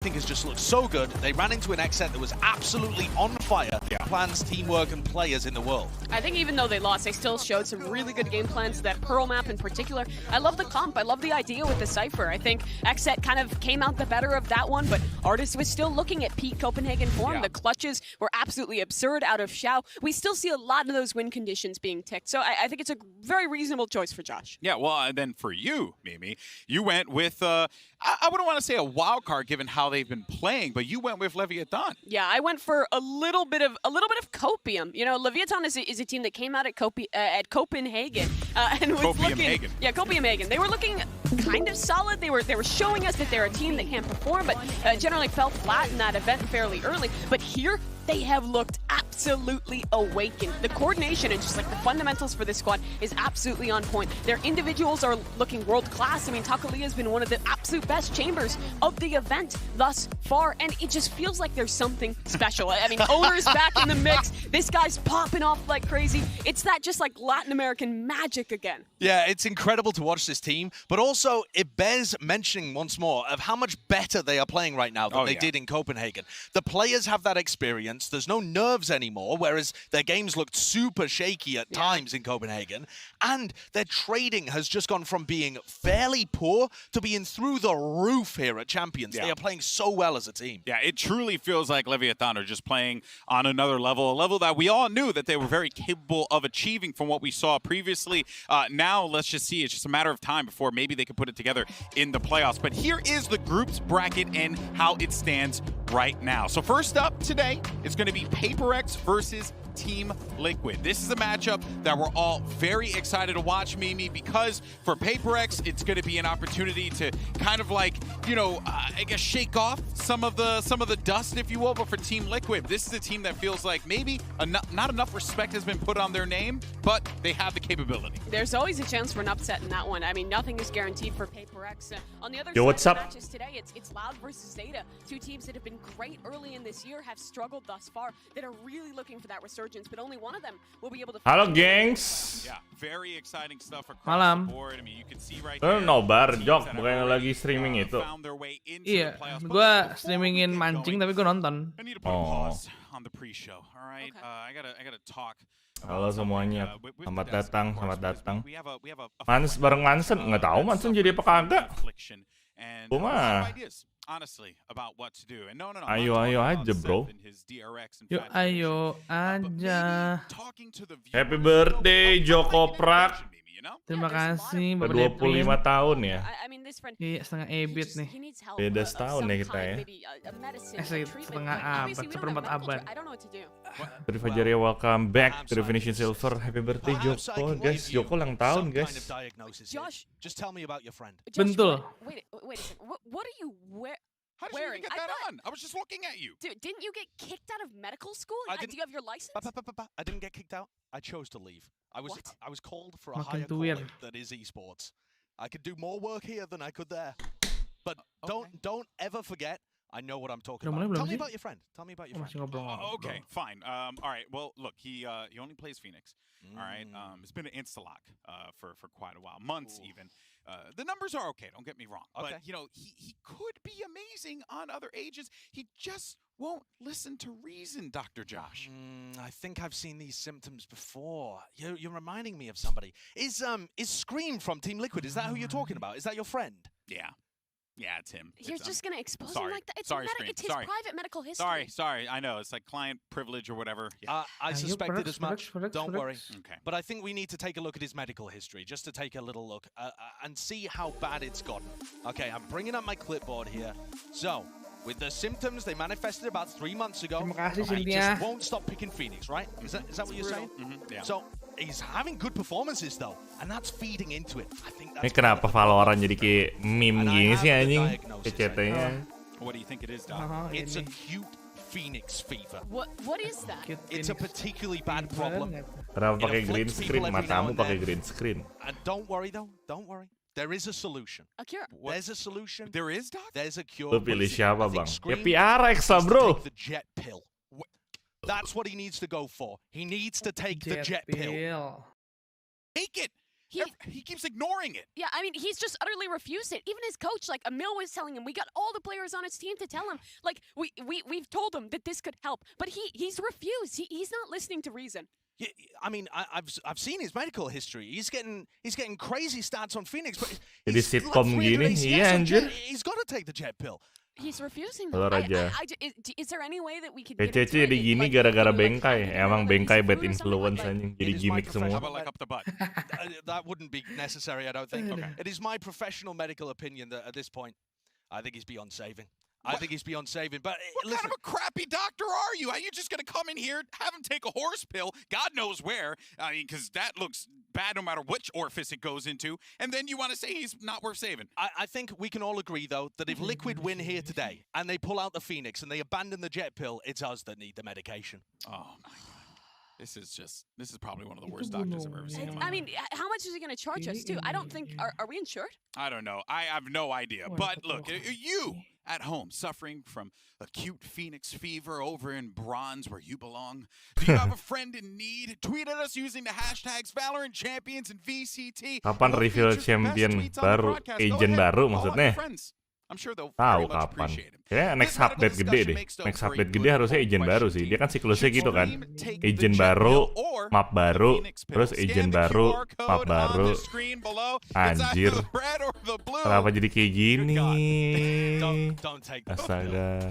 everything has just looked so good. They ran into an X set that was absolutely on fire. Plans, teamwork, and players in the world. I think even though they lost, they still showed some really good game plans. That Pearl map in particular, I love the comp. I love the idea with the Cypher. I think Xset kind of came out the better of that one, but Artis was still looking at peak Copenhagen form. The clutches were absolutely absurd out of Xiao. We still see a lot of those win conditions being ticked, so I think it's a very reasonable choice for Josh. Yeah, well, and then for you, Mimi, you went with, I wouldn't want to say a wild card given how they've been playing, but you went with Leviathan. Yeah, I went for a little bit of copium. You know, Leviathan is a team that came out at Copenhagen and was looking. Yeah, Copenhagen. They were looking kind of solid. They were showing us that they're a team that can perform, but generally fell flat in that event fairly early. But here, they have looked absolutely awakened. The coordination and just like the fundamentals for this squad is absolutely on point. Their individuals are looking world class. I mean, Takalia has been one of the absolute best chambers of the event thus far, and it just feels like there's something special. I mean, Owner's back in the mix. This guy's popping off like crazy. It's that just like Latin American magic again. Yeah, it's incredible to watch this team, but also it bears mentioning once more of how much better they are playing right now than they did in Copenhagen. The players have that experience. There's no nerves anymore, whereas their games looked super shaky at times in Copenhagen. And their trading has just gone from being fairly poor to being through the roof here at Champions. They are playing so well as a team. Yeah, it truly feels like Leviathan are just playing on another level, a level that we all knew that they were very capable of achieving from what we saw previously. Now, let's just see. It's just a matter of time before maybe they can put it together in the playoffs. But here is the groups bracket and how it stands right now. So first up today, it's going to be PRX versus Team Liquid. This is a matchup that we're all very excited to watch, Mimi, because for PRX, it's going to be an opportunity to kind of like, you know, I guess shake off some of the dust, if you will. But for Team Liquid, this is a team that feels like maybe not enough respect has been put on their name, but they have the capability. There's always a chance for an upset in that one. I mean, nothing is guaranteed for PRX. On the other Yo, side what's of up? the matches today, it's Loud versus Zeta. Two teams that have been great early in this year, have struggled thus far, that are really looking for that resurgence, but only one of them will be able to. Halo, gengs. Yeah, very exciting stuff across Malam. the board. I mean, you can see right there. Nobar, Jok, bukannya lagi streaming itu. Iya, gua streamingin mancing tapi gua nonton. On the pre-show. All right, I gotta talk. Halo semuanya, selamat datang, selamat datang. Bareng Manson, nggak tahu Manson jadi apa kagak. Gua mah. Honestly, about what to do. And no. Ayo aja, bro. Yuk, ayo aja. Happy birthday, Joko Prak. Terima kasih, Bapak 25 tahun ya. Iya, setengah EBIT nih. Beda setahun ya kita ya. Setengah abad, seperempat abad. Dari Fajaria, welcome back to the Finishing Silver. Happy birthday, Joko. Guys, Joko ulang tahun, guys. Bentul. Wait, what are you wearing? How did you get that on? I was just looking at you. Dude, didn't you get kicked out of medical school? Do you have your license? I didn't get kicked out. I chose to leave. I was called for a Makin higher calling that is esports. I could do more work here than I could there. But don't ever forget, I know what I'm talking about. Tell me about your friend. Tell me about your friend. Okay, fine. All right. Well, look, he only plays Phoenix. All right. It's been an insta-lock for quite a while, months even. The numbers are okay. Don't get me wrong. Okay. But you know, he could be amazing on other ages. He just won't listen to reason, Dr. Josh. I think I've seen these symptoms before. You're reminding me of somebody. Is Xtreem from Team Liquid? Is that who you're talking about? Is that your friend? Yeah. Yeah, it's him. You're just going to expose him like that? It's it's his Sorry. private medical history. Sorry. I know. It's like client privilege or whatever. Yeah. I suspected as much. Don't worry. Okay. But I think we need to take a look at his medical history, just to take a little look and see how bad it's gotten. Okay, I'm bringing up my clipboard here. So, with the symptoms they manifested about 3 months ago, he just won't stop picking Phoenix, right? Is that what you're saying? Yeah. So, he's having good performances though, and that's feeding into it. I think that's Ini kenapa Valorant jadi kayak meme gini sih anjing? CCT-nya. What do you think it is, Doc? It's acute Phoenix fever. What is that? It's a particularly bad problem. Kenapa pakai green screen? Matamu pakai green screen. And don't worry though, don't worry. There is a solution. A cure. There's a solution. There is, Doc? There's a cure. Lu pilih siapa, Bang? Ya PRX lah, bro. The jet pill. That's what he needs to go for. He needs to take the jet pill. Take it. He keeps ignoring it. Yeah, I mean, he's just utterly refused it. Even his coach, like Emil was telling him, we got all the players on his team to tell him, like, we've told him that this could help, but he's refused. He's not listening to reason. Yeah, I mean, I've seen his medical history. He's getting crazy stats on Phoenix, but jadi sitcom gini, iya anjir. He's got to take the jet pill. He's refusing. Is there any way that we could? PCC jadi gini gara-gara bengkai. Emang bengkai bad influence anjing. Jadi gimmick semua. That wouldn't be necessary, I don't think. Okay. It is my professional medical opinion that at this point, I think he's beyond saving. I think he's beyond saving. But what kind of a crappy doctor are you? Are you just going to come in here, have him take a horse pill, God knows where? I mean, because that looks bad no matter which orifice it goes into, and then you want to say he's not worth saving. I think we can all agree, though, that if Liquid win here today, and they pull out the Phoenix, and they abandon the jet pill, it's us that need the medication. Oh, my God. This is probably one of the worst doctors I've ever seen. I mean, how much is he going to charge us, too? I don't think... Are we insured? I don't know. I have no idea. But look, you at home suffering from acute Phoenix fever over in Bronze where you belong? Do you have a friend in need? Tweet at us using the hashtags Valorant Champions and VCT. Kapan reveal champion baru, agent baru maksudnya? Tahu kapan? Ya next update gede deh. Next update gede harusnya agent baru sih. Dia kan siklusnya gitu kan. Agent baru, map baru, terus agent baru, map baru. Anjir. Kenapa jadi kayak gini? Astaga.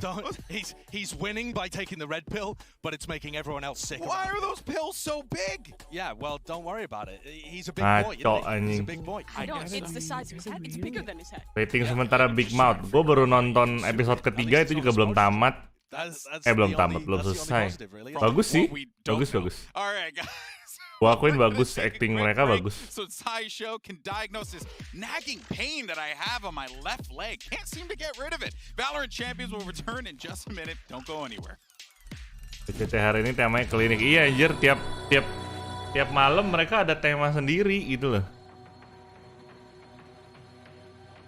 He's winning by taking the red pill, but it's making everyone else sick. Why are those pills so big? Yeah, well, don't worry about it. He's a big boy. He's a big boy. I don't. It's the size of his head. It's bigger than his head. Rating sementara Big Mouth. Gue baru nonton episode ketiga itu juga belum tamat. Belum tamat, belum selesai. Bagus sih, bagus. Gua akuin bagus, acting mereka bagus. So Show can diagnose this nagging pain that I have on my left leg. Can't seem to get rid of it. Valorant Champions will return in just a minute. Don't go anywhere. PCT hari ini temanya klinik. Iya anjir, tiap malam mereka ada tema sendiri gitu loh.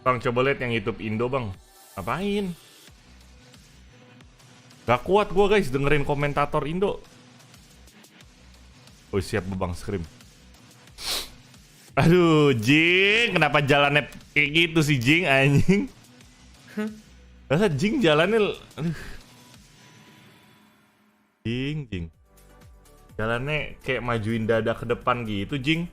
Bang, coba lihat yang YouTube Indo, Bang. Ngapain? Gak kuat gua, guys, dengerin komentator Indo. Oh, siap Bang Xtreem. Aduh, Jing, kenapa jalannya kayak gitu sih, Jing, anjing? Masa Jing jalannya... Aduh. Jing. Jalannya kayak majuin dada ke depan gitu, Jing.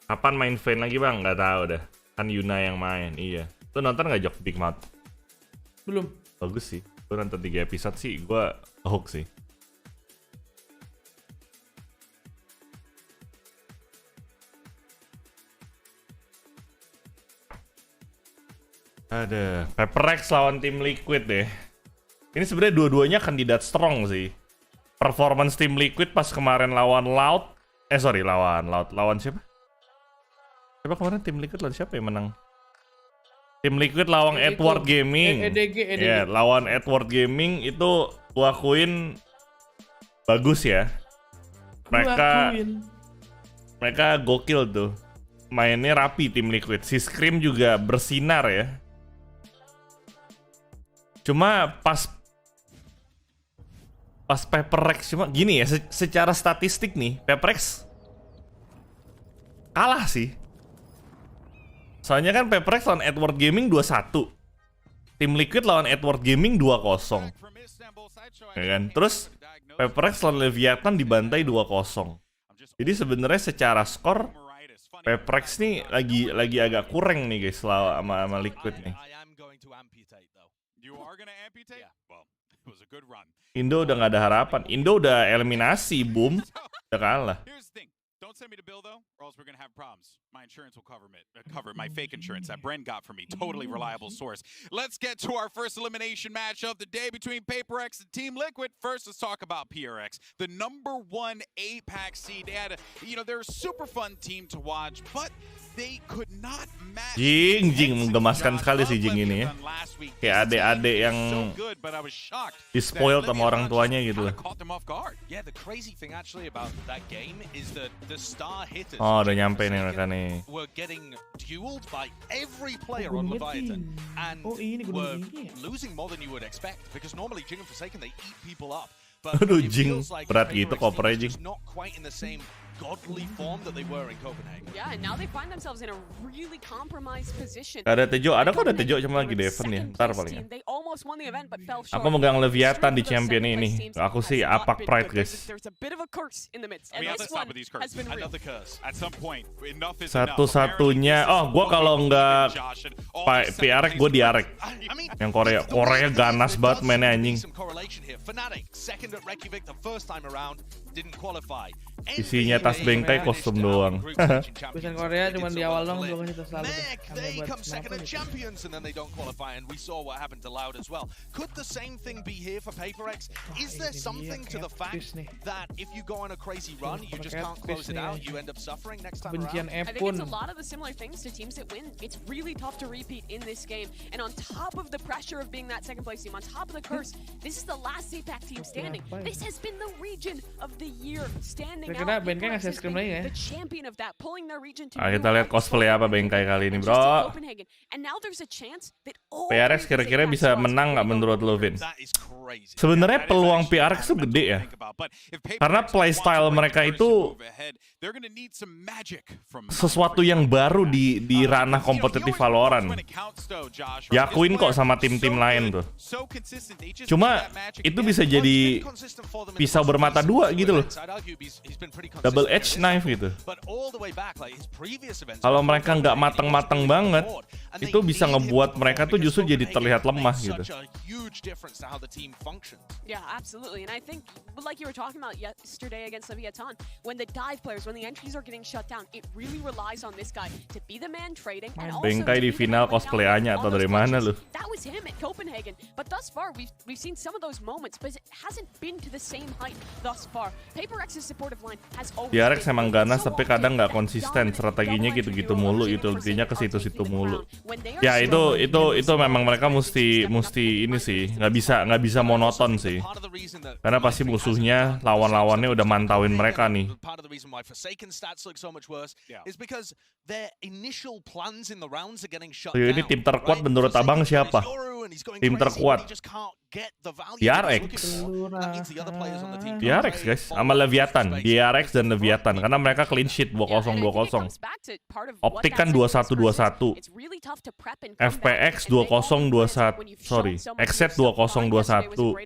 Kapan main Vayne lagi, Bang? Nggak tahu dah. Kan Yuna yang main, iya. Lu nonton nggak Jok Big Mouth? Belum. Bagus sih. Gue nonton 3 episode sih, gue hook sih. Ada PRX lawan tim Liquid deh. Ini sebenarnya dua-duanya kandidat strong sih. Performance tim Liquid pas kemarin lawan Loud. Lawan siapa? Siapa kemarin tim Liquid lawan siapa yang menang? Tim Liquid lawan Edward Gaming. EDG. Ya, lawan Edward Gaming itu gua akuin bagus ya. Mereka gokil tuh. Mainnya rapi tim Liquid. Si Xtreem juga bersinar ya. Cuma pas PRX cuma gini ya, secara statistik nih, PRX kalah sih. Soalnya kan PRX lawan Edward Gaming 2-1. Tim Liquid lawan Edward Gaming 2-0. Ya kan? Terus PRX lawan Leviathan dibantai 2-0. Jadi sebenarnya secara skor PRX nih lagi agak kurang nih guys sama Liquid nih. Indo udah nggak ada harapan. Indo udah eliminasi, boom. Udah kalah. Don't send me the bill though, or else we're gonna have problems. My insurance will cover my fake insurance that Bren got for me. Totally reliable source. Let's get to our first elimination match of the day between PRX and Team Liquid. First, let's talk about PRX, the #1 APAC seed. They had they're a super fun team to watch, but they could not match. Jing menggemaskan sekali sih Jing ini ya. Kayak adik-adik yang di-spoil sama orang tuanya gitu loh. Oh, udah nyampe nih mereka nih. Were getting dueled by every player on Leviathan and were losing more than you would expect because normally Jing and Forsaken they eat people up. Aduh, Jing, berat gitu kopernya, Jing. Godly form that they were in Copenhagen. Yeah, and now they find themselves in a really compromised position. Ada Tejo, ada kok ada Tejo cuma lagi Devin ya. Ntar paling. They almost won the event but fell short. Aku megang Leviathan di champion ini. Aku sih APAC Pride, guys. There's a bit of a curse in the midst. And this one has been real. Satu-satunya, gua kalau nggak PRX, gua di ARG. Yang Korea ganas banget mainnya anjing. Isinya tas bengkai kostum doang. Bisa Korea cuma di awal dong, belum kita selalu. They come second at champions and then they don't qualify, and we saw what happened to Loud as well. Could the same thing be here for PRX? Is there something to the fact that if you go on a crazy run, you just can't close it out, you end up suffering next time around? I think it's a lot of the similar things to teams that win. It's really tough to repeat in this game, and on top of the pressure of being that second place team, on top of the curse, this is the last APAC team standing. This has been the region of the year standing. Kira-kira Bengkai ngasih scrim lagi ya? Kita lihat cosplay apa Bengkai kali ini, bro. PRX kira-kira bisa menang nggak menurut lo, Vin? Sebenarnya peluang PRX tuh gede ya, karena playstyle mereka itu sesuatu yang baru di ranah kompetitif Valorant. Diakuin kok sama tim-tim lain tuh. Cuma itu bisa jadi pisau bermata dua gitu loh. Double edge knife gitu. Kalau mereka nggak mateng-mateng banget, itu bisa ngebuat mereka tuh justru jadi terlihat lemah gitu. Yeah, absolutely. And I think, like you were talking about yesterday against Leviathan, when the dive players, when the entries are getting shut down, it really relies on this guy to be the man trading. And also Bengkai di final cosplay-nya atau dari mana lu? That was him at Copenhagen. But thus far, we've seen some of those moments, but it hasn't been to the same height thus far. PRX's supportive line has always PRX emang ganas tapi kadang nggak konsisten, strateginya gitu-gitu mulu, utility-nya ke situ-situ mulu. Ya itu memang mereka mesti ini sih, nggak bisa monoton sih. Karena pasti musuhnya, lawan-lawannya udah mantauin mereka nih. Ini tim terkuat menurut abang siapa? Tim terkuat PRX. PRX guys, sama Leviathan. PRX dan Leviathan, karena mereka clean sheet 2-0, 2-0. Optik kan 2-1, 2-1. FPX 2-0, 2-1. Sorry, Xset 2-0, 2-1. Tuh,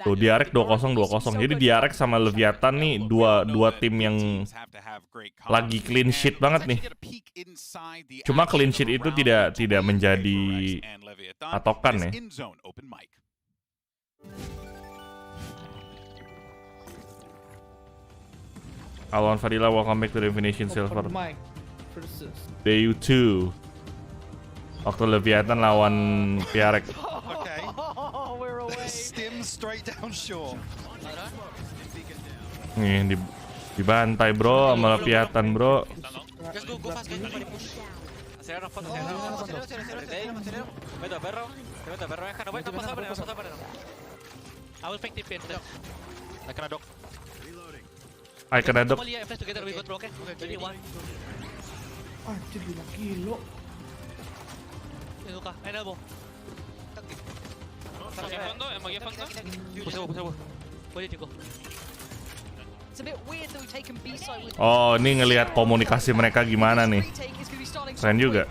DRX 2-0, 2-0. Jadi DRX sama Leviathan nih dua tim yang lagi clean sheet banget nih. Cuma clean sheet itu tidak menjadi patokan ya. Alwan Fadila, welcome back to the Definition Silver. Day 2. Waktu Leviathan lawan PRX. Nih dibantai bro sama Leviathan bro. I kena dok. Anjir, gila. Oh, ini ngelihat komunikasi mereka gimana nih. Keren juga.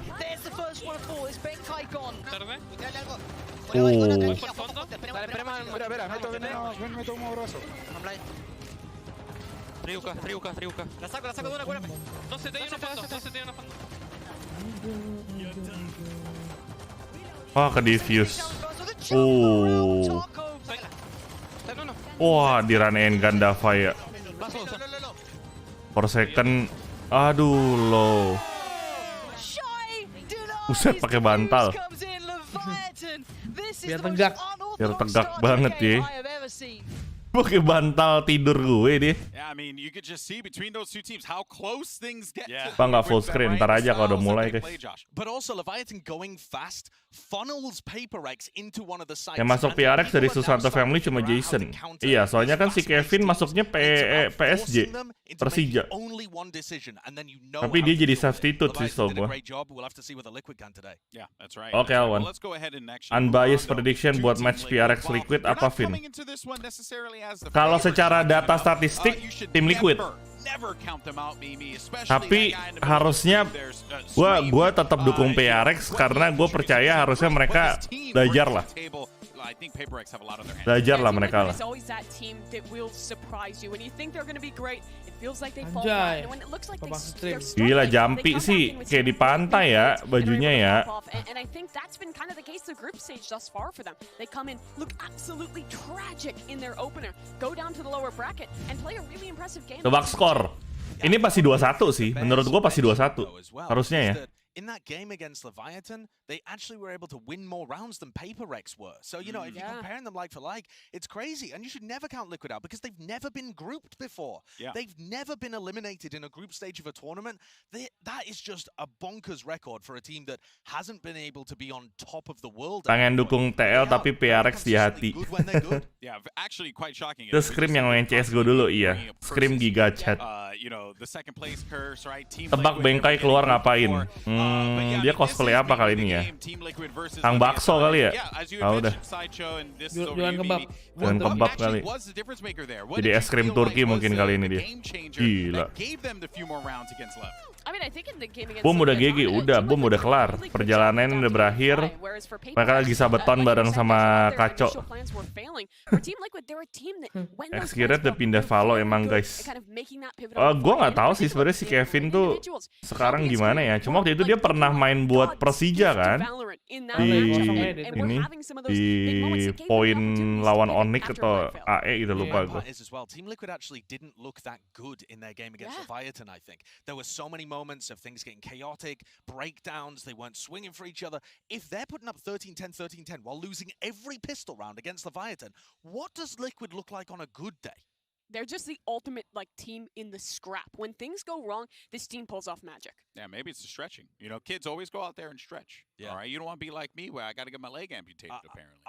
Triuka. La saco de una. No se te dio una fondo. Wah, ke diffuse. Wah, diranein Gandava ya. Per second. Aduh, low. Buset, pakai bantal. Biar tegak banget ya. Pakai bantal tidur gue deh. Bang, nggak full screen, ntar aja kalau udah mulai guys. funnels PRX into one of the sites. Yang masuk PRX dari Susanto Family cuma Jason. Iya, soalnya kan si Kevin masuknya PSG, Persija. Tapi dia jadi substitute sih so gua. Oke, Alwan. Unbiased prediction buat match PRX Liquid apa, Vin? Kalau secara data statistik, tim Liquid. Tapi harusnya gua tetap dukung PRX karena gue percaya harusnya mereka belajar lah. Belajar lah mereka lah. Anjay, Gila, Jampi sih kayak di pantai ya bajunya ya. Tebak skor. Ini pasti 2-1 sih. Menurut gue pasti 2-1. Harusnya ya. In that game against Leviathan, they actually were able to win more rounds than PRX were. So, you know, if you're comparing them like for like, it's crazy. And you should never count Liquid out because they've never been grouped before. Yeah. They've never been eliminated in a group stage of a tournament. That is just a bonkers record for a team that hasn't been able to be on top of the world. Pengen dukung TL tapi PRX di hati. Yeah, actually quite shocking. Itu Xtreem yang main CSGO dulu, iya. Xtreem Giga Chat. Tebak Bengkai keluar ngapain? Dia cosplay apa kali ini ya? Kang Bakso kali ya? Ah udah. Jualan kebab. Jualan kebab kali. Jadi es krim Turki mungkin kali ini dia. Gila. Bom udah GG, Bom udah kelar. Perjalanan udah berakhir. Mereka lagi sabeton bareng sama Kaco. Xgered udah pindah Valo emang guys. Gue nggak tahu sih sebenarnya si Kevin tuh sekarang gimana ya. Cuma waktu itu dia pernah main buat Persija kan di poin lawan Onyx atau AE gitu lupa gue. Team Liquid actually didn't look that good in their game against Leviathan. I think there were so many moments of things getting chaotic, breakdowns. They weren't swinging for each other. If they're putting up 13-10, 13-10 while losing every pistol round against Leviathan, what does Liquid look like on a good day? They're just the ultimate team in the scrap. When things go wrong, this team pulls off magic. Yeah, maybe it's the stretching. You know, kids always go out there and stretch. Yeah. All right, you don't want to be like me where I got to get my leg amputated apparently.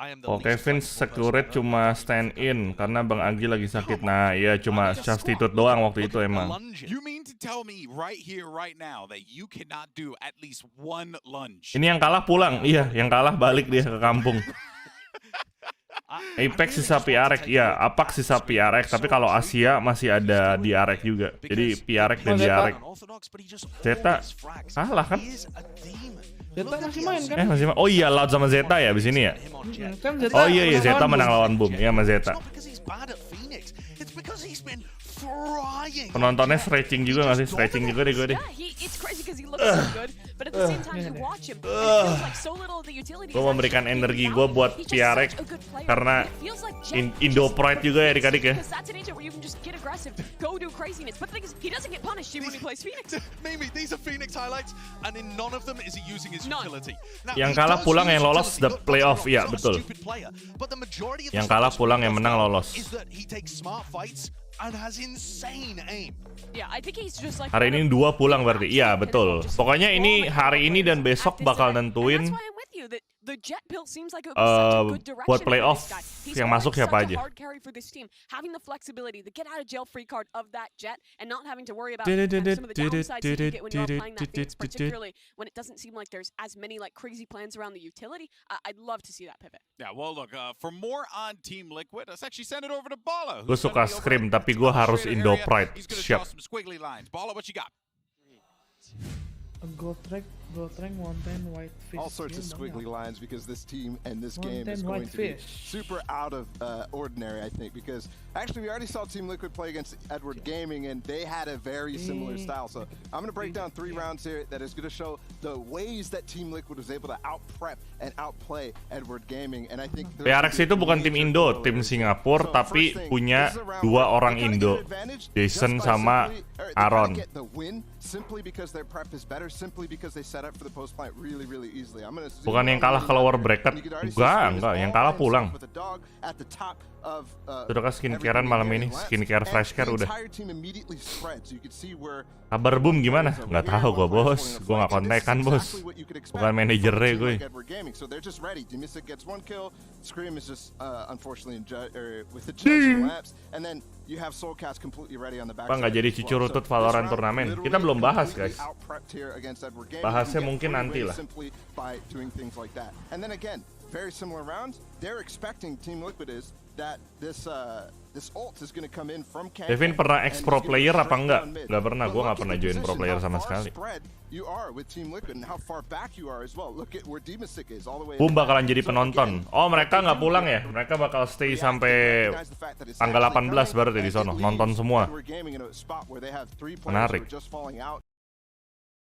Kevin Securate cuma stand in karena Bang Agi lagi sakit. Nah, iya cuma substitute doang waktu itu emang. You mean to tell me right here right now that you cannot do at least one lunge? Ini yang kalah pulang. Iya, yang kalah balik dia ke kampung. Apex sisa PRX, ya APAC sisa PRX, tapi kalau Asia masih ada di DRX juga. Jadi PRX dan DRX. Zeta kalah kan? Zeta masih main kan? Masih main. Oh iya, Loud sama Zeta ya di sini ya? Oh iya, Zeta menang lawan Boom. Iya sama Zeta. Penontonnya stretching juga nggak sih? Stretching juga deh gue deh. Gue memberikan energi gue buat PRX karena Indo Pride juga ya adik-adik ya. Yang kalah pulang yang lolos the playoff, iya betul. Yang kalah pulang yang menang lolos. Hari ini 2 pulang berarti. Iya, betul. Pokoknya ini hari ini dan besok bakal nentuin buat playoff yang masuk siapa aja. Gue suka Xtreem tapi gue harus Indo Pride. Siap. Gold rank 110 white fish. All sorts of squiggly lines because this team and this game is going to be super out of ordinary, I think, because actually we already saw Team Liquid play against Edward Gaming and they had a very similar style. So I'm going to break down 3 rounds here that is going to show the ways that Team Liquid was able to out-prep and outplay Edward Gaming. And I think PRX itu bukan tim Indo, tim Singapura, tapi punya 2 orang Indo, Jason sama Aaron. Simply because their prep is better, simply because they set setup for the post plant really easily. I'm gonna Bukan yang kalah ke lower bracket. Enggak, yang kalah pulang. Sudah kan skincarean malam ini, skincare fresh care udah. Kabar boom gimana? Nggak tahu gua bos, gua nggak kontekan bos. Bukan manajernya gue. Pak nggak jadi cucu rutut Valorant turnamen. Kita belum bahas guys. Bahasnya mungkin nanti lah. Very similar rounds. They're expecting Team Liquid is that this ult is going to come in from Kang. Devin pernah ex pro player apa enggak? Nggak pernah, gue nggak pernah join pro player sama sekali. Boom bakalan jadi penonton. Oh mereka nggak pulang ya? Mereka bakal stay sampai tanggal 18 berarti di sono, nonton semua. Menarik.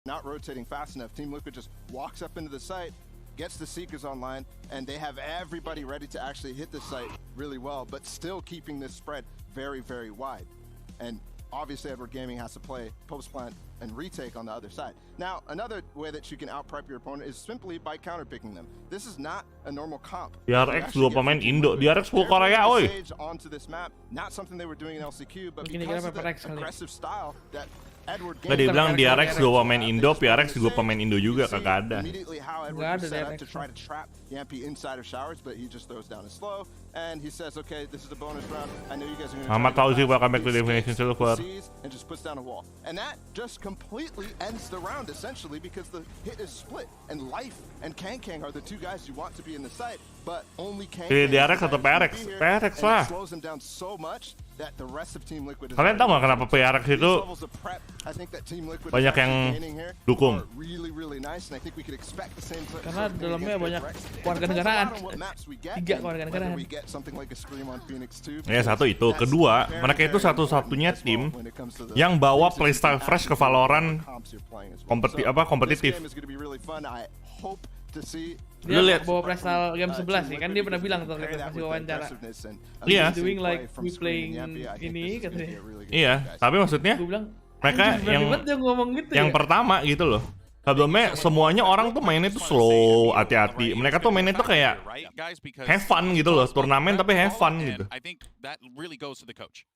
Not rotating fast enough. Team Liquid just walks up into the site, gets the Seekers online, and they have everybody ready to actually hit the site really well, but still keeping this spread very wide. And obviously Edward Gaming has to play post plant and retake on the other side. Now, another way that you can out-prep your opponent is simply by counter-picking them. This is not a normal comp. PRX 2 pemain Indo, PRX full Korea, oi. Onto this map, not something they were doing in LCQ, but Mungkin because of the aggressive style that Nggak dibilang DRX 2 pemain Indo, PRX juga pemain Indo juga, kagak ada. Nggak ada DRX. Muhammad Fauzi, welcome back to Definition Silver. And that just completely ends the round essentially because the hit is split and Life and Kang are the two guys you want to be in the site, but only Kang. DRX atau PRX? PRX lah. Kalian tahu nggak kenapa PRX itu banyak yang dukung? Karena dalamnya banyak warga negaraan. 3 warga negaraan. Ya satu itu, kedua mereka itu satu-satunya tim yang bawa playstyle fresh ke Valorant kompetitif. Dia lihat bawa playstyle game 11 nih, kan dia pernah bilang tuh kasih wawancara. Iya. Doing like we playing ini katanya. Iya, tapi maksudnya mereka yang pertama gitu loh. Sebelumnya semuanya orang tuh mainnya tuh slow, hati-hati. Mereka tuh mainnya tuh kayak have fun gitu loh, turnamen tapi have fun gitu.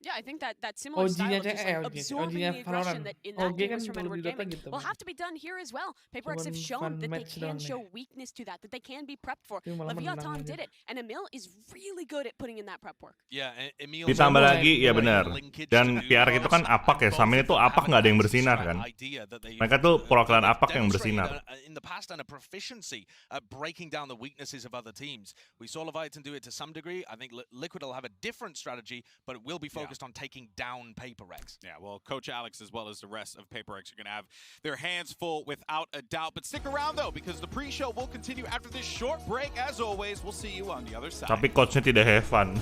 Yeah, I think that similar style of just like absorbing the aggression that in that game was from Edward Gaming will have to be done here as well. PRX have shown that they can show weakness to that they can be prepped for. Leviathan did it, and Emil is really good at putting in that prep work. Yeah, Emil. Ditambah lagi, ya benar. Dan PR itu kan APAC ya, sama itu APAC nggak ada yang bersinar kan. Mereka tuh perwakilan APAC yang bersinar. In the past and a proficiency at breaking down the weaknesses of other teams. We saw Leviathan do it to some degree. I think Liquid will have a different strategy, but it will be focused on taking down PRX. Yeah, well, Coach Alex as well as the rest of PRX are going to have their hands full without a doubt. But stick around though, because the pre-show will continue after this short break. As always, we'll see you on the other side. Tapi coachnya tidak have fun.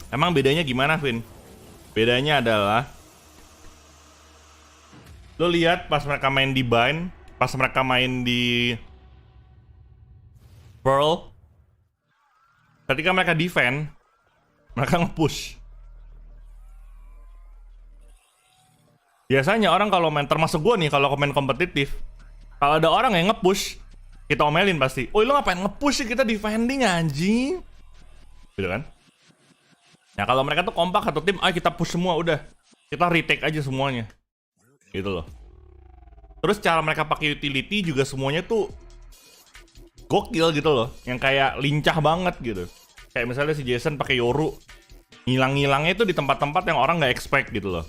Emang bedanya gimana, Vin? Bedanya adalah lo lihat pas mereka main di Bind, pas mereka main di Pearl, ketika mereka defend, mereka nge-push. Biasanya orang kalau main, termasuk gue nih, kalau main kompetitif, kalau ada orang yang nge-push, kita omelin pasti. Oh, lo ngapain nge-push sih, kita defending anjing. Gitu kan? Nah kalau mereka tuh kompak satu tim, ayo kita push semua udah. Kita retake aja semuanya. Gitu loh. Terus cara mereka pakai utility juga semuanya tuh gokil gitu loh. Yang kayak lincah banget gitu. Kayak misalnya si Jason pakai Yoru. Ngilang-ngilangnya itu di tempat-tempat yang orang nggak expect gitu loh.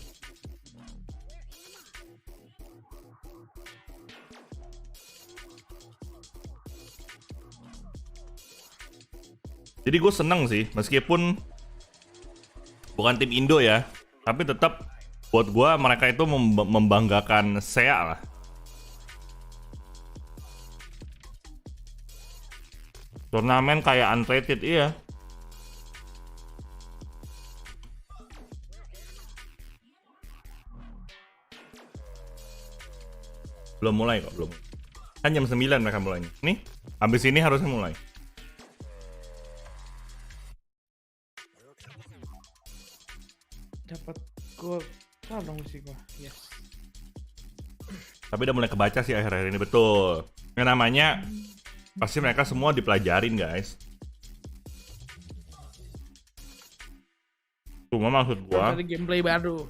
Jadi gue seneng sih, meskipun bukan tim Indo ya, tapi tetap buat gua mereka itu membanggakan SEA lah. Turnamen kayak unrated, iya. Belum mulai kok, belum. Kan jam 9 mereka mulainya. Nih, habis ini harusnya mulai. Dapat musik gua. Yes. Tapi udah mulai kebaca sih akhir-akhir ini, betul. Yang namanya pasti mereka semua dipelajarin, guys. Cuma maksud gua, ada gameplay baru.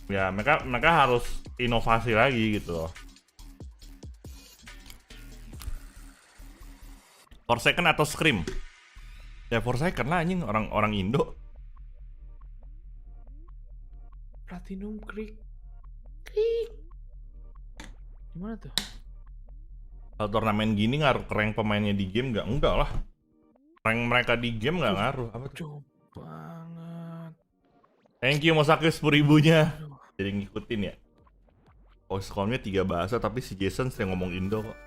ya mereka harus inovasi lagi gitu loh. Forsaken atau Xtreem? Ya Forsaken lah anjing, orang Indo. Platinum klik. Gimana tuh? Kalau turnamen gini ngaruh ke rank pemainnya di game nggak? Enggak lah. Rank mereka di game nggak ngaruh. Apa tuh? Banget. Thank you Mosaki 10.000-nya. Jadi ngikutin ya. Oh, sekolahnya 3 bahasa tapi si Jason sering ngomong Indo kok.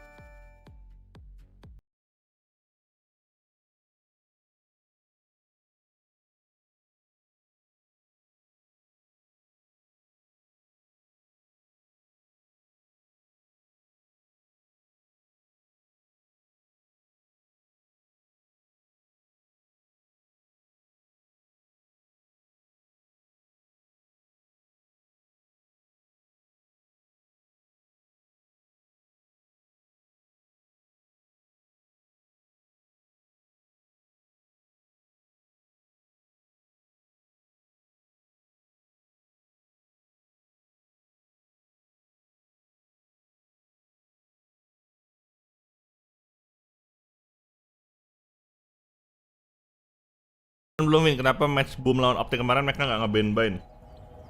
Belum kenapa match Boom lawan Optic kemarin mereka nggak nge-ban-ban?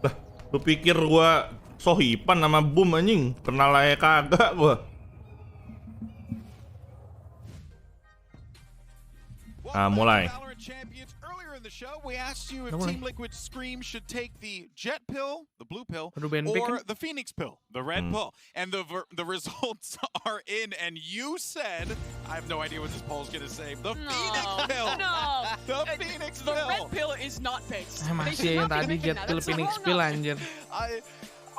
Lah, lu pikir gua sohipan sama Boom anjing? Kenal aja kagak gua. Mulai. In the show, we asked you if Team Liquid Scream should take the Jet pill, the blue pill, or the Phoenix pill, the red pill. And the results are in, and you said, I have no idea what this poll is going to say, the Phoenix pill. No. The Phoenix pill. The red pill is not picked. Masih yang tadi Jet pill Phoenix pill anjir.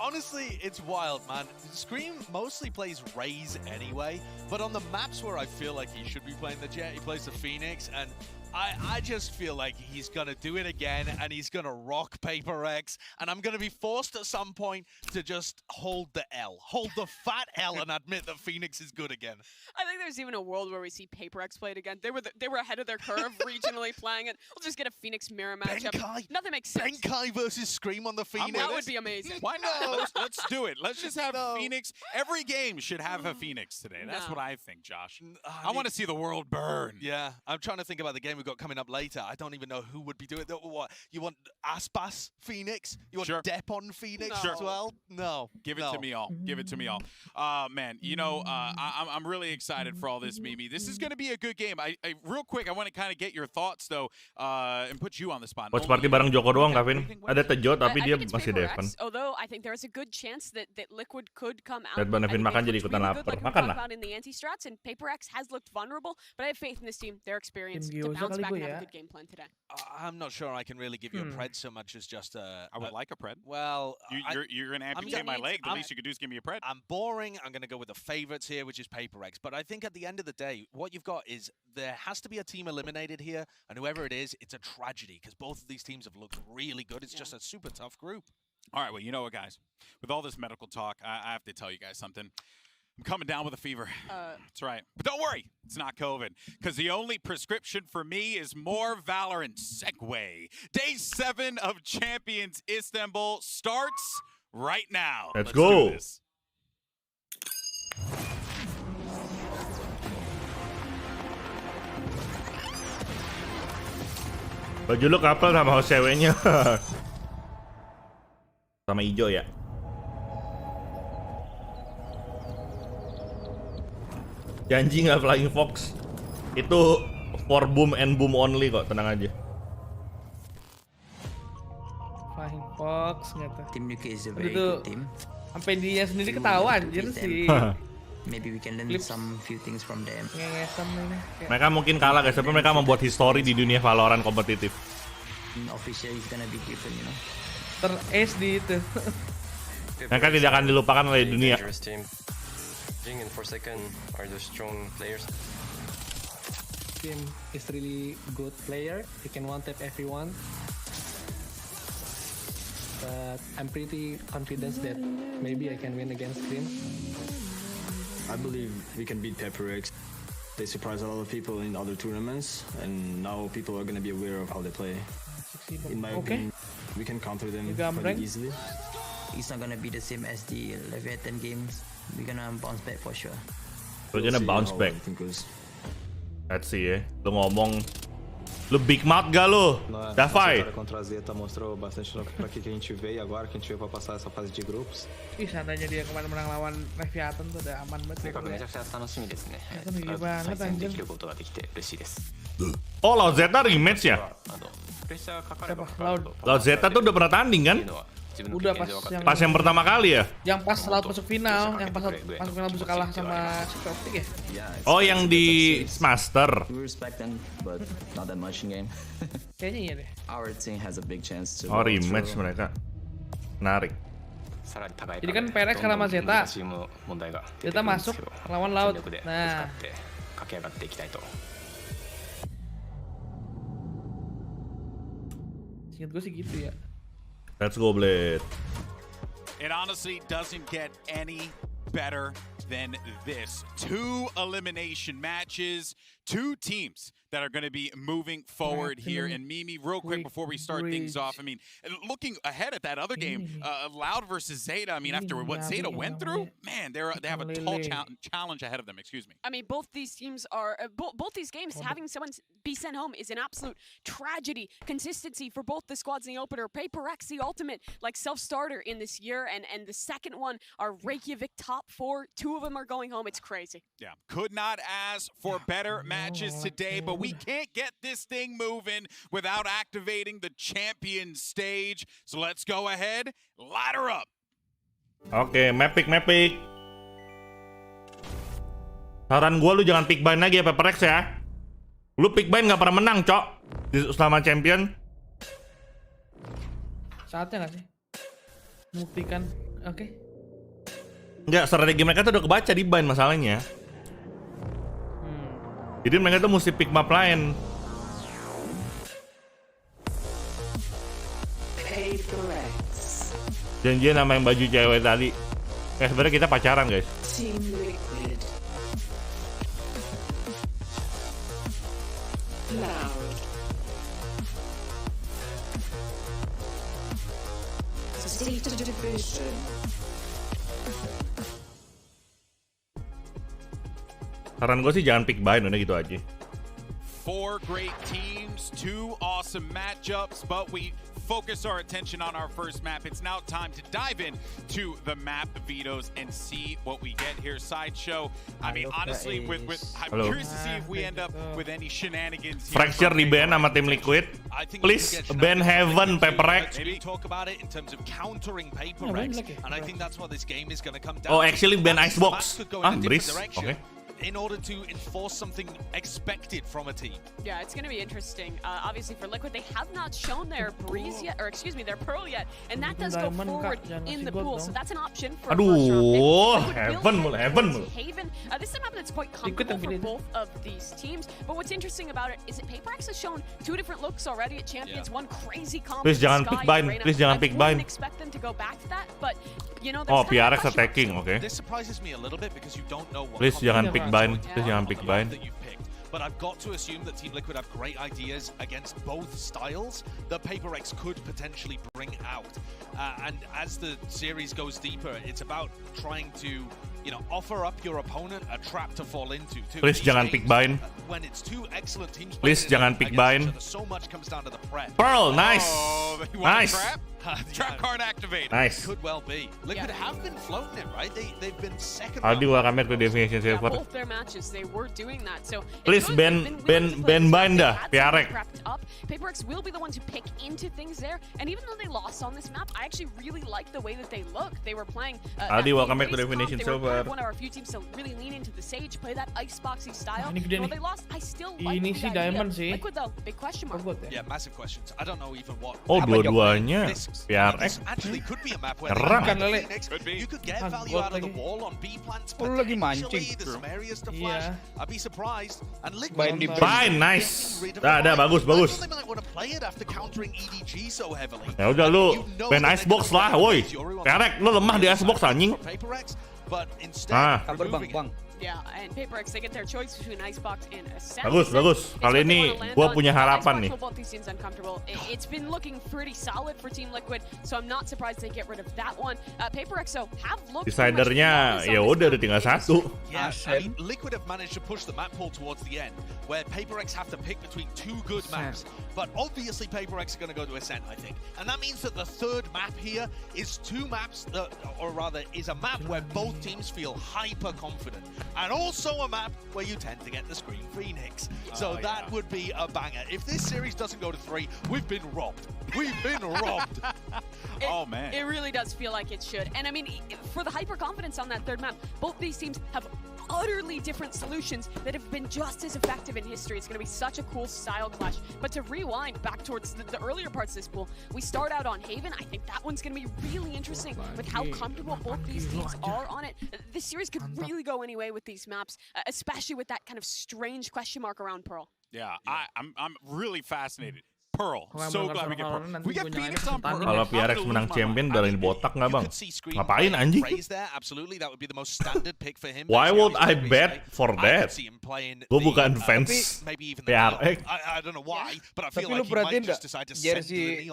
Honestly, it's wild, man. Scream mostly plays Raze anyway, but on the maps where I feel like he should be playing the Jet, he plays the Phoenix, and I just feel like he's gonna do it again, and he's gonna rock PRX, and I'm gonna be forced at some point to just hold the L, hold the fat L, and admit that Phoenix is good again. I think there's even a world where we see PRX play it again. They were ahead of their curve regionally playing it. We'll just get a Phoenix mirror matchup. Nothing makes sense. Benkai versus Scream on the Phoenix. That would be amazing. Why not? Let's do it. Let's just have Phoenix. Every game should have a Phoenix today. That's what I think, Josh. I want to see the world burn. Yeah, I'm trying to think about the game we've got coming up later. I don't even know who would be doing it. What? You want Aspas Phoenix? You want Depon Phoenix as well? No. Give it to me all. Give it to me all. Man, you know, I'm really excited for all this, Mimi. This is going to be a good game. Real quick, I want to kind of get your thoughts, though, and put you on the spot. Watch party bareng Joko doang, Kevin. Ada Tejo, tapi dia masih Devin. Although I think there's a good chance that Liquid could come out. Devin makan jadi ikutan lapar. Makan lah. In the anti-strats, and PRX has looked vulnerable, but I have faith in this team. Their experience to bounce back and have a good game plan today. I'm not sure I can really give you a pred so much as just a... I would like a pred. Well... You're going to amputate my leg. The least you could do is give me a pred. I'm boring. I'm going to go with the favorites here, which is PRX. But I think at the end of the day, what you've got is there has to be a team eliminated here, and whoever it is, it's a tragedy, because both of these teams have looked really good. It's just a super tough group. All right, well, you know what, guys? With all this medical talk, I have to tell you guys something. I'm coming down with a fever. That's right. But don't worry, it's not COVID, because the only prescription for me is more Valorant. Segway. Day 7 of Champions Istanbul starts right now. Let's go. Do this. Baju lu couple sama host ceweknya. Sama hijau ya. Janji nggak Flying Fox. Itu for boom and boom only kok, tenang aja. Flying Fox nggak tahu. Team UK is a very good team. Sampai dia sendiri ketawa anjir sih. Maybe we can learn some few things from them. Mereka mungkin kalah guys, tapi mereka membuat histori di dunia Valorant kompetitif. Official is gonna be different, you know. Ter-SD itu. Mereka tidak akan dilupakan oleh dunia. Jing and Forsaken are the strong players. Team is really good player. He can one tap everyone. but I'm pretty confident that maybe I can win against Xtreem. I believe we can beat PRX. They surprised a lot of people in other tournaments, and now people are going to be aware of how they play. In my opinion, we can counter them quite easily. It's not going to be the same as the Leviathan games. We're going to bounce back for sure. We're gonna bounce back. Let's see ya. Lu ngomong, lu big mouth gak lu? Davai. Contra a Zeta mostrou bastante pra que a gente veio agora, que a gente veio pra passar essa fase de grupos. Ih, seandainya dia kemarin menang lawan Leviathan tuh udah aman banget. Oh, lawan Zeta rematch ya? Lawan Zeta tuh udah pernah tanding kan? Udah pas yang pertama kali ya? Yang pas Laut masuk final, yang pas masuk final bisa kalah sama Superlight ya? Oh, yang di Master. Kayaknya iya deh. Oh, rematch mereka. Menarik. Jadi kan PRX kalah sama Zeta. Zeta masuk lawan Laut. Nah. Ingat gue sih gitu ya. Let's go, Blade. It honestly doesn't get any better than this. 2 elimination matches, 2 teams that are going to be moving forward here. And Mimi, real quick before we start things off, I mean, looking ahead at that other game, Loud versus Zeta, I mean, after what Zeta went through, man, they have a tall challenge ahead of them, excuse me. I mean, both these teams are, both these games, having someone be sent home is an absolute tragedy. Consistency for both the squads in the opener. PRX, the ultimate, like, self-starter in this year, and the second one are Reykjavik top 4. 2 of them are going home. It's crazy. Yeah, could not ask for better matches today, but we can't get this thing moving without activating the champion stage. So let's go ahead, ladder up. Oke, map pick. Saran gue lu jangan pick bind lagi ya PRX ya. Lu pick bind nggak pernah menang, Cok. Selama champion. Saatnya nggak sih? Membuktikan, oke. Enggak, strategi mereka tuh udah kebaca di bind masalahnya. Jadi mereka tuh mesti pick map lain. Janjian sama yang baju cewek tadi. Sebenarnya kita pacaran, guys. Saran gue sih jangan pick bind, udah gitu aja. 4 great teams, 2 awesome matchups, but we focus our attention on our first map. It's now time to dive in to the map vetoes and see what we get here. Sideshow, I mean, honestly, I'm curious to see if we end up with any shenanigans here. Fracture di ban sama tim Liquid. Please ban Heaven, PRX. Maybe talk about it in terms of countering PRX, and I think that's what this game is going to come down. Oh, actually ban Icebox. Ah, Breeze. Okay. In order to enforce something expected from a team. Yeah, it's going to be interesting. Obviously, for Liquid, they have not shown their Breeze yet, or excuse me, their Pearl yet, and that does go forward in the pool. So that's an option for Heaven. Haven. This is a map that's quite comfortable for both of these teams. But what's interesting about it is that PRX has shown 2 different looks already at Champions. One crazy combo. Please jangan pick bind. Please jangan pick bind. I wouldn't expect them to go back to that, but you know. Oh, PRX attacking, okay. This surprises me a little bit because you don't know what. Please jangan pick bind. Please jangan pick bind. But I've got to assume that Team Liquid have great ideas against both styles that PRX could potentially bring out. And as the series goes deeper, it's about trying to, you know, offer up your opponent a trap to fall into. Please jangan pick bind. When it's 2 excellent teams. Please jangan pick bind. So much comes down to the prep. Pearl, nice. Oh, nice. Trap card activated. Nice. Could well be. Liquid have been floating it, right? They've been second. Aldi, welcome to Definition Silver. Both their matches, they were doing that. So please ban bind dah, PRX. PRX will be the one to pick into things there. And even though they lost on this map, I actually really like the way that they look. They were playing. Aldi, welcome to Definition Silver. One of our few teams to really lean into the Sage, play that iceboxy style. When they lost, I still like the idea. Diamond sih. Liquid though, big question mark. Yeah, massive questions. I don't know even what. Oh, dua-duanya. This PRX. Nyerang. Oh, lagi mancing. Iya. Fine, nice. Dah, bagus. Ya udah lu main icebox lah, woi. PRX, lu lemah di icebox anjing. Kabar bang. Yeah, and PRX, they get their choice between Icebox and Ascent. Bagus. Kali ini gua punya harapan nih. It's been looking pretty solid for Team Liquid, so I'm not surprised they get rid of that one. PRX so have looked. Decidernya ya udah tinggal satu. Yeah, I mean, Liquid have managed to push the map pool towards the end, where PRX have to pick between two good maps. But obviously PRX are going to go to Ascent, I think, and that means that the third map here is two maps, or rather, is a map where both teams feel hyper confident. And also a map where you tend to get the Scream Phoenix. So that would be a banger. If this series doesn't go to 3, we've been robbed. Oh man. It really does feel like it should. And I mean, for the hyper confidence on that third map, both these teams have utterly different solutions that have been just as effective in history. It's going to be such a cool style clash. But to rewind back towards the earlier parts of this pool, we start out on Haven. I think that one's going to be really interesting with how comfortable both these teams are on it. This series could really go any way with these maps, especially with that kind of strange question mark around Pearl. Yeah, I'm really fascinated. Pearl. So glad we get Pearl. We get Phoenix on Pearl. Kalau PRX menang champion dari botak nggak bang? Ngapain anjing? Why would I bet for that? Gue bukan fans PRX. Tapi lu perhatiin nggak jersey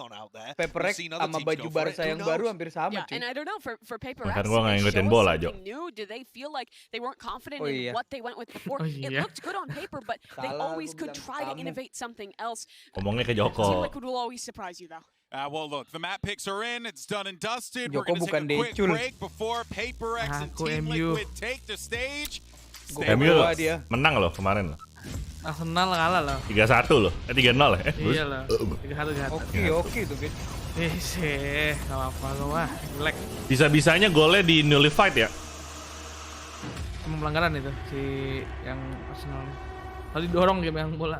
PRX sama baju Barca yang baru hampir sama cuy. And I don't know for PRX. Kan gue nggak ngikutin bola Jo. Do they feel like they weren't confident in what they went with before? It looked good on paper, but they always could try to innovate something else. Ngomongnya ke Joko. Team Liquid will always surprise you though. Well, look, the map picks are in. It's done and dusted. Joko We're going to take a quick Decul. break before PRX and Team Liquid take the stage. MU menang loh kemarin loh. Arsenal kalah loh. 3-1 loh. 3-0 lah. Iya loh. 3-1. Oke tuh Vin. Sih, enggak apa-apa lo mah. Jelek. Bisa-bisanya golnya di nullified ya. Cuma pelanggaran itu si yang Arsenal. Tadi dorong dia yang bola.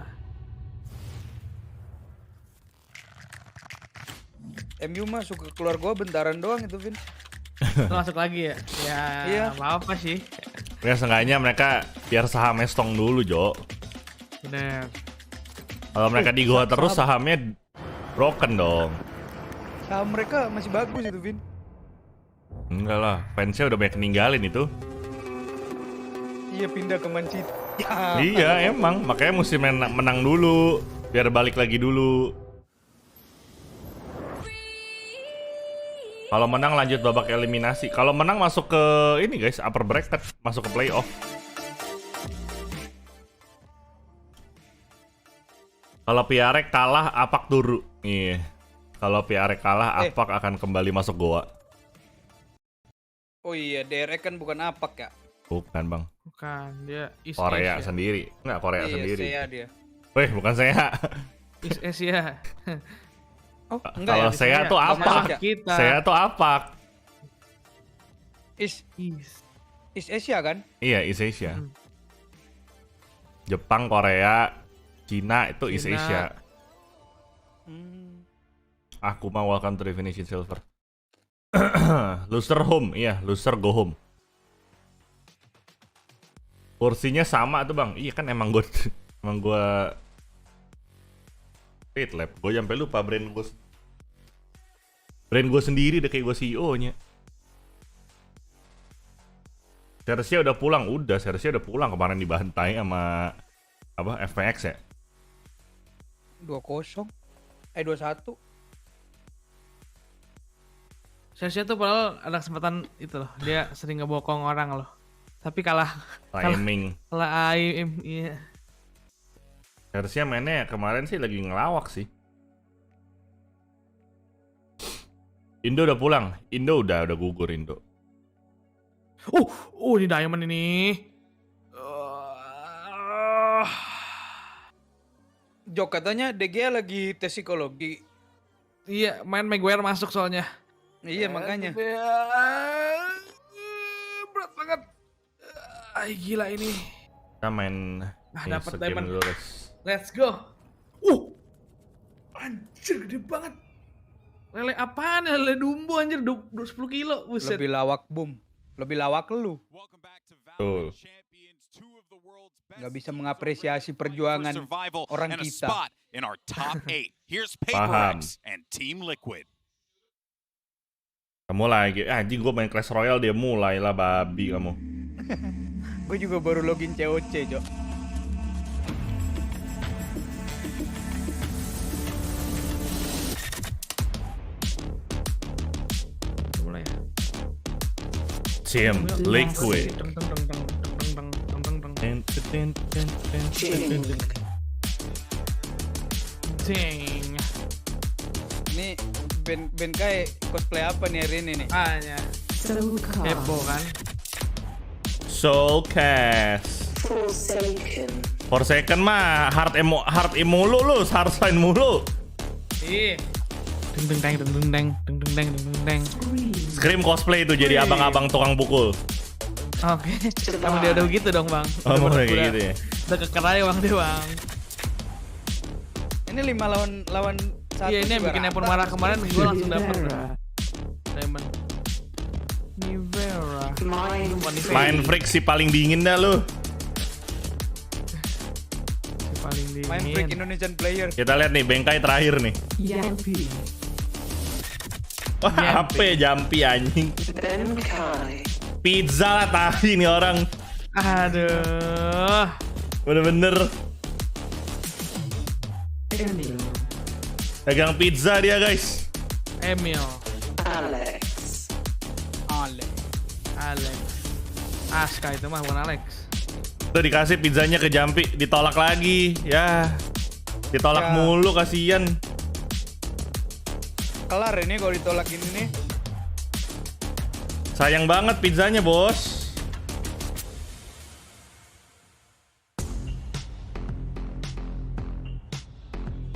MU mah suka keluar gua bentaran doang itu, Vin. Masuk lagi ya? Ya, iya. Apa sih? Ya seenggaknya mereka biar sahamnya strong dulu, Jo. Bener. Kalau mereka di gua terus sahamnya broken dong. Saham mereka masih bagus itu, Vin. Enggak lah, fansnya udah banyak ninggalin itu. Iya, pindah ke Man City. Iya, emang. Makanya mesti menang dulu, biar balik lagi dulu. Kalau menang lanjut babak eliminasi. Kalau menang masuk ke ini guys, upper bracket, masuk ke playoff. Kalau PRX kalah, APAC turu. Iya. Kalau PRX kalah, APAC akan kembali masuk goa. Oh iya, DRX kan bukan APAC ya? Bukan bang. Bukan, dia East Korea Asia. sendiri. Enggak, Korea sendiri. Iya, dia. Weh, bukan saya. East Asia. Oh, kalau saya tuh APAC. Saya tuh APAC. East Asia kan? Iya, East Asia. Jepang, Korea, Cina itu East Asia. Aku mau welcome to Definition Silver. Loser home, iya, loser go home. Kursinya sama tuh bang. Iya kan emang gue Pit lab, gue sampai lupa brand gue sendiri udah kayak gue CEO-nya. Sersia udah pulang, Sersia udah pulang kemarin dibantai sama apa FPX ya? 2-0, 2-1. Sersia tuh padahal ada kesempatan itu loh, dia sering ngebokong orang loh. Tapi kalah. Timing. Kalah aim, iya. Harusnya mainnya kemarin sih lagi ngelawak sih. Indo udah pulang. Indo udah gugur Indo. Ini Diamond ini. Jok katanya DG lagi tes psikologi. Iya, main Maguire masuk soalnya. Iya, makanya. Berat banget. Gila ini. Kita main dapat Diamond dulu, guys. Let's go. Anjir gede banget. Lele apaan? Lele dumbo anjir 10 kilo. Buset. Lebih lawak boom. Lebih lawak lu. Tuh. Nggak bisa mengapresiasi perjuangan orang kita. In our top 8. Here's Paham. PRX and Team Liquid. Kamu lagi, anjing gue main Clash Royale dia mulai lah babi kamu. Gue juga baru login COC, Jok. Mulai ya. Team Liquid. Ding. Ini Ben Kai cosplay apa nih hari ini nih? Ya. Kepo kan. Soulcast. Forsaken mah hard mulu lu, hard sign mulu. Ih. Deng. Xtreem cosplay itu jadi abang-abang tukang pukul. Oke. Kamu dia udah begitu dong, Bang. Oh, udah kayak gitu ya. Udah kekerai Bang dia, Bang. Ini 5 lawan 1. Iya, ini yang bikin Epon marah kemarin gue langsung dapet Diamond. Nivera. Main freak si paling dingin dah lu. Si paling dingin. Main freak Indonesian player. Kita lihat nih Bengkai terakhir nih. Wah, apa ya Jampi anjing. Pizza lah tadi nih orang. Aduh. Bener-bener. Dagang pizza dia guys. Emil. Alex. Aska itu mah bukan Alex. Tuh dikasih pizzanya ke Jampi, ditolak lagi. Ya. Ditolak mulu kasihan. Kelar ini kalau ditolak ini nih. Sayang banget pizzanya, Bos.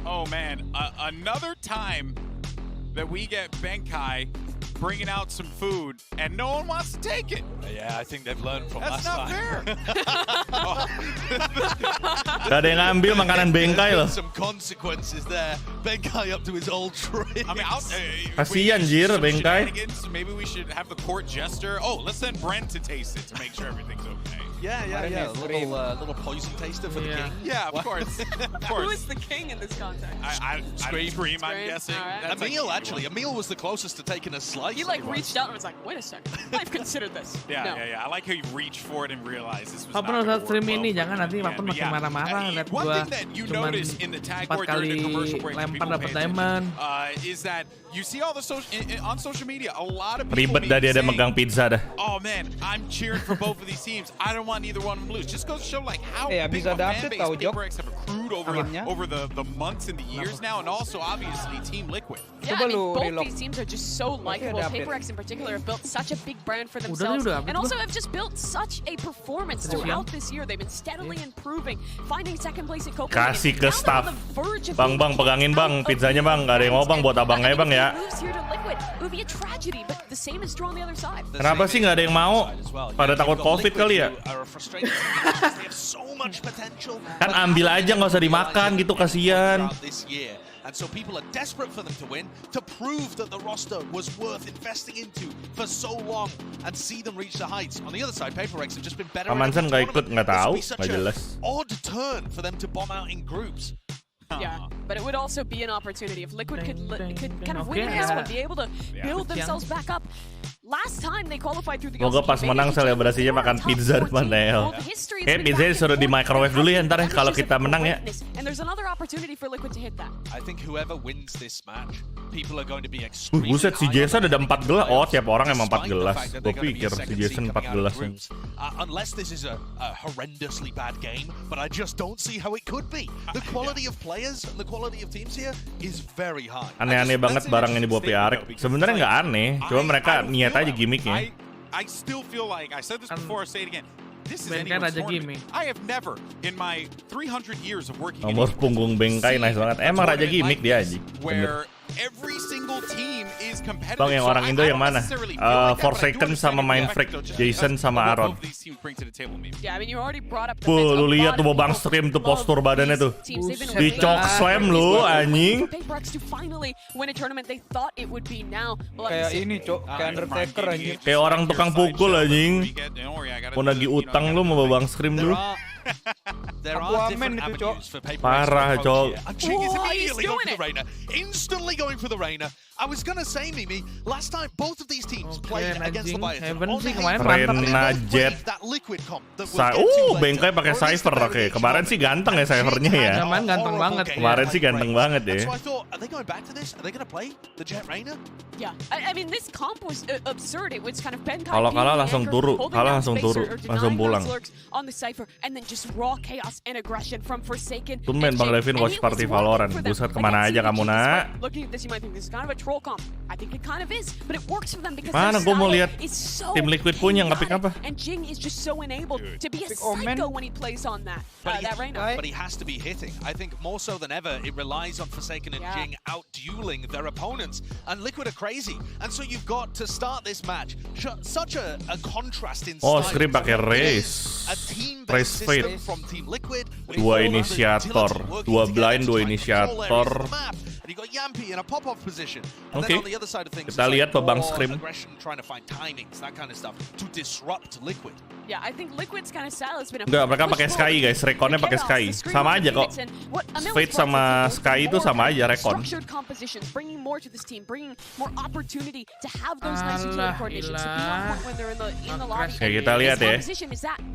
Oh man, another time that we get Benkai bringing out some food and no one wants to take it. Yeah, I think they've learned from That's last not time. fair. Gak ada yang ngambil makanan Bengkai loh. Some consequences there. Benkai up to his old trick. I mean, Kasian Jir Bengkai. Maybe we should have the court jester. Oh, let's send Brent to taste it to make sure everything's okay. Yeah. A little poison taster for the king. Yeah, of course. Who is the king in this context? Scream, I'm guessing. Right. Emil, actually. Emil was the closest to taking a slice. He like reached out and was like, wait a second, I've considered this. Yeah. I like how you reached for it and realized this was Papan not saat gonna stream work ini well jangan for nanti you. Papan makin marah-marah lihat One gua thing that you cuman notice in the tag 4 board during the kali commercial break, lempar people dapat pay attention, diamond. is that you see all the on social media, a lot of people Ribet dah dia ada megang pizza dah. oh man, I'm cheering for both of these teams. I don't want either one of them to lose. Just goes to show like how big of a fan base PRX have accrued over the months and the years now, and also obviously Team Liquid. Yeah, I mean, both these teams are just so likable. PRX in particular have built such a big brand for themselves, and also have just built such a performance throughout this year. They've been steadily improving, finding second place in Copenhagen. Kasih ke staff. Bang, pegangin bang, pizzanya bang. Gak ada yang mau bang buat abangnya bang ya. Kenapa sih nggak ada yang mau? Pada takut COVID kali ya? Kan ambil aja nggak usah dimakan gitu, kasihan. And so people are desperate for them to win, to prove that the roster was worth investing into for so long and see them reach the heights. On the other side, PRX have just been better. Pamansan nggak ikut, nggak tahu, nggak jelas. Odd turn for them to bomb out in groups. Yeah, but it would also be an opportunity if Liquid could kind of win this one, be able to build themselves back up. Last time they qualified through the Semoga pas menang selebrasinya makan pizza depan Neo. Pizza disuruh di microwave dulu ya ntar ya kalau kita menang ya. And there's another opportunity for Liquid to hit that. I think whoever wins this match, people are going to be extremely. Buset, si Jason ada 4 gelas. Oh, tiap orang emang 4 gelas. Gue pikir si Jason 4 gelas. Unless this is a horrendously bad game, but I just don't see how it could be. The quality of players and the quality of teams here is very high. Aneh-aneh banget barang ini buat PRX. Sebenarnya nggak aneh, cuma mereka niat aja gimmicknya. I still feel like I said this before, I say it again. This is Bengkai anyone's raja tournament. gimmick. I have never in my 300 years of working Nomor punggung Bengkai nice banget. Emang raja gimmick dia aja. where every single team is competitive. Bang, yang orang Indo yang mana? Forsaken sama Mindfreak, Jason sama Aaron. Yeah, I mean, you already brought up. Lu lihat tuh Bang Xtreem tuh postur badannya tuh. Dicok slam lu anjing. Kayak ini, Cok, kayak Undertaker anjing. Kayak orang tukang pukul anjing. Mau nagih utang lu sama Bang Xtreem dulu. Parah, Cok. Instantly going for the Reina. I was gonna say, Mimi, last time both of these teams played against the Heaven sih kemarin Rena Jet. Bengkai pakai Cypher. Oke, kemarin sih ganteng ya Cyphernya ya. Kemarin ganteng banget. Kemarin sih ganteng banget ya. So I thought, are they going back to this? Are they gonna play the Jet Reina? Yeah, I mean this comp was absurd. It was kind of Benkai. Kalau kalah langsung turu, langsung pulang. On the Cypher and then just raw chaos and aggression from Forsaken. Tumben Bang Devin watch party Valorant. Buset, kemana aja kamu nak? Looking at this, you might think this is kind of a troll comp. I think it kind of is, but it works for them because mana gue mau lihat tim Liquid punya nggak pick apa? And Jing is just so enabled to be a psycho when he plays on that. That right now. But he has to be hitting. I think more so than ever, it relies on Forsaken and Jing out dueling their opponents. And Liquid are crazy, and so you've got to start this match. Such a contrast in style. Oh, Xtreem pakai race. Race fade. From Team Liquid. 2 inisiator, 2 blind, 2 inisiator. And you got Yampi in a pop-off position. Oke, kita lihat Bang Xtreem. Trying to find timings, that kind of stuff, to disrupt Liquid. Yeah, I think Liquid's kind of style has been a Enggak, mereka pakai Sky guys, Rekonnya pakai Sky. Sama aja kok. Fate sama Sky itu sama aja Rekon. Structured compositions, bringing more to this team, bringing more opportunity to have those nice utility coordinations. So beyond point when they're in the lobby. Oke, kita lihat ya.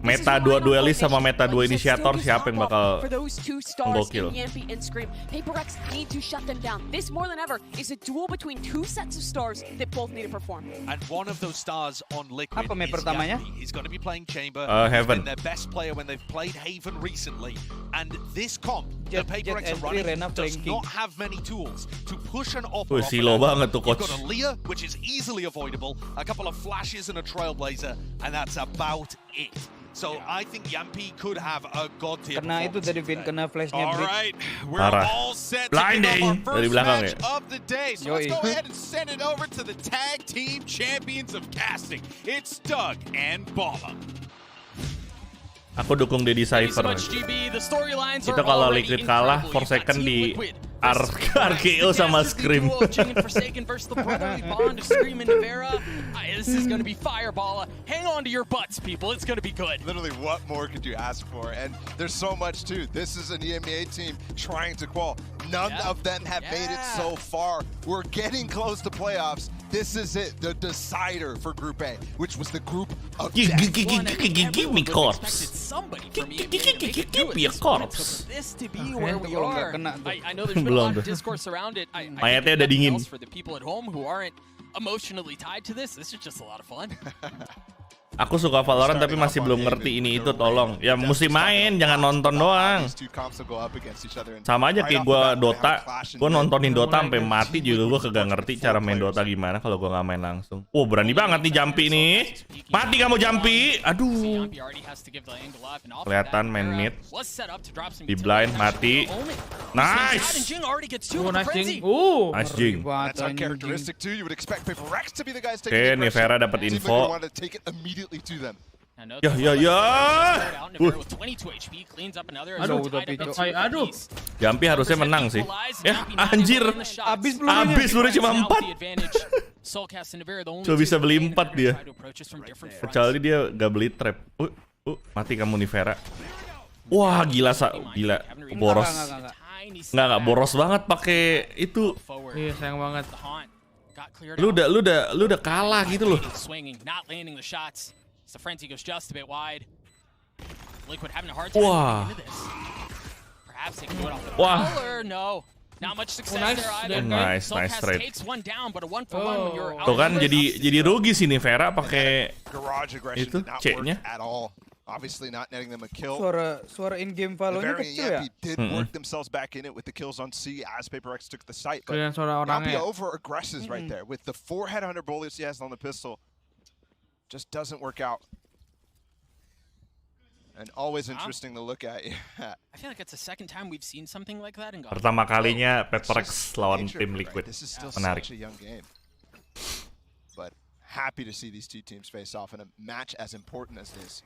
Meta 2 duelis sama meta 2 inisiator siapa yang bakal gokil. PRX need to shut them down. This more than ever is a duel between two sets of stars that both need to perform. And one of those stars on Liquid apa map pertamanya? He's going to be playing Chamber. Heaven. He's been their best player when they've played Haven recently. And this comp, the PRX are running, does not have many tools to push an offer. Silo banget tuh coach. You've got a Leah, which is easily avoidable, a couple of flashes and a Trailblazer, and that's about it. So I think Yampi could have a god tier. Karena itu tadi Vin kena flashnya. All right, we're all set to blinding kick off our first match of the day. So let's go ahead and send it over to the tag team champions of casting. It's Doug and Bala. Aku dukung Dedi Cypher. Itu kalau Liquid kalah, Forsaken di RKO sama Scream. This is going to be fireball. Hang on to your butts, people. It's going to be good. Literally, what more could you ask for? And there's so much too. This is an EMEA team trying to qual. None of them have made it so far. We're getting close to playoffs. This is it, the decider for Group A, which was the group of death. Give me corpse. Give me a corpse. This to be where we are. I know there's been a lot of discourse around it. Mayatnya udah dingin. For the people at home who aren't emotionally tied to this is just a lot of fun. Aku suka Valorant tapi masih belum ngerti ini itu, tolong. Ya mesti main, jangan nonton doang. Sama aja kayak gue Dota, gue nontonin Dota sampai mati juga gue kagak ngerti cara main Dota gimana kalau gue nggak main langsung. Oh berani banget nih Jumpy nih. Mati kamu Jumpy. Aduh. Kelihatan main mid. Di blind mati. Nice. Nice Jing. Oke, Nivera dapat info. Ya. Aduh. Jumpy harusnya menang sih. Ya, anjir. Abis baru cuma 4. Cuma bisa beli 4 dia. Kecuali dia gak beli trap. Mati kamu Nivera. Wah, gila. Boros. Enggak boros banget pakai itu. Iya, sayang banget. Lu udah kalah gitu loh. Wah. Nice trade. Tuh kan jadi rugi sih Nivera pakai itu C-nya. Obviously not netting them a kill. Suara in-game Valo-nya kecil ya? did work themselves back in it with the kills on C as PRX took the site. But Yampi over-aggresses right there with the 4 headhunter bullets he has on the pistol. Just doesn't work out. And always interesting to look at. I feel like it's the second time we've seen something like that in GOXLR. Pertama kalinya PRX lawan tim Liquid. This is still Menarik. such a young game. But happy to see these two teams face off in a match as important as this.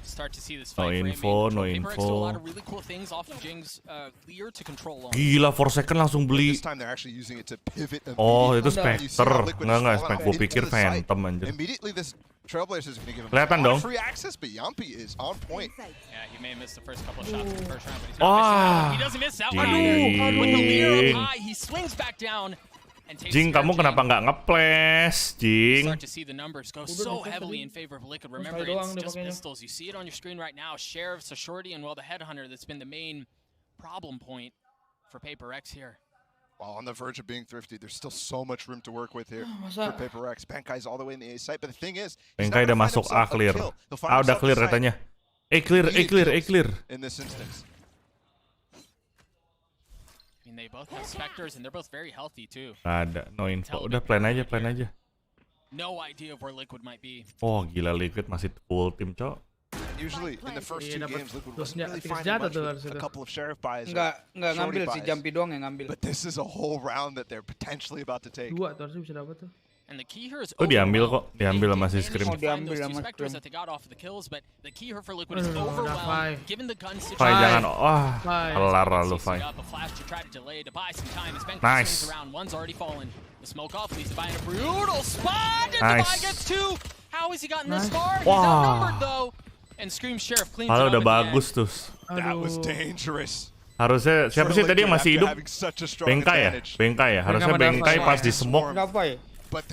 Start to see this No fight info, no PRX do a lot info. of really cool things off of Jing's leer to control long. Gila, 4 second langsung beli. This time they're actually using it to pivot. Oh, itu immediately. Spectre. You see how Liquid Enggak, is Spectre. falling Gue off pikir into the site. Phantom anjir. Immediately this Trailblazer is going to give him Kelihatan a lot dong. of free access, but Yumpy is on point. Yeah, he may have missed the first couple of shots in the first round, but he's Wah. not missing out. He doesn't miss that one. With the leer Jing. up high, he swings back down and takes Jing, care of kamu kenapa nggak ngeples, Jing? Start to see the numbers go so heavily in favor of Liquid. Remember, it's just pistols. You see it on your screen right now. Sheriff, Shorty, and well, the Headhunter that's been the main problem point for PRX here. While on the verge of being thrifty, there's still so much room to work with here for PRX. Benkai's all the way in the A site, but the thing is, Benkai udah masuk A clear. Udah clear katanya. A clear. In this instance. I mean, they both have Spectres, and they're both very healthy too. Ada, no info. Udah plan aja. No idea of where Liquid might be. Oh, gila Liquid masih full tim, Cok. Usually in the first two games, Liquid wasn't really finding much with a couple of Sheriff buys. Nggak ngambil si Jumpy doang yang ngambil. But this is a whole round that they're potentially about to take. Dua tuh harusnya bisa dapat tuh. And the key here is diambil kok, diambil sama si Xtreem. Diambil sama Spectres that they got off of the kills, but the key here for Liquid is overwhelmed. Given the gun Fai situation. jangan, kelar lalu Fai. Nice. One's already fallen. The smoke off leads to Buy in a brutal spot. And Nice. Buy gets two. How has he gotten this far? He's Wah. outnumbered though. And Scream Sheriff cleans Kalau it up udah at the bagus end. tuh. That was dangerous. Harusnya siapa sih tadi yang masih hidup? Bengkai ya? Harusnya Bengkai pas di smoke.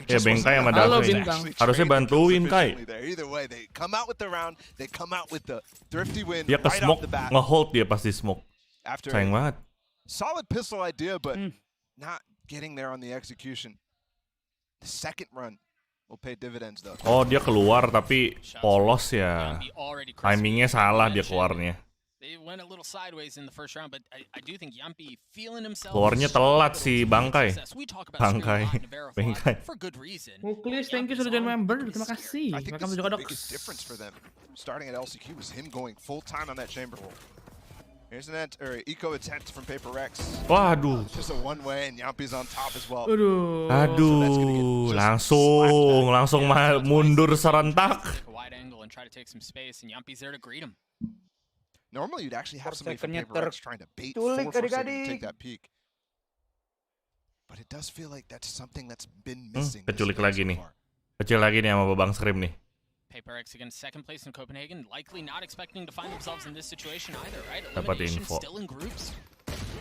Ya Bengkai sama Devin. Harusnya bantuin Kai. Either way, they come out with the round, they come out with the thrifty win Dia ke right smoke, off the bat. nge-hold dia pas di smoke. After Sayang banget. solid pistol idea, but not getting there on the execution. The second run will pay dividends though. Oh, dia keluar tapi polos ya. Timingnya salah dia keluarnya. They went a little sideways in the first round, but I do think Yumpy feeling himself. Keluarnya telat si Bangkai. Bangkai. For good reason. Muklis, thank you sudah join member. Terima kasih. I think Welcome this to is the GOXLR. biggest difference for them. Starting at LCQ was him going full time on that chamber hole. Here's an eco attempt from PRX. Waduh. Just a one way and Yumpy's on top as well. Aduh, langsung mundur serentak. Wide angle and try to take some space, and Yumpy's there to greet him. Normally you'd actually have somebody from Secondnya PRX trying to bait terculik Force to adik-adik. take that peek. But it does feel like that's something that's been missing. Keculik lagi nih. Kecil lagi nih sama Babang Xtreem nih. PRX against second place in Copenhagen, likely not expecting to find themselves in this situation either, right? Dapat Elimination info. still in groups.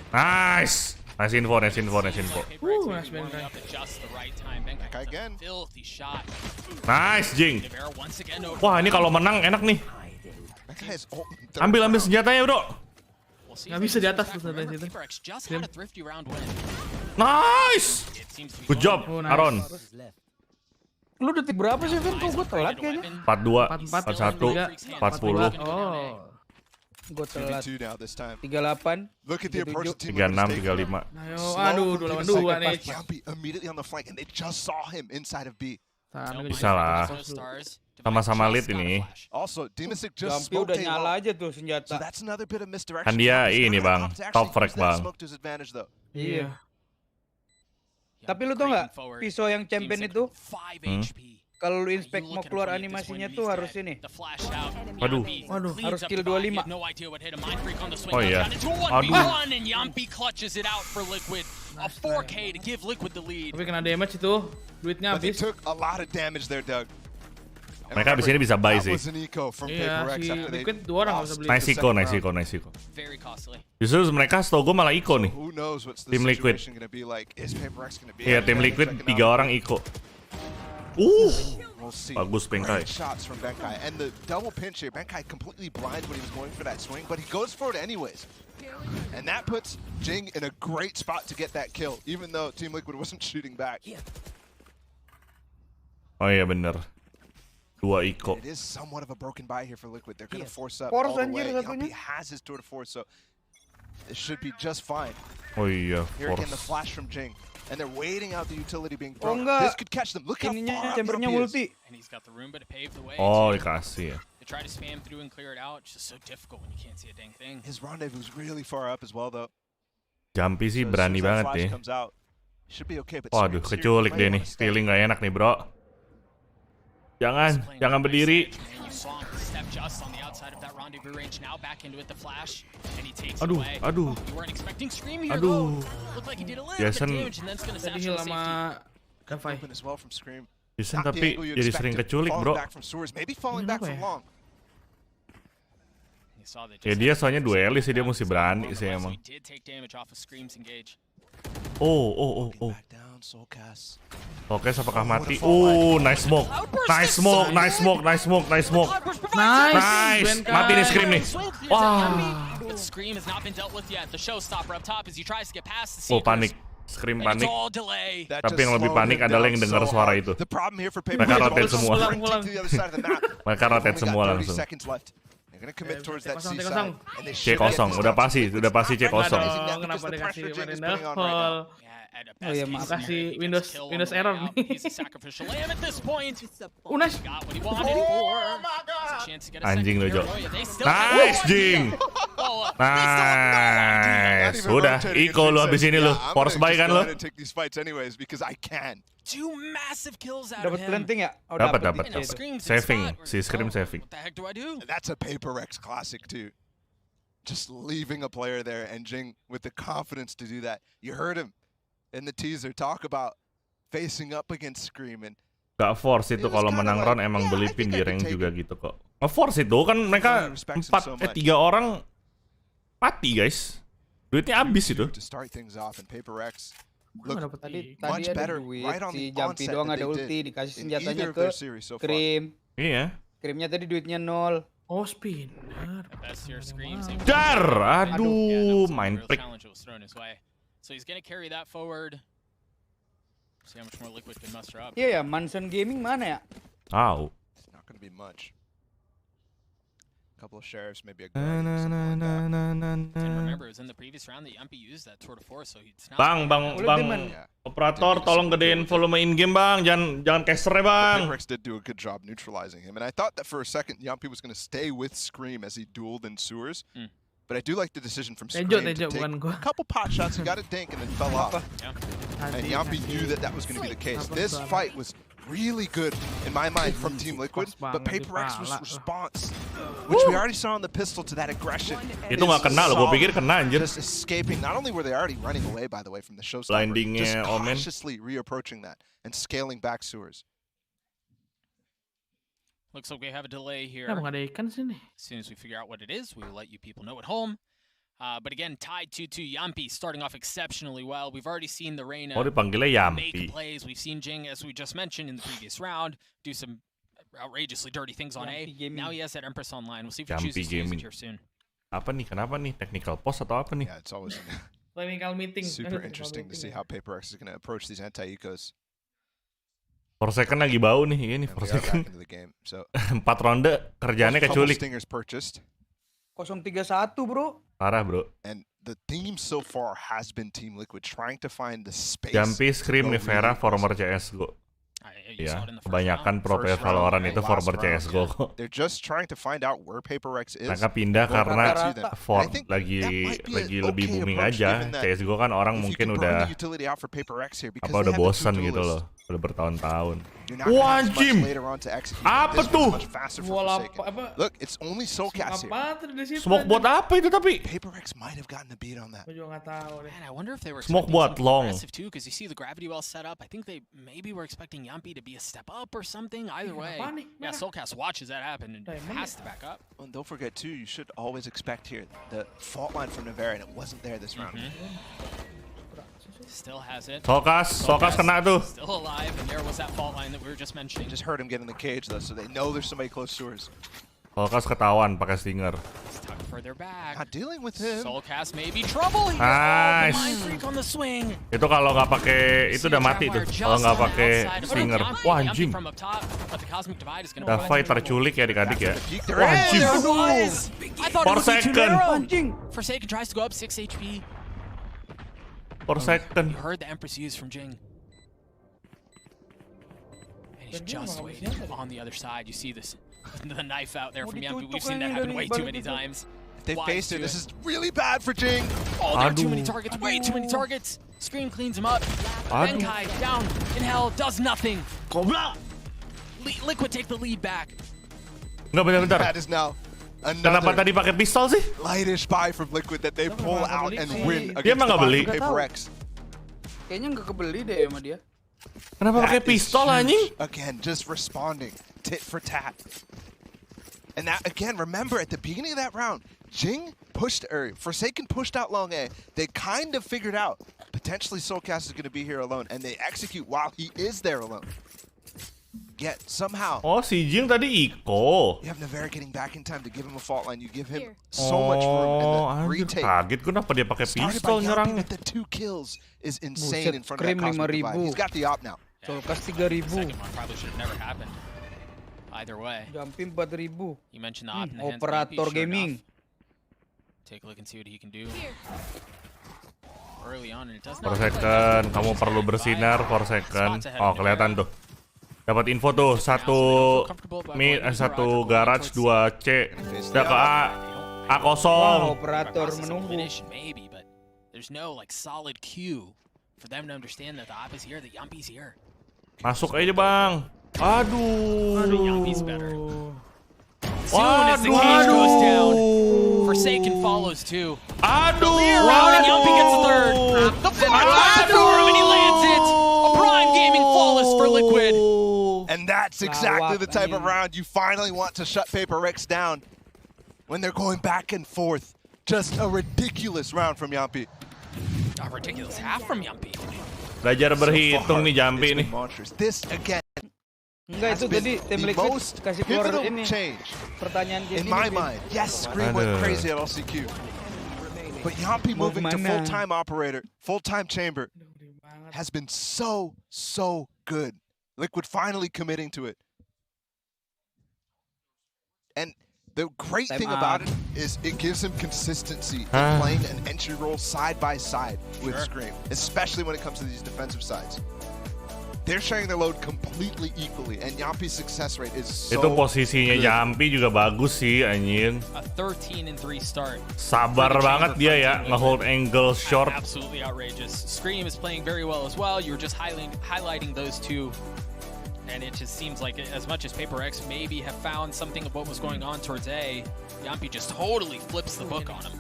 Nice info. PRX maybe nice warming up at just the right time. Benkai again. Filthy shot. Nice, Jing. Devera once again over. Wah, ini kalau menang enak nih. Ambil senjatanya, Bro. We'll see Nggak if bisa di they atas come tuh back. sampai Remember, situ. PRX just had a thrifty round win. Nice. It seems to be Good job, Oh, nice. Aaron. Lu detik berapa sih, Vin? Kok gue telat kayaknya? 42, 44, 40, 40. Oh. Gue telat. 2 now this time. 38. Look at the approach the team 36, 35. Aduh, 282 nih. Yumpy immediately on the flank and they just saw him inside of B. Bisa lah. Sama-sama lead ini. Also, Demisik just Jumpy smoked udah A nyala long. aja tuh So senjata. that's another bit of misdirection. Kan dia Yumpy's ini, gonna Bang. have to Top actually frag, use that Bang. smoke to his advantage though. Iya. Tapi lu tau nggak, pisau yang champion itu, 5 HP. kalau lu inspect mau keluar animasinya tuh harus ini. Waduh. Harus kill 25. Oh iya. Aduh. And Yumpy clutches it out for Liquid. A 4K to give Liquid the lead. Tapi kena damage itu, duitnya But they habis. took a lot of damage there, Doug. And Mereka abis ini bisa buy that sih. was an eco from Iya, PRX si after they Liquid 2 orang nggak bisa lost. beli. Nice eco. Very costly. Justru mereka setahu gue malah eco nih. Who knows what's the Tim Liquid. situation gonna be like? Is PRX gonna be? Iya, tim Liquid 3 orang eco. We'll see. Bagus Bengkai. Great shots from Benkai. And the double pinch here, Benkai completely blind when he was going for that swing, but he goes for it anyways. And that puts Jing in a great spot to get that kill, even though Team Liquid wasn't shooting back. Oh iya bener. 2 eco. It is somewhat of a broken buy here for Liquid. They're going to force up Force all the anjir way. satunya. Yumpy has his tour de force, so it should be just fine. Oh iya, Here again, the force. flash from Jing. And they're waiting out the utility being Oh thrown. enggak. This could catch them. Look how Ininya far up chambernya Yumpy is. multi. And he's got the room, but to pave the way. Oh, dikasih ya. The try to spam through and clear it out. It's just so difficult when you can't see a dang thing. His rendezvous's really far up as well, though. Jumpy sih berani banget nih. Waduh, keculik deh nih. Feeling gak enak nih, bro. Jangan berdiri. Aduh. Jason. Jason tapi jadi sering keculik, bro. Ya dia soalnya duelis sih, dia mesti berani sih emang. Oh. Oke, apakah mati? Nice smoke. Nice. Mati nih Xtreem nih. Wah. Panik. Xtreem panik. Tapi yang lebih panik adalah yang dengar suara itu. Mereka rotate semua. Mereka rotate semua langsung. C kosong, udah pasti C kosong. Kenapa dikasih Windows? Oh ya, makasih Windows error nih. Nice. Anjing lo, Jo. Nice, Jing. Nice. Udah, Iko lo habis ini lo. Force buy kan lo? Dapat planting ya? Dapat. Saving, si Xtreem saving. That's a PRX classic too. Just leaving a player there and Jing with the confidence to do that. You heard him in the teaser talk about facing up against Xtreem and gak force itu kalau menang round emang beli pin di rank juga gitu kok. Nge-force itu kan mereka 3 orang mati guys. Duitnya habis itu. To start things off and PRX tadi ada duit, si Jumpy doang ada ulti, dikasih senjatanya ke Xtreem. Iya. Xtreemnya tadi duitnya 0. Oh, spinner. Dar, aduh, main prick. So he's gonna carry that forward. See how much more liquid can muster up. Iya ya, Manson Gaming mana ya? Tahu. It's not gonna be much. Couple of sheriffs, maybe a guardian. And remember, it was in the previous round that Jumpy used that tour de force, so he's now. Bang, operator, tolong gedein volume in game bang, jangan caster bang. PRX did do a good job neutralizing him, and I thought that for a second Jumpy was going to stay with Xtreem as he dueled in sewers. But I do like the decision from Xtreem to take a couple pot shots. He got a dink and then fell off. And Jumpy knew that that was going to be the case. This fight was really good in my mind from Team Liquid, but PRX was response, which we already saw on the pistol to that aggression. Itu nggak kena loh, gue pikir kena anjir. Just escaping. Not only were they already running away, by the way, from the showstopper, just cautiously reapproaching that and scaling back sewers. Looks like we have a delay here. Kenapa nggak ada ikan sini? As soon as we figure out what it is, we will let you people know at home. But again, tied 2-2. Jumpy starting off exceptionally well. We've already seen the Reina make plays. We've seen Jing, as we just mentioned in the previous round, do some outrageously dirty things on A. Now he has that Empress online. We'll see if he chooses to use it here soon. Apa nih? Kenapa nih? Technical pause atau apa nih? Yeah, it's always technical meeting. Super interesting to see how PRX is going to approach these anti-ecos. 4 second lagi bau nih, ini 4 second. 4 ronde kerjaannya keculik. 0-3-1 bro. Parah bro. And the theme so far has been Team Liquid trying to find the space. Jumpy, Xtreem, Nivera, former CSGO. Ya, kebanyakan pro player Valorant itu former CSGO. They're just trying to find out where PRX is. Mereka pindah karena Ford lagi lebih booming aja. CSGO kan orang mungkin udah udah bosan gitu loh. Udah bertahun-tahun. Wah, anjing. Apa tuh? Look, it's only Soulcast here. Smoke buat apa itu tapi? PRX might have gotten the beat on that. Man, I wonder if they were smoke buat long. Too, because you see the gravity well set up. I think they maybe were expecting Jumpy to be a step up or something. Either way, yeah, Soulcast watches that happen and has to back up. And don't forget too, you should always expect here the fault line from Nivera, and it wasn't there this round. Still has it. Sokas kena tuh. Still alive, and there was that fault line that we were just mentioning. Just heard him get in the cage though, so they know there's somebody close to us. Sokas ketahuan pakai stinger. Tucked further back. Not dealing with him. Soulcast may be trouble here. Nice. Oh, mind freak on the swing. Itu kalau nggak pakai itu udah mati tuh. Kalau nggak pakai stinger. Wah anjing. Udah fight terculik ya adik-adik ya. Wah anjing. 4 second. Forsaken tries to go up 6 HP. 4 second. You heard the Empress use from Jing. And He's just waiting on the other side. You see this, the knife out there from Yampi. We've seen that happen way too many times. If they faced it, this is really bad for Jing. Oh, there are too many targets, way too many targets. Scream cleans him up. Benkai down in hell, does nothing. Liquid take the lead back. Nggak, bentar. That is now Kenapa tadi pakai pistol sih? lightish buy from Liquid that they pull out and win Dia against emang nggak beli? PRX. Kayaknya nggak kebeli deh sama dia. Kenapa pakai pistol anjing? Again, just responding tit for tat. And that again, remember at the beginning of that round, Jing pushed, or Forsaken pushed out long A. They kind of figured out potentially Soulcast is going to be here alone, and they execute while he is there alone. Yet somehow, oh si Jing tadi Iko. You have Navarre getting back in time to give him a fault line. You give him so much room, and the retake. Kaget kenapa dia pakai pistol nyerangnya? The 2 kills is insane in front of that Cosmic Divide. He's got the op now. Soulcast 3.000. Second one probably should have never happened. Either way. Jumping 4.000. You mentioned the op in the hands of Operator Sure gaming. enough. Take a look and see what he can do. Early on, and it does For not. second, kamu perlu bersinar. For second. Oh kelihatan tuh. Dapat info tuh satu garage 2C. Udah ke A kosong. Operator menunggu. Maybe, but there's no like solid cue for them to understand that the op is here, the Yampi's here. Masuk aja bang. Aduh. Yampi's better. Soon as the cage goes down, Forsaken follows too. Aduh. Round and Yampi gets a third. The and he lands it. A prime gaming flawless for Liquid. And that's exactly the type of round you finally want to shut PRX down when they're going back and forth. Just a ridiculous round from Yampi. A ridiculous half from Yampi. Belajar berhitung nih Yampi nih. This again. Enggak, itu tadi tim Liquid kasih keluar ini pertanyaan in my mind. Yes, Scream went crazy at LCQ. But Yampi moving to full-time operator, full-time chamber has been so good. Liquid finally committing to it. And the great thing about it is it gives him consistency in playing an entry role side by side with Scream, especially when it comes to these defensive sides. They're sharing their load completely equally, and Yampi's success rate is so Itu posisinya Yampi juga bagus sih anjing. A 13-3 start. Sabar banget dia ya, nge-hold angle short. Absolutely outrageous. Scream is playing very well as well. You were just highlighting those two. And it just seems like as much as PRX maybe have found something of what was going on towards A, Yampi just totally flips the book on him.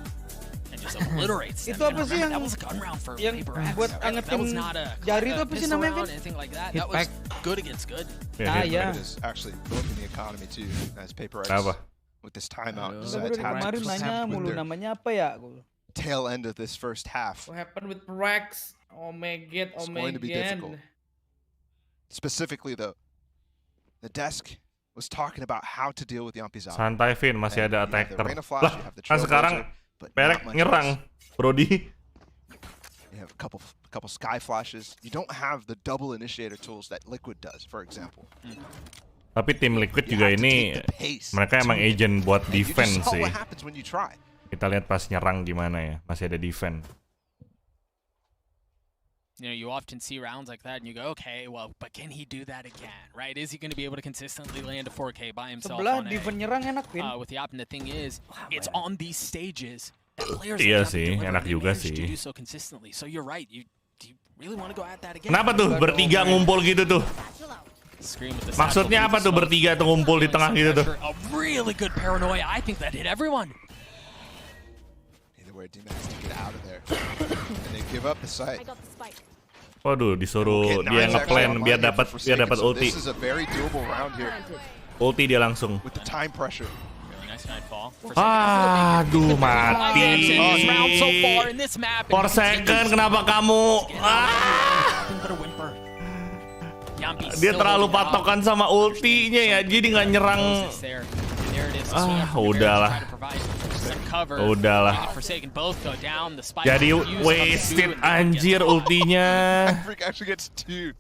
And just obliterates them. Itu apa sih yang that was a gun round for yang PRX. buat That was not a jari itu apa sih namanya? anything like that. That was good against good. Ya. It is actually broken the economy too, as PRX with this timeout. Kemarin nanya mulu namanya apa ya? Tail end of this first half. What happened with PRX? Oh my god, oh It's my going to be difficult. Specifically though, the desk was talking about how to deal with Yampi's op. Santai Vin, masih ada attacker. Lah, kan sekarang PRX nyerang, Brody. You have a couple sky flashes. You don't have the double initiator tools that Liquid does, for example. Tapi tim Liquid juga ini, mereka emang agent buat defense sih. Kita lihat pas nyerang gimana ya, masih ada defense. You know, you often see rounds like that and you go, okay, well, but can he do that again, right? Is he going to be able to consistently land a 4K by himself Sebelah on defense nyerang enak, Vin. with the op? And the thing is, it's on these stages that players Iya sih, enak juga sih. to do so consistently. So you're right. Do you really want to go at that again? Kenapa tuh bertiga ngumpul gitu tuh? Maksudnya apa tuh bertiga tuh ngumpul di tengah gitu tuh? A really good paranoia. I think that hit everyone. Either way, D-Man has to get out of there. And they give up the site. Waduh, disuruh dia ngeplan biar dapat ulti. This is a very doable round here. Ulti dia langsung. With the time pressure. Aduh, mati. For second, kenapa kamu? Dia terlalu patokan sama ultinya ya, jadi nggak nyerang. Udahlah. Jadi wasted anjir ultinya. Maverick actually gets 2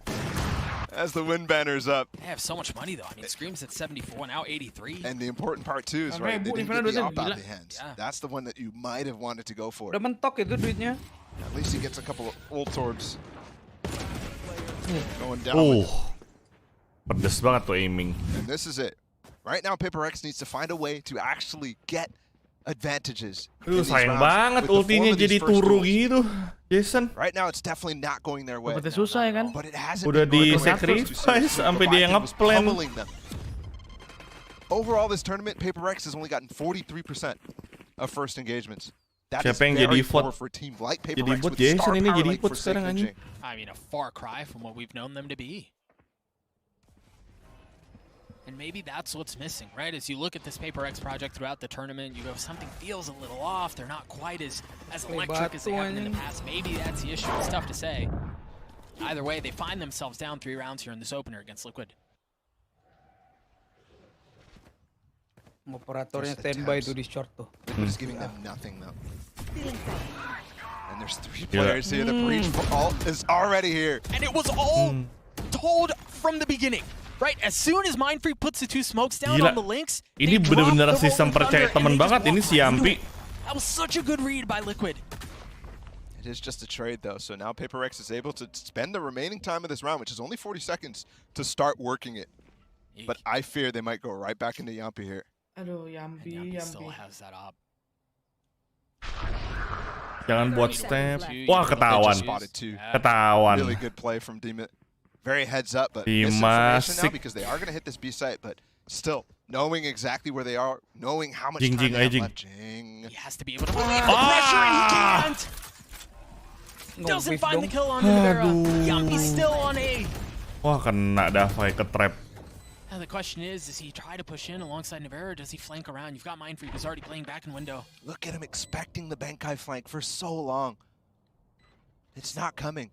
as the win banner's up. They have so much money though. I mean, Scream's at 74 now 83. And the important part too is right, they didn't get the op out of the hands. That's the one that you might have wanted to go for. Udah mentok itu duitnya. At least he gets a couple of ult orbs. Going down. Pedes banget tuh aiming. And this is it. Right now, PRX needs to find a way to actually get advantages. Sayang banget ultinya jadi turu gitu, Jason. Right now, it's definitely not going their way. Susah ya kan? But it hasn't Udah been di sacrifice sampai dia ngeplan. Overall, this tournament, PRX has only gotten 43% of first engagements. That Siapa yang jadi vote? Jadi vote Jason ini jadi vote sekarang anjing. I mean, a far cry from what we've known them to be. And maybe that's what's missing, right? As you look at this PRX project throughout the tournament, you go, something feels a little off. They're not quite as electric as they have been in the past. Maybe that's the issue. It's tough to say. Either way, they find themselves down 3 rounds here in this opener against Liquid. Operatornya standby tuh di short tuh. Just giving them nothing though. And there's 3 players here. The breach is already here. And it was all told from the beginning. Right, as soon as Mindfreak puts the 2 smokes down on the links, ini bener-bener sistem percaya teman banget ini si Yampi. That was such a good read by Liquid. It is just a trade though, so now PRX is able to spend the remaining time of this round, which is only 40 seconds, to start working it. But I fear they might go right back into Yampi here. Aduh, Yampi still has that up. Jangan buat step. Wah, ketahuan. Ketahuan. Really good play from Demon. Very heads up, but misinformation now because they are going to hit this B site, but still, knowing exactly where they are, knowing how much time they have left. He has to be able to relieve the pressure, and he can't! Doesn't find the kill on Nivera. Yampi's still on A. Wah, kena Davai ke trap. Now the question is he try to push in alongside Nivera, or does he flank around? You've got Mindfreak who's already playing back in window. Look at him expecting the Bankai flank for so long. It's not coming.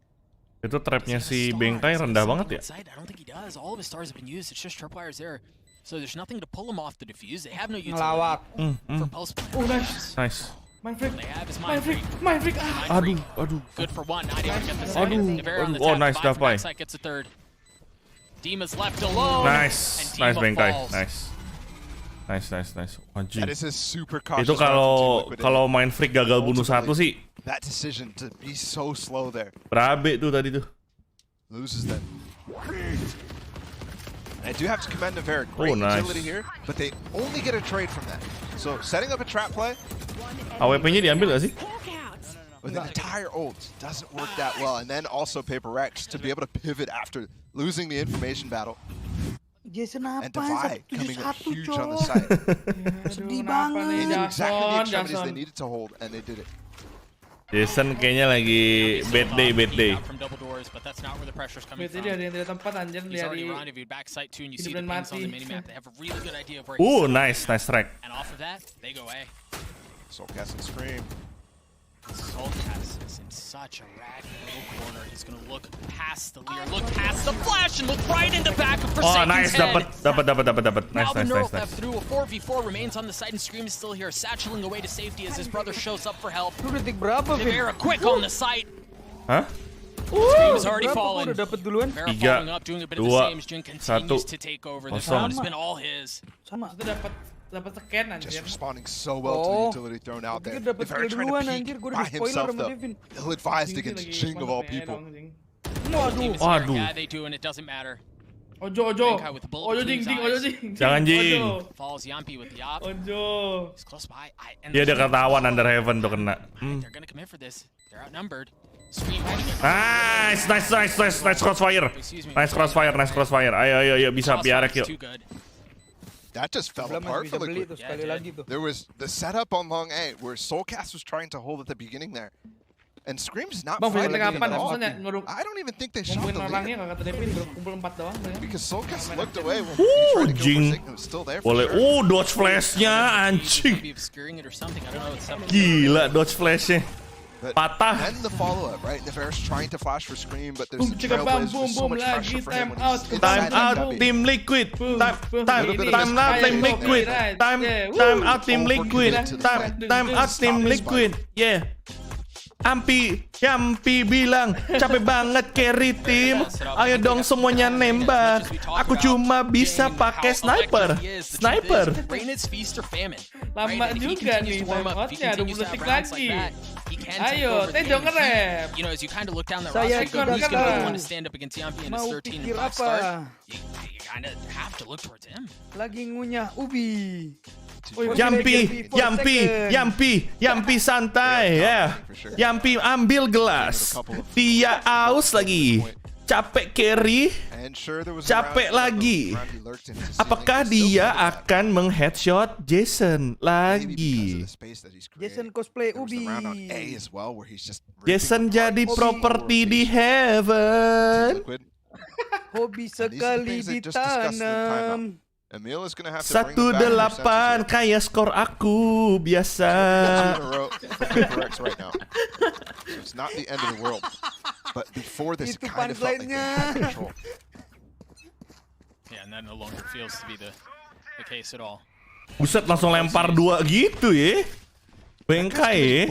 Itu trapnya si Bengkai rendah banget ya? I don't think he does. All of his stars have been used. It's just tripwires there. So there's nothing to pull him off the defuse. They have no utility for post play. Oh, nice. Nice. Mindfreak. They have his Mindfreak. Aduh. Good for 1. Not able to get the second. Nivera on the oh, nice Davai. Gets a 3rd. Dima's left alone. Nice. Nice Bengkai. Nice. Anjing. That is a super cautious. Itu kalau Mindfreak gagal bunuh 1 sih. That decision to be so slow there. Berabe tuh tadi tuh. Loses them. And I do have to commend Nivera. Great utility here, but they only get a trade from that. So setting up a trap play. AWP-nya diambil gak sih? With an entire ult doesn't work that well, and then also PRX to be able to pivot after losing the information battle. And Devin coming up huge on the site. Sedih banget. They knew exactly the extremities they needed to hold, and they did it. Jason kayaknya lagi bad day. Berarti dia ada yang dari tempat anjir dari hidup dan mati. Nice track. Soulcast and Xtreem. Soulcast is in such a ragged little corner. He's gonna look past the leer, look past the flash, and look right in the back of Forsaken's nice, head. Dapat. Now the Nice. through a 4v4 remains on the side, and Xtreem is still here, satcheling away to safety as his brother shows up for help. Nivera quick on the site. Hah? Xtreem is already fallen. Dapat duluan. Nivera following up, doing a bit of the same. Jin continues to take over. This round has been all his. Sama, itu dapat scan anjir. Just responding so well to the utility thrown out there. If they're trying to peek by himself though, he'll advise against Jing of all people. Waduh. Yeah, they do, and it doesn't matter. Ojo. Jing. Jangan Jing. Falls Yampi with the op. Ojo. He's close by. Dia ada ketahuan under heaven tuh kena. They're gonna commit for this. They're outnumbered. Nice crossfire. Nice crossfire. Ayo bisa PRX yuk. That just fell apart for Liquid. There was the setup on long A where Soulcast was trying to hold at the beginning there. And Xtreem's not fighting at all. I don't even think they shot the lead. Because Soulcast looked away when he tried to kill Forsaken, who was still there. Boleh. Dodge flashnya anjing. Gila dodge flashnya. Patah. Then the follow-up, right? Nivera's trying to flash for Xtreem, but there's so much pressure for him. Time out, Team Liquid. Time out, Team Liquid. Time out, Team Liquid. Time out, Team Liquid. Yeah. Yampi bilang capek banget carry tim. Ayo dong semuanya nembak. Aku cuma bisa pakai sniper. Lama juga nih timeoutnya, 20 detik lagi. Ayo, Tejo nge-rap. Saya ikut nge-rap. Mau pikir apa? Lagi ngunyah ubi. Yampi santai ya. Yampi ambil gelas. Dia aus lagi. Capek carry. Capek lagi. Apakah dia akan mengheadshot Jason lagi? Jason cosplay ubi. Jason jadi properti di Heaven. Hobi sekali ditanam. 1-8 kayak skor aku biasa. Itu punchline-nya. Buset langsung lempar 2 gitu ya. Bengkai ya.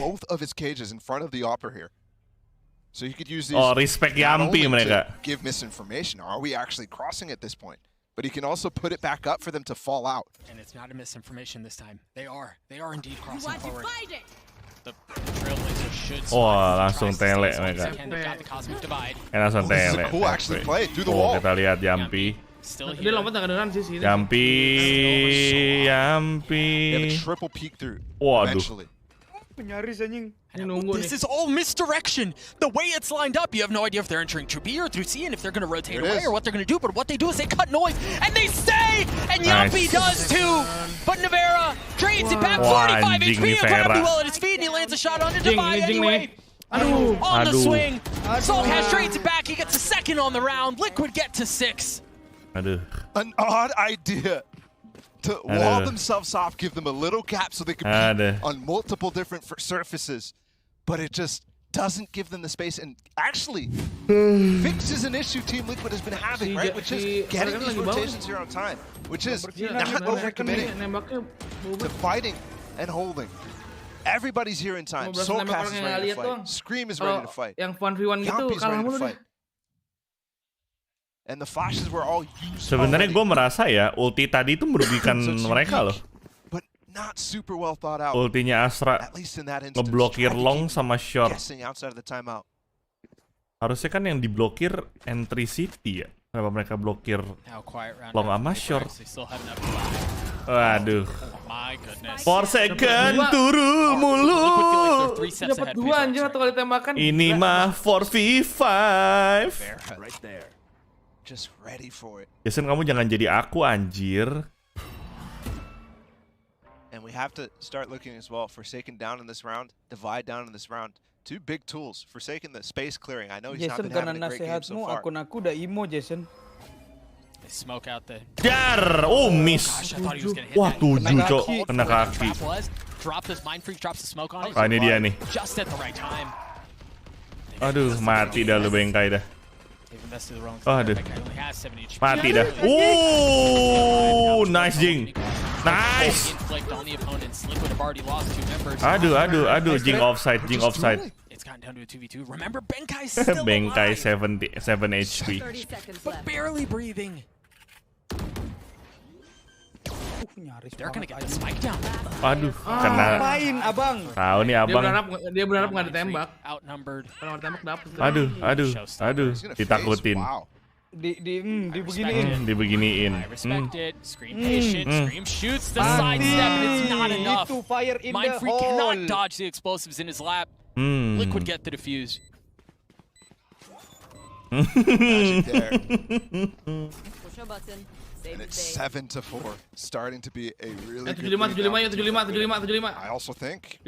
Oh, respect Yampi mereka. Give misinformation. Are we actually crossing at this point? But he can also put it back up for them to fall out. And it's not a misinformation this time. They are indeed crossing forward. The Trailblazer should langsung tele mereka. Langsung tele. Cool actually play through the wall. Kita lihat Yampi. Dia lompat nggak kedengeran sih. Yampi. They have a triple peek through. Eventually. Penyaris anjing. This is all misdirection. The way it's lined up, you have no idea if they're entering through B or through C, and if they're going to rotate away or what they're going to do. But what they do is they cut noise, and they stay! And Yampi does too! But Navera trades it back. 45 HP, incredibly well at his feet, and he lands a shot on the divide anyway. On the swing. Soulcash trades it back. He gets a second on the round. Liquid get to 6. An odd idea. To wall themselves off, give them a little gap so they can be on multiple different surfaces. But it just doesn't give them the space and actually fixes an issue Team Liquid has been having, right? Which is getting these rotations here on time. Which is not overcommitting to fighting and holding. Everybody's here in time. Soulcast is ready to fight. Xtreem is ready to fight. Yang 1v1 gitu, kalah mulu deh. And the flashes were all used. Sebenarnya gue merasa ya ulti tadi itu merugikan mereka loh. But not super well thought out. Ultinya Astra ngeblokir long sama short. Harusnya kan yang diblokir entry city ya. Kenapa mereka blokir long sama short? Waduh. For second turu mulu. Dapat 2 anjir atau kali tembakan. Ini mah 4v5. Just ready for it. Jason, kamu jangan jadi aku anjir. And we have to start looking as well. Forsaken down in this round, Divide down in this round. 2 big tools. Forsaken the space clearing. I know he's not been having a great game so far. Akun aku udah imo, Jason. They smoke out the. Dar! Oh, miss. Wah, 7 cok, kena kaki. Ini dia nih. Aduh, mati dah lu bengkai dah. Aduh, mati dah. Nice Jing, nice. Aduh, Jing offside. Bengkai 7 HP. But barely breathing. They're gonna get the spike down. Aduh, kena. Main abang. Tahu nih abang. Dia berharap nggak ditembak. Outnumbered. Kalau ditembak dapet. Aduh, ditakutin. Dibeginiin. I respect it. Scream patient. Scream shoots the sidestep, and it's not enough. Mindfreak cannot dodge the explosives in his lap. Liquid get the defuse. Push a button. And it's 7-4, starting to be a really good 75. I also think.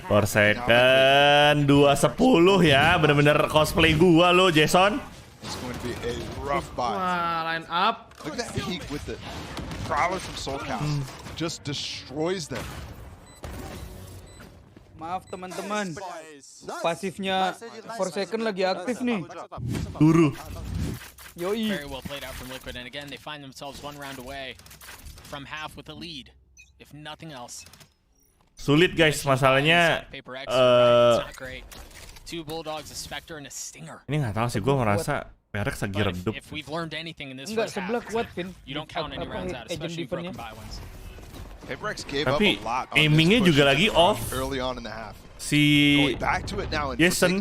For second 2-10 ya, bener-bener cosplay gua lo, Jason. It's going to be a rough buy. Wah, line up. Look at that peek with the Prowler from Soulcast. Just destroys them. Maaf teman-teman, pasifnya Forsaken lagi aktif nih. Turu. Yoi. Very well played out from Liquid, and again they find themselves 1 round away from half with a lead, if nothing else. Sulit guys, masalahnya ini nggak tahu sih, gue merasa PRX lagi redup. Enggak, sebelah kuat, Vin. Agent defense-nya. Tapi aimingnya juga lagi off. Si Jason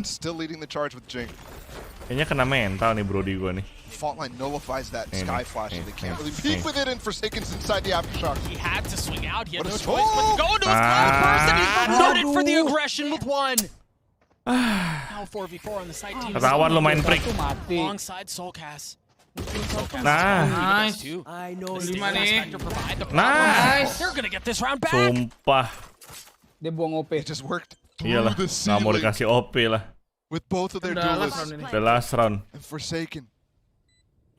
kayaknya kena mental nih Brody gue nih. Fault line nullifies that sky flash and they can't really peek with it, and Forsaken's inside the aftershock. He had to swing out, he had no choice but to go into his cloud burst, and he's rewarded for the aggression with one. Now 4v4 on the side team. Ketahuan lo main freak. Alongside Soulcast. Nah, nice. Gimana nih? Nice. They're gonna get this round back. Sumpah. Dia buang OP. It just worked. Iyalah, nggak mau dikasih OP lah. With both of their duelists. The last round. And Forsaken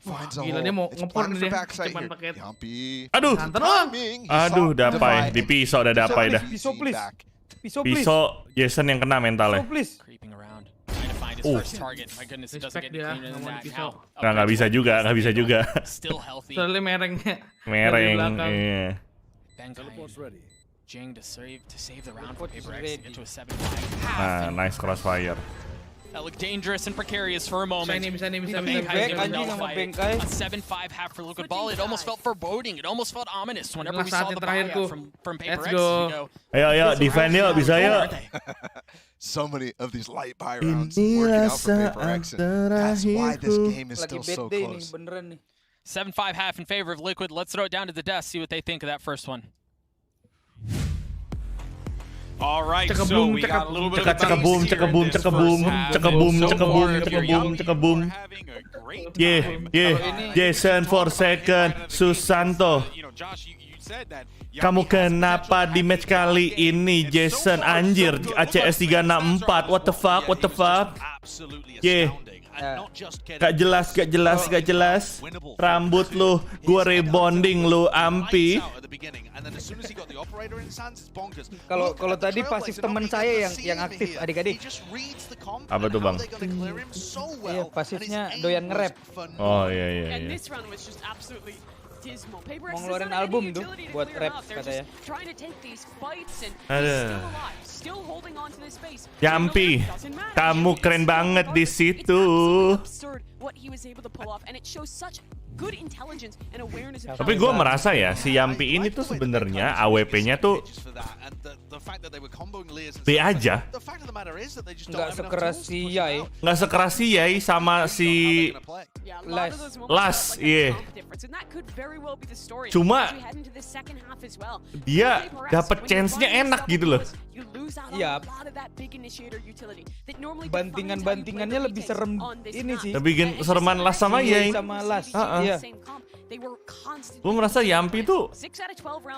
finds a Gila, dia mau ngepor nih dia. Cuman pakai. Aduh. Timing. Aduh, dapai. Di pisau udah dapai dah. Pisau please. Pisau please. Pisau Jason yang kena mentalnya. Pisau please. Respect dia, nggak mau dipisau. Nah, nggak bisa juga, nggak bisa juga. Soalnya merengnya. Mereng, iya. Nah, nice crossfire. That looked dangerous and precarious for a moment. Bisa nih. A 7-5 half for Liquid Ball. It almost felt foreboding. It almost felt ominous whenever we saw the buyout from PRX. Ayo, defend yuk, bisa yuk. So many of these light buy rounds working out for PRX, and that's why this game is still so close. 7-5 half in favor of Liquid. Let's throw it down to the desk, see what they think of that first one. All right, so we got a little bit of cekaboom. Yeah. Jason Forsaken, Susanto. Kamu kenapa di match kali ini, Jason? Anjir, ACS 364. What the fuck? Yeah. Gak jelas. Rambut lu, gua rebonding lu, Ampi. Kalau tadi pasif teman saya yang aktif, adik-adik. Apa tuh, Bang? Iya, pasifnya doyan nge-rap. Oh iya. Mau ngeluarin album tuh buat rap katanya. Ada. Yampi, kamu keren banget di situ. Tapi gue merasa ya si Yampi ini tuh sebenarnya AWP-nya tuh B aja. Nggak sekeras si Yai. Nggak sekeras si Yai sama si Las, iya. Cuma dia dapet chance-nya enak gitu loh. Iya. Bantingannya lebih serem ini sih. Lebih sereman Las sama Yai. Sama Las. Iya. Gue merasa Yampi tuh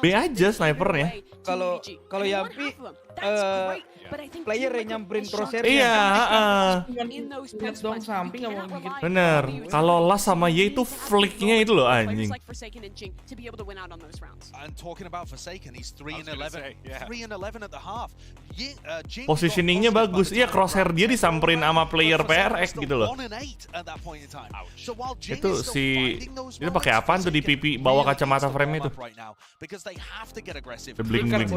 B aja snipernya. Kalau Yampi player yang nyamperin Corsair. Iya, dong samping nggak mau gigit. Bener. Kalau Las sama Ye itu flicknya itu loh anjing. Positioningnya bagus. Iya, crosshair dia disamperin sama player PRX gitu loh. Itu dia pakai apaan tuh di pipi bawah kacamata frame itu? Bling-bling gitu.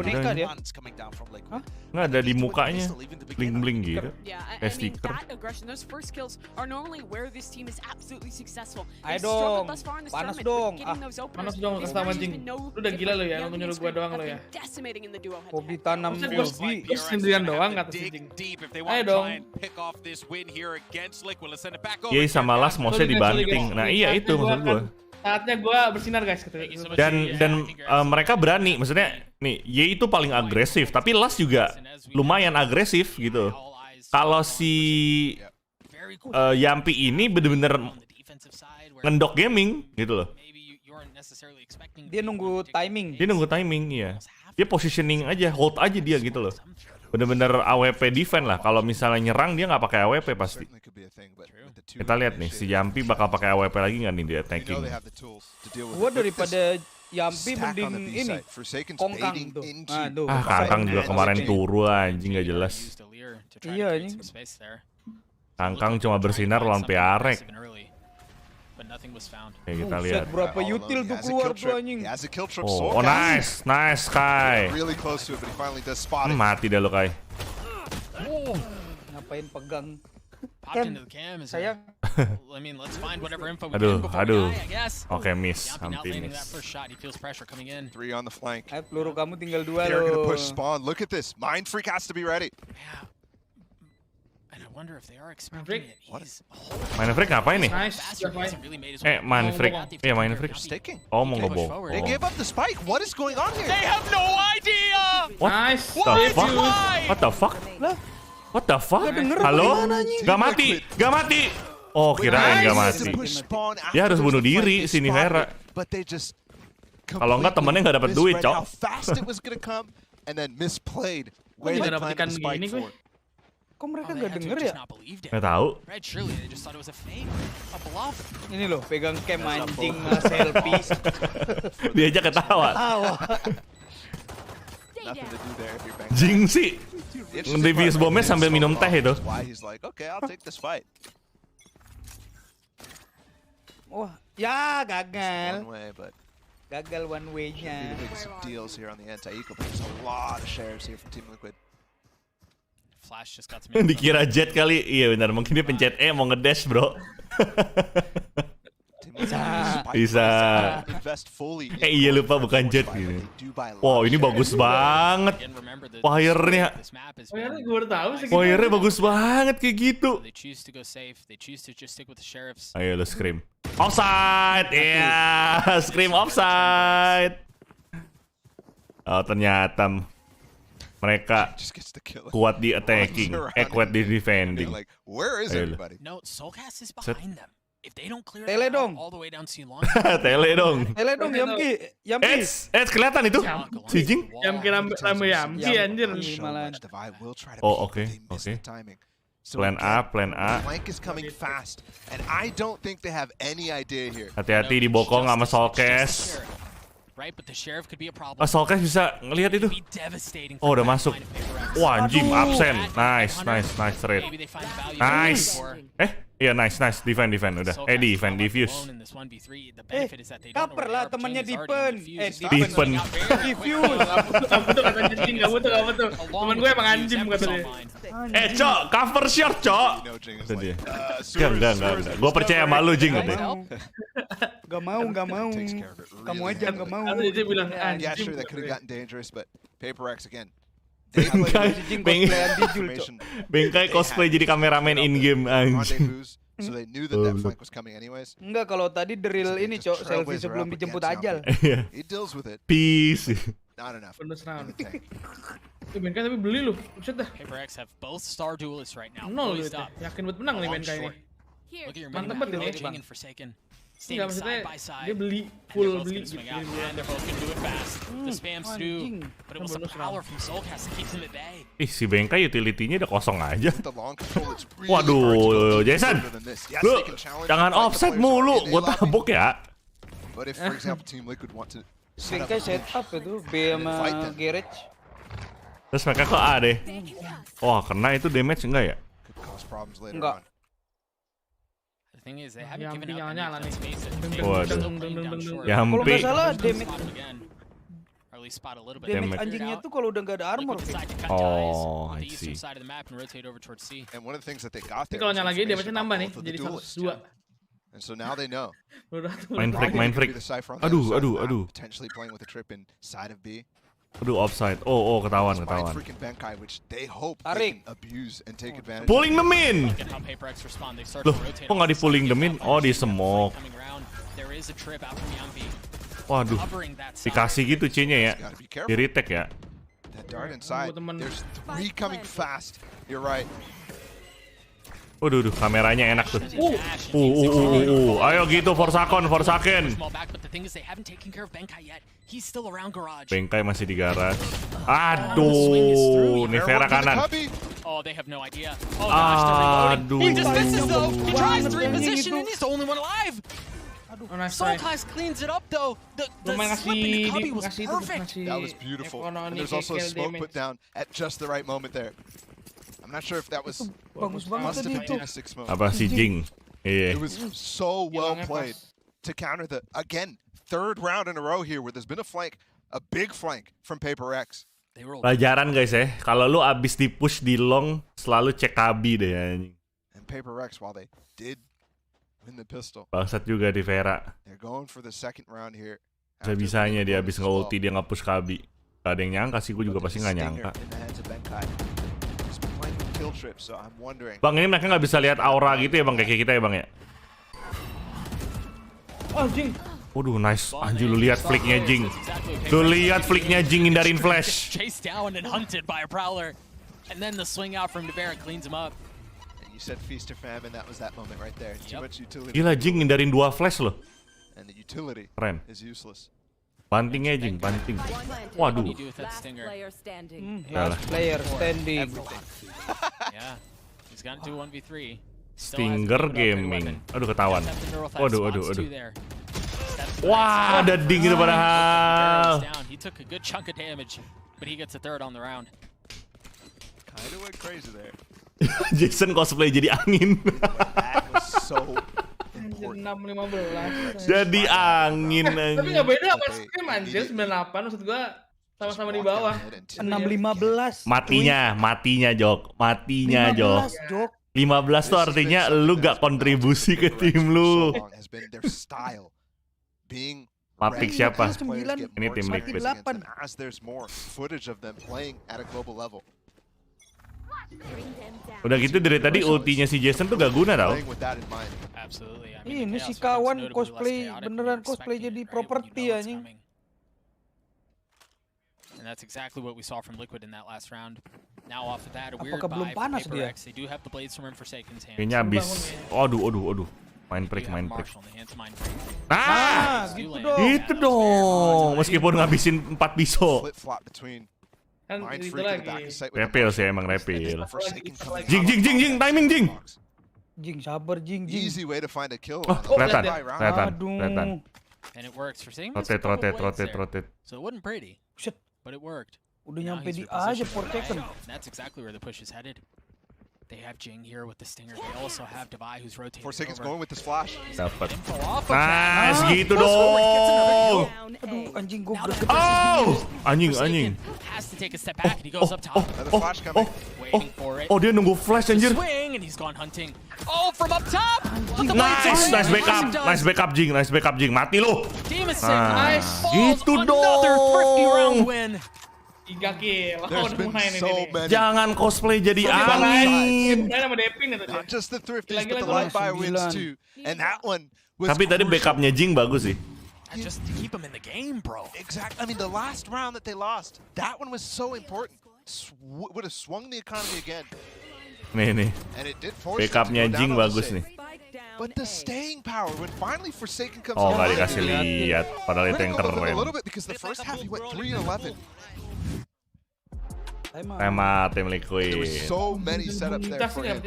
Nggak ada di mukanya, bling-bling gitu. Kayak stiker. Ayo dong, panas dong. Panas dong, kesel mancing. Lu udah gila lo ya, lu nyuruh gua doang lo ya. Hobi tanam hobi. Sendirian doang kata Sijing. Ayo dong. Iya sama Las mosnya dibanting. Nah iya itu maksud gua. Saatnya gua bersinar guys. Dan mereka berani, maksudnya nih Ye itu paling agresif, tapi Las juga lumayan agresif gitu. Kalau si Yampi ini bener-bener ngendok gaming gitu loh. Dia nunggu timing, iya. Dia positioning aja, hold aja dia gitu loh. Bener-bener AWP defense lah. Kalau misalnya nyerang dia nggak pakai AWP pasti. Kita lihat nih, si Yampi bakal pakai AWP lagi nggak nih dia attacking. Gua daripada Yampi mending ini Kongkang tuh. Kangkang juga kemarin turu anjing nggak jelas. Iya anjing. Kangkang cuma bersinar lawan PRX. Oke, kita lihat. Berapa util tuh keluar tuh anjing. Oh, nice Kai. Mati dah lo Kai. Ngapain pegang? Sayang. Aduh. Oke, miss. Hampir miss. Peluru kamu tinggal 2 They're loh. gonna push spawn. Look at this. Mind Freak has to be ready. Mind Freak ngapain nih? Nice. Mind Freak. Iya, Mind Freak. Oh, mau ngebom. They gave up the spike. What is going on here? They have no idea. Nice. What the fuck? What the fuck? Halo? Gak mati. Oh, kirain gak mati. Dia harus bunuh diri si Nivera. Kalau enggak temennya nggak dapat duit, cok. Nggak dapat ikan begini gue. Kok mereka nggak denger ya? Nggak tahu. Ini loh, pegang cam anjing selfie. Dia aja ketawa. Jing sih. Nge-defuse bomnya sambil minum teh itu. Wah, ya gagal. Gagal one way-nya. Dikira Jet kali. Iya benar, mungkin dia pencet E mau ngedash, bro. Bisa. Iya lupa bukan Jet gitu. Wow, ini bagus banget. Wire-nya. Wire-nya bagus banget kayak gitu. Ayo lo Scream. Offside. Iya, Scream offside. Oh, ternyata mereka kuat di attacking, kuat di defending. Tele dong. Tele dong, Yamki. Kelihatan itu si Jing. Yamki anjir. Oh, oke. Plan A. Hati-hati dibokong sama Soulcast. Soulcast bisa ngelihat itu. Oh, udah masuk. Wah, anjing absen. Nice trade. Nice. Iya, nice. Defend udah. Defend, defuse. Kaper lah temannya Deven. Deven. Defuse. Gak butuh. Temen gue emang anjing katanya. Cok, cover short, cok. Itu dia. Enggak. Gue percaya sama lu, Jing. Gak mau. Kamu aja gak mau. Dia bilang anjing. Bengkai cosplay jadi kameramen in game anjing. Enggak, kalau tadi drill ini cok, selfie sebelum dijemput ajal. Peace. Bengkai tapi beli lu, buset dah. PRX have both star duelists right now. Yakin buat menang nih Bengkai ini. Mantep banget ya bang. Enggak, maksudnya dia beli full beli gitu. Si Bengkai utility-nya udah kosong aja. Waduh, Jason, lu jangan offset mulu, gua tabuk ya. Bengkai setup itu B sama garage. Terus mereka ke A deh. Wah, kena itu damage enggak ya? Enggak. Nyala nih. Kalau nggak salah damage anjingnya tuh kalau udah nggak ada armor. Oh, I see. Kalau nyala lagi damage-nya nambah nih, jadi 102. Main freak. Aduh. Aduh, offside. Oh, ketahuan. Tarik. Pulling the min. Loh, kok nggak di pulling the min? Oh, di smoke. Waduh, dikasih gitu C-nya ya. Di retake ya. Waduh, kameranya enak tuh. Ayo gitu, Forsaken. Bengkai masih di garage. Aduh, Nivera kanan. Aduh. Soulcast cleans it up though. The slip in the cubby was perfect. That was beautiful. And there's also a smoke put down at just the right moment there. I'm not sure if that was must have been 6 smoke. Apa si Jing? Iya. It was so well played to counter the, again, third round in a row here where there's been a big flank from PRX. Pelajaran guys ya, kalau lu abis di push di long, selalu cek KB deh anjing. And PRX, while they did win the pistol, bangsat juga di Vera. They're going for the second round here. Bisa-bisanya dia abis nge-ulti dia nge-push KB. Gak ada yang nyangka sih, gue juga pasti gak nyangka. Bang, ini mereka gak bisa lihat aura gitu ya bang, kayak kita ya bang ya? Anjing. Waduh, nice. Anjir, lu lihat flicknya Jing. Lu lihat flicknya Jing hindarin flash. Chased down and hunted by a prowler. And then the swing out from Devin cleans him up. And you said feast or famine, that was that moment right there. Too much utility. Gila, Jing hindarin 2 flash loh. And the utility is useless. Bantingnya Jing, banting. Waduh. Last player standing. Yeah. He's got to 1v3. Stinger Gaming. Aduh, ketahuan. Waduh. Wah, ada ding itu padahal. He took a good chunk of damage, but he gets a third on the round. Kind of went crazy there. Jason cosplay jadi angin. That was so important. 6-15. Jadi angin. Tapi nggak beda sama Xtreem anjir, 98 maksud gua sama-sama di bawah. 6-15. Matinya Jok. 15 tuh artinya lu gak kontribusi ke tim lu. Mapik siapa? Ini tim Liquid. Udah gitu dari tadi ultinya si Jason tuh gak guna tau. Ini si kawan cosplay, beneran cosplay jadi properti anjing. And that's exactly what we saw from Liquid in that last round. Now off of that, a weird belum buy panas from dia? PRX. They do have the blades from Forsaken's hands. Kayaknya abis. Aduh. Main break. Nah, gitu dong. Meskipun ngabisin 4 pisau. Kan itu lagi. Repel sih emang repel. Jing, timing Jing. Jing, sabar Jing. Easy way to find a kill. Kelihatan. And it works for seeing rotate. So it wasn't pretty, but it worked. Udah nyampe di aja Forsaken. That's exactly where the push is headed. They have Jing here with the stinger. They also have Devi who's rotating. Forsaken's going with this flash. Dapat. Nice gitu dong. Aduh, anjing gua. Anjing. Has to take a step back and he goes up top. Waiting for it. Dia nunggu flash anjir. Swing and he's gone hunting. Oh, from up top. Nice backup Jing. Mati lu. Nice. Gitu dong. Another thrifty round win. 3 kill. Jangan cosplay jadi angin. Not just the thrifties, but the light buy wins too. And that one was Tapi tadi backupnya Jing bagus sih. Just to keep him in the game, bro. Exactly. I mean, the last round that they lost, that one was so important. Would have swung the economy again. Nih. Backupnya Jing bagus nih. But the staying power when finally Forsaken comes Oh, nggak dikasih lihat. Padahal itu yang keren. A little bit because the first half he went 3-11. Tema tim Liquid. There was so many setups there for him.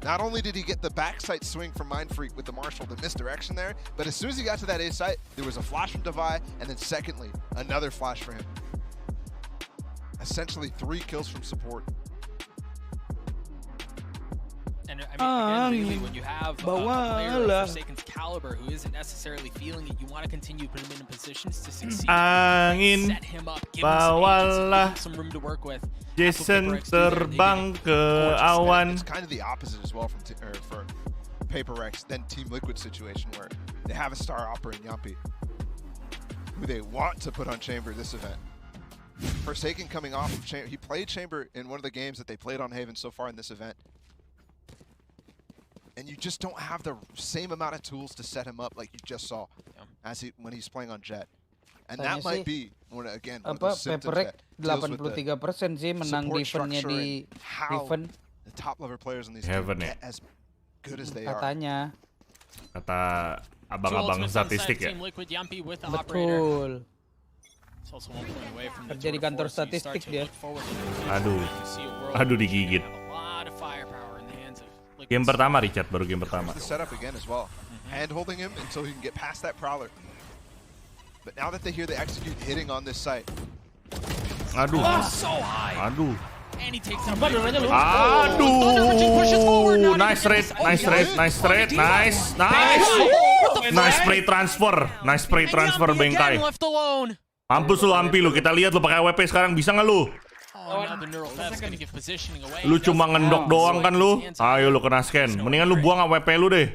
Not only did he get the backside swing from Mindfreak with the Marshall, the misdirection there, but as soon as he got to that A site, there was a flash from Devi, and then secondly, another flash for him. Essentially 3 kills from support. And I mean, again, really, when you have a player of Forsaken's caliber who isn't necessarily feeling it, you want to continue to put him in positions to succeed. Set him up, give him some room to work with. Jason terbang ke awan. It's kind of the opposite as well for PRX than Team Liquid situation where they have a star opera in Yampi who they want to put on Chamber this event. Forsaken coming off of Chamber, he played Chamber in one of the games that they played on Haven so far in this event. And you just don't have the same amount of tools to set him up like you just saw when he's playing on Jet. And that might be one of those symptoms that deals with the 83% sih menang defense-nya di Devin. The top level players in these games get as good as they are. Katanya. Kata abang-abang statistik ya. Betul. Kerja di kantor statistik dia. Aduh digigit. Game pertama Richard, baru game pertama. Setup again as well. Hand holding him until he can get past that prowler. But now that they hear they execute hitting on this site. Aduh. Aduh, nice trade, nice. Nice spray transfer, Bengkai. Mampus lu Ampi lu, kita lihat lu pakai AWP sekarang, bisa nggak lu? Lu cuma ngendok doang kan lu? Ayo lu kena scan, mendingan lu buang AWP lu deh.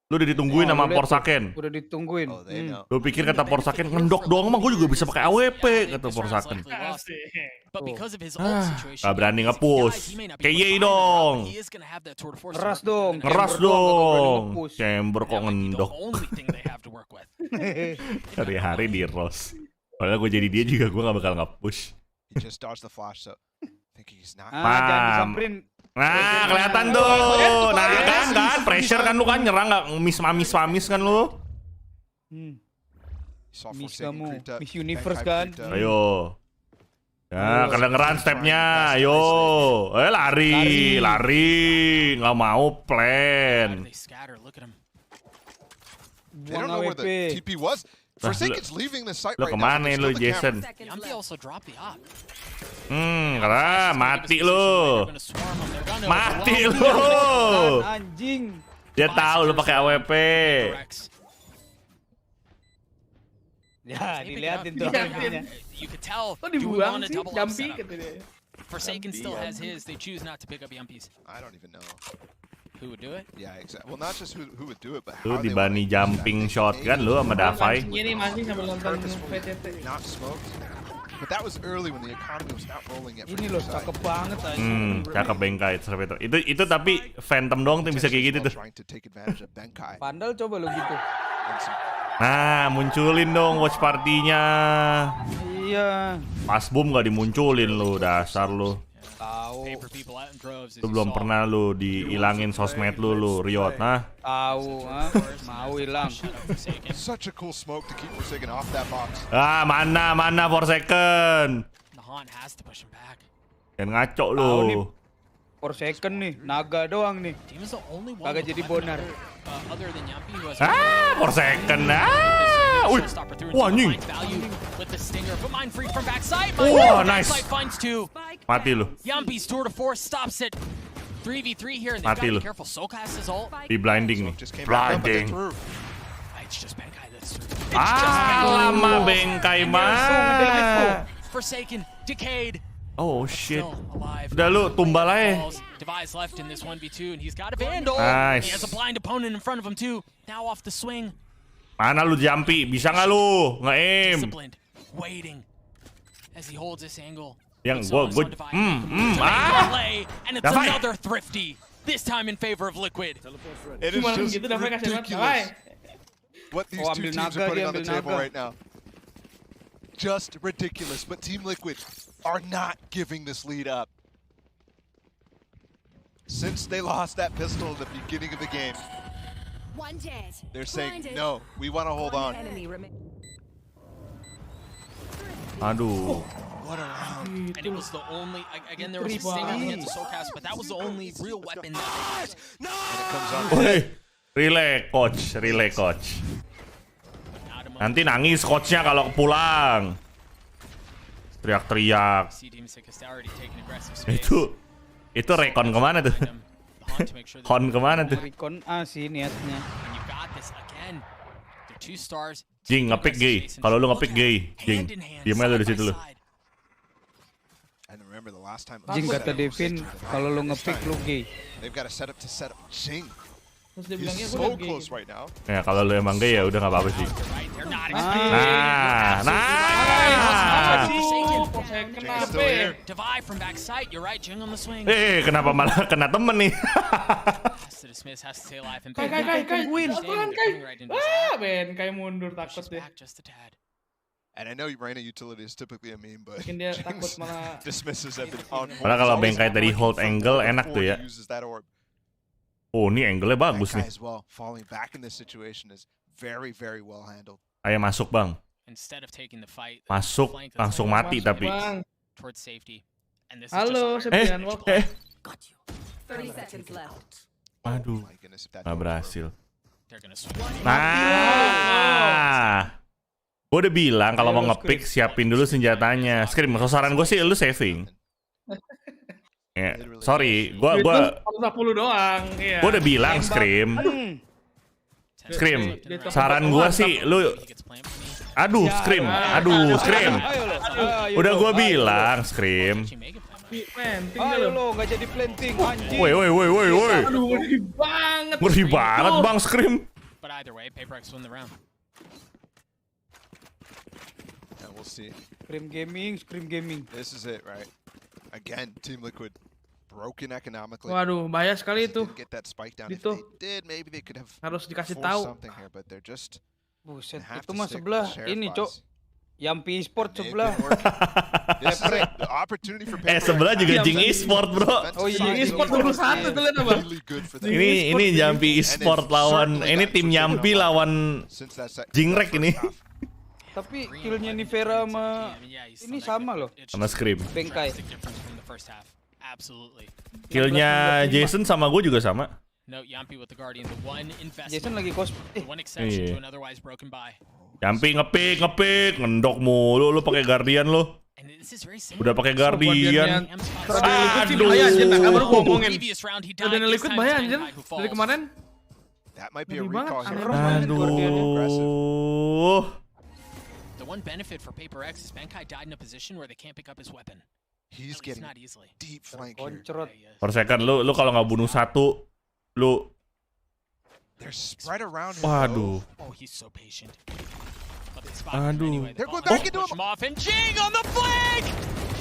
Lu udah ditungguin sama Porsaken. Udah ditungguin. Lu pikir kata Porsaken ngendok doang mah gue juga bisa pakai AWP kata Porsaken. Gak berani nge-push. Kayak dong. Keras dong. Chamber kok ngendok. Hari-hari di Ross. Padahal gue jadi dia juga gue gak bakal nge-push. Nah, kelihatan tuh. Nah, kan pressure kan lu kan nyerang nggak miss kan lu. Miss kamu, Miss Universe kan. Ayo. Ya, kedengeran stepnya. Ayo. Lari. Nggak mau plan. Buang AWP. Lu kemana lu, Jason? Karena mati lu. Anjing. Dia tahu lu pakai AWP. Ya, dilihatin tuh. Kok dibuang sih? Jumpy katanya. Forsaken still has his. They choose not to pick up Yumpies. I don't even know. Who would do it? Yeah, exactly. Well, not just who would do it, but lu how they dibani jumping shot kan lu sama Davai. Ini masih sambil nonton VTT. Not smoked. But that was early when the economy was not rolling yet. Ini loh cakep banget aja. Cakep Bengkai Servetor. Itu tapi Phantom doang tuh bisa kayak gitu tuh. Pandal coba lo gitu. Nah, munculin dong watch partinya. Iya. Pas boom gak dimunculin lu, dasar lu. Tahu. Lu belum pernah lu dihilangin sosmed lu Riot, nah. Tahu, mau hilang. Such a cool smoke to keep Forsaken off that box. Mana Forsaken. Jangan ngaco lu. Forsaken nih, naga doang nih. Kagak jadi bonar. Forsaken. Wah, anjing. Wah, nice. Mati lu. Mati lu. Di blinding nih. Blinding. Lama Bengkai mah. Oh shit. Udah lu tumbal aja. Nice. Mana lu Jumpy? Bisa nggak lu nge-aim? Yang gue Davai. It is just ridiculous what these two teams are putting on the table right now. Just ridiculous, but Team Liquid are not giving this lead up. Since they lost that pistol in the beginning of the game, they're saying, no, we want to hold on. Aduh. What a round. And it was the only, again, there was a stinger against the Soulcast, but that was the only real weapon that they had. And it comes on. Relay coach. Nanti nangis coachnya kalau pulang. Teriak-teriak. Itu Recon kemana tuh? Hon kemana tuh? Recon A sih niatnya. Jing ngepick gay. Kalau lu ngepick gay, Jing. Diam aja lu di situ lu. Jing kata Devin, kalau lu ngepick lu gay. Terus dia bilangnya so close right now. Ya kalau lu emang gay ya udah nggak apa-apa sih. Kenapa malah kena temen nih? Kai win. Kayak mundur takut deh. And I know Reina utility is typically a meme, but dia takut malah dismisses have been on. Padahal kalau Bengkai tadi hold angle enak tuh ya. Oh, ini angle-nya bagus nih. Ayo masuk, Bang. Masuk, langsung mati tapi. Halo, Sepian. Aduh, nggak berhasil. Nah, gue udah bilang kalau mau nge-pick siapin dulu senjatanya. Xtreem, saran gue sih lu saving. Sorry, gua 40 doang. Iya. Gua udah bilang Xtreem. Xtreem, saran gua sih lu Xtreem. Udah gua bilang Xtreem. Planting lo nggak jadi planting anjing. Woi. Aduh, ngeri banget Bang Xtreem. But either way, PRX won the round. And we'll see. Xtreem gaming. This is it, right? Again, Team Liquid broken economically. Waduh, bahaya sekali itu. Get that spike down. Itu. If they did, maybe they could have harus dikasih tahu. Something here, but they're just buset, itu mah sebelah ini, Cok. Yampi Esport sebelah. Sebelah juga Jing Esport, bro. Oh iya, Jing Esport nomor 1 tuh lihat apa? Ini Yampi Esport lawan ini tim Yampi lawan Jingrek ini. Tapi killnya Nivera sama ini sama loh. Sama Xtreem. Bengkai. Killnya Jason sama gue juga sama. Jason lagi cosplay. Iya. Yampi ngepick, ngendok mulu lu pakai Guardian lu. Udah pakai Guardian. Aduh. Baru gua ngomongin. Udah Liquid bahaya anjir dari kemarin. Aduh. The one benefit for PRX is Benkai died in a position where they can't pick up his weapon. He's getting deep flank here. Per second lu kalau nggak bunuh satu, lu. They're spread around him. Waduh. Oh, he's so patient. Aduh. They're going back into him. Off and Jing on the flank.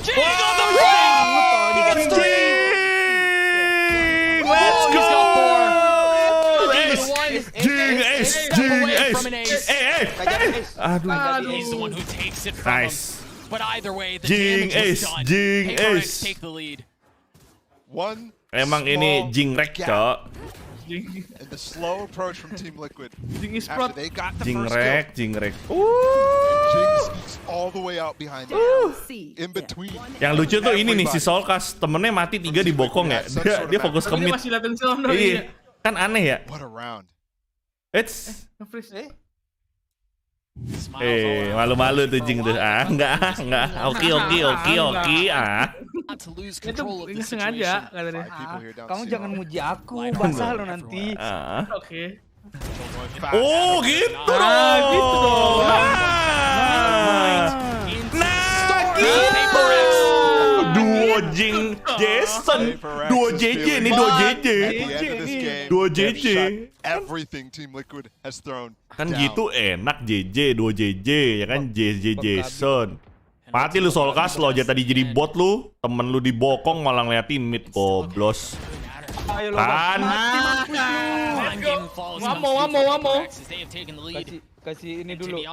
Jing on the flank. He gets 3. Let's go. Jing ace. Aduh. He's the one who takes it from him. But either way, the damage was done. PRX take the lead. Emang ini Jingrek, Cok. And the slow approach from Team Liquid. After they got the first kill. Jingrek. Jing sneaks all the way out behind them. In between. Yang lucu tuh ini nih si Solkas, temennya mati 3 di bokong ya. Dia fokus ke mid. Iya. Kan aneh ya. What a round. Malu-malu tuh Jing tuh. Enggak. Oke. Itu sengaja katanya. Kamu jangan muji aku, basah lo nanti. Oke. Oh, gitu dong. Duo Jing Jason. Duo JJ nih, Duo JJ. Everything Team Liquid has thrown. Kan gitu enak duo JJ ya kan, JJ Jason. Mati lu Solkas, lo aja tadi jadi bot lu, temen lu dibokong malah ngeliatin mid, goblos. Kan? Wamo. Kasih ini dulu.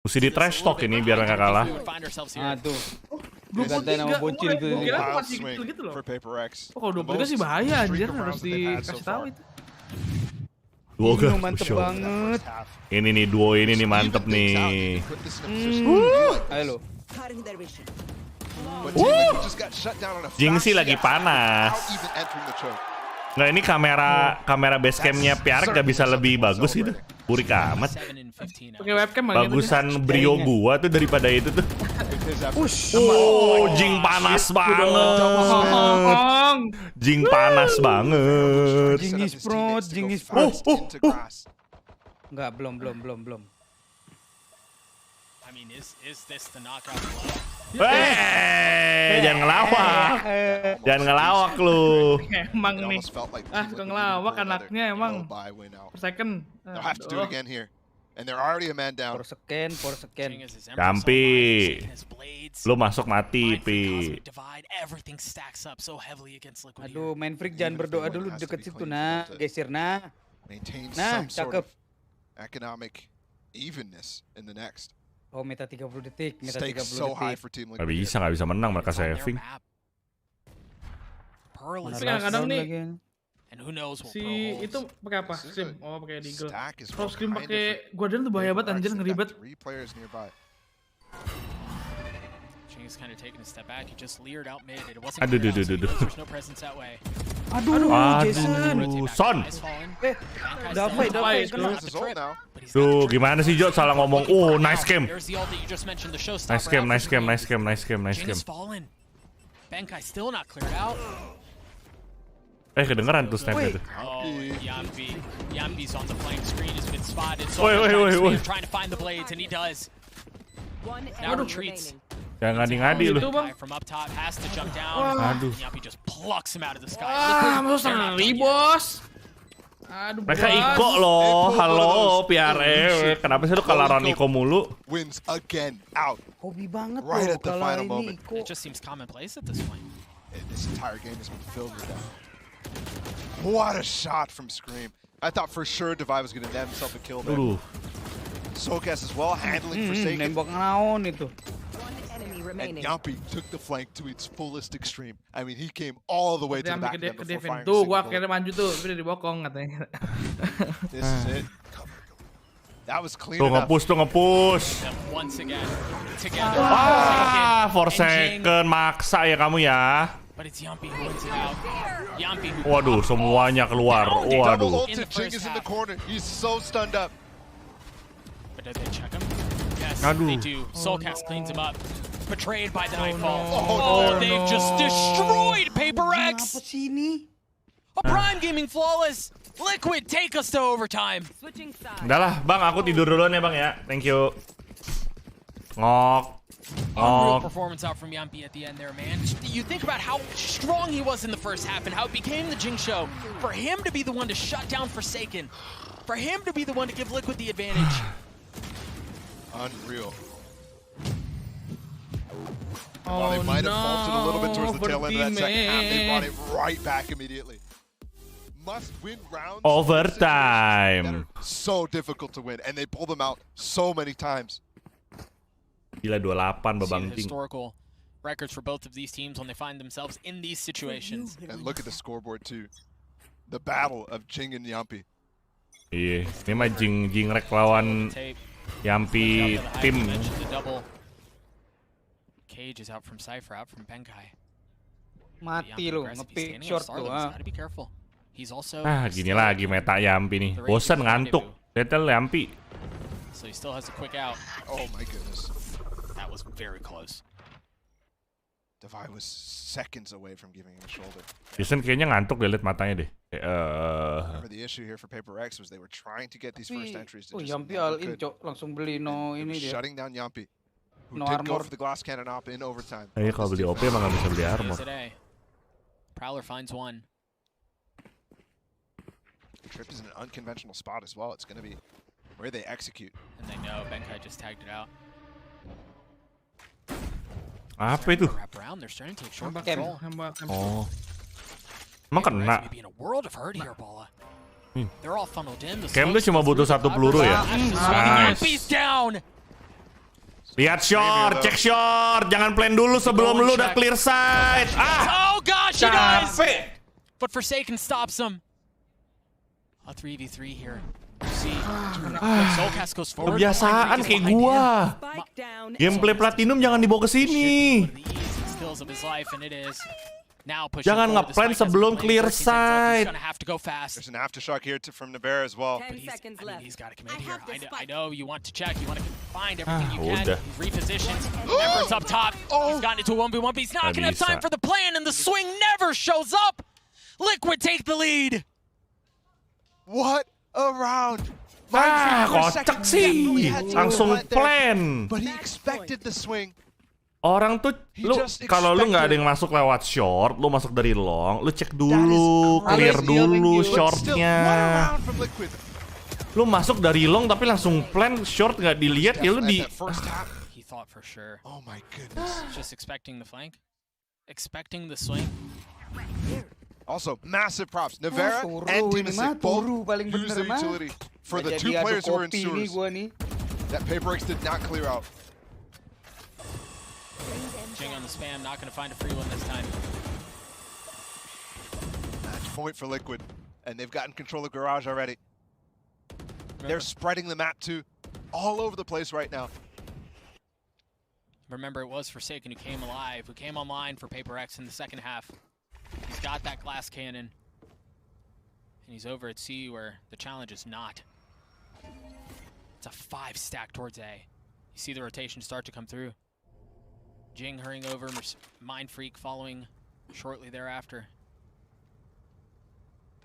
Mesti di trash talk ini biar nggak kalah. Tuh. 23 nama bocil itu. Kira masih gitu loh. Oh, 23 sih bahaya anjir, harus dikasih tahu itu. Duo ini mantep banget. Ini nih duo ini nih mantep nih. Ayo lo. Jing sih lagi panas. Nah ini kamera basecamnya PRX gak bisa lebih bagus gitu. Burik amat. Pakai webcam bagusan Brio gua tuh daripada itu tuh. Jing panas banget. Jing panas banget. Jing Sprot. Enggak, belum. I mean, is this the knockout blow? Jangan ngelawak lu. Emang nih. Suka ngelawak anaknya emang. Per second. They'll have to do it again here. And they're already a man down. For second. Jampi. Lu masuk mati, Pi. Aduh, main freak jangan berdoa dulu deket situ, nah. Geser, nah. Nah, cakep. Economic evenness in the next. Oh, meta 30 detik. Stakes so high for Team Liquid. Gak bisa menang mereka saving. Kadang-kadang nih. Si itu pakai apa? Xtreem. Oh, pakai Deagle. PROSCREEN pakai Guardian tuh bahaya banget anjir, ngeribet. Aduh, Son. Damai. Tuh, gimana sih Jo salah ngomong. Oh, nice game. Benkai still not cleared out. Kedengeran tuh snapnya tuh. Oh, Yampi's on the flank screen has been spotted. So trying to find the blades, and he does. Now retreats. Jangan ngadi lu. From up top has to jump down. Aduh. Yampi just plucks him out of the sky. Masuk sendiri, bos. Aduh, mereka Iko loh. Halo, PRX. Kenapa sih lu kalaran Iko mulu? Wins again out. Hobi banget right at the final moment. It just seems commonplace at this point. This entire game has been filled with that. What a shot from Xtreem. I thought for sure Devin was going to net himself a kill there. Soulcast as well, handling Forsaken. Nembak naon itu. And Yampi took the flank to its fullest extreme. I mean, he came all the way to the back of them before firing. Tuh, gua akhirnya maju tuh, udah dibokong katanya. This is it. That was clean enough. Tuh nge-push. Once again, together. Forsaken maksa ya kamu ya. But it's Yampi who wins it out. Yampi who waduh, semuanya keluar. Waduh. Jing is in the corner. He's so stunned up. But did they check him? Yes, they do. Soulcast cleans him up. Betrayed by the Nightfall. They've just destroyed PRX. A Prime Gaming flawless. Liquid take us to overtime. Udah lah, Bang, aku tidur duluan ya, Bang ya. Thank you. Ngok. Unreal performance out from Yampi at the end there, man. You think about how strong he was in the first half and how it became the Jing show. For him to be the one to shut down Forsaken. For him to be the one to give Liquid the advantage. Unreal. While they might have faltered a little bit towards the tail end of that second half, they brought it right back immediately. Must win rounds. Overtime. So difficult to win, and they pull them out so many times. Gila 28 babang Jing. Historical records for both of these teams when they find themselves in these situations. And look at the scoreboard too. The battle of Jing and Yampi. Iya, ini mah Jing rek lawan Yampi tim. Cage is out from Cypher, out from Benkai. Mati lu, nge-pick short tuh. Be careful. He's also gini lagi meta Yampi nih. Bosan ngantuk. Tetel Yampi. So he still has a quick out. Oh my goodness. That was very close. Devin was seconds away from giving him a shoulder. Jason kayaknya ngantuk deh, liat matanya deh. Remember the issue here for PRX was they were trying to get these first entries to just Yampi all in, Cok. Langsung beli ini dia. Shutting down Yampi. Who did go for the glass cannon op in overtime. Kalau beli OP emang gak bisa beli armor. Prowler finds one. Trip is in an unconventional spot as well. It's going to be where they execute. And they know Benkai just tagged it out. Apa itu? Oh. Emang kena? Cam tuh cuma butuh satu peluru ya? Nice. Lihat short, cek short. Jangan plan dulu sebelum lu udah clear side. Oh gosh, he does! But Forsaken stops him. A 3v3 here. Kebiasaan kayak gua. Gameplay Platinum jangan dibawa ke sini. Jangan ngeplan sebelum clear side. There's an aftershock here from Navarre as well. He's got to commit here. I know you want to check. You want to find everything you can. He's repositioned. Remember, it's up top. He's gotten into a 1v1. He's not going to have time for the plan, and the swing never shows up. Liquid take the lead. What a round. Kocak sih. Langsung plan. But he expected the swing. Orang tuh, kalau lu nggak ada yang masuk lewat short, lu masuk dari long, lu cek dulu, clear dulu shortnya. Lu masuk dari long tapi langsung plan short nggak dilihat, ya lu di. He thought for sure. Oh my goodness. Just expecting the flank, expecting the swing. Also, massive props. Navarre and Timasic both use their utility for the two players who were in sewers that PRX did not clear out. Jing on the spam, not going to find a free one this time. Match point for Liquid, and they've gotten control of Garage already. They're spreading the map too, all over the place right now. Remember, it was Forsaken who came alive, who came online for PRX in the second half. He's got that glass cannon, and he's over at C where the challenge is not. It's a 5 stack towards A. You see the rotation start to come through. Jing hurrying over, Mind Freak following shortly thereafter.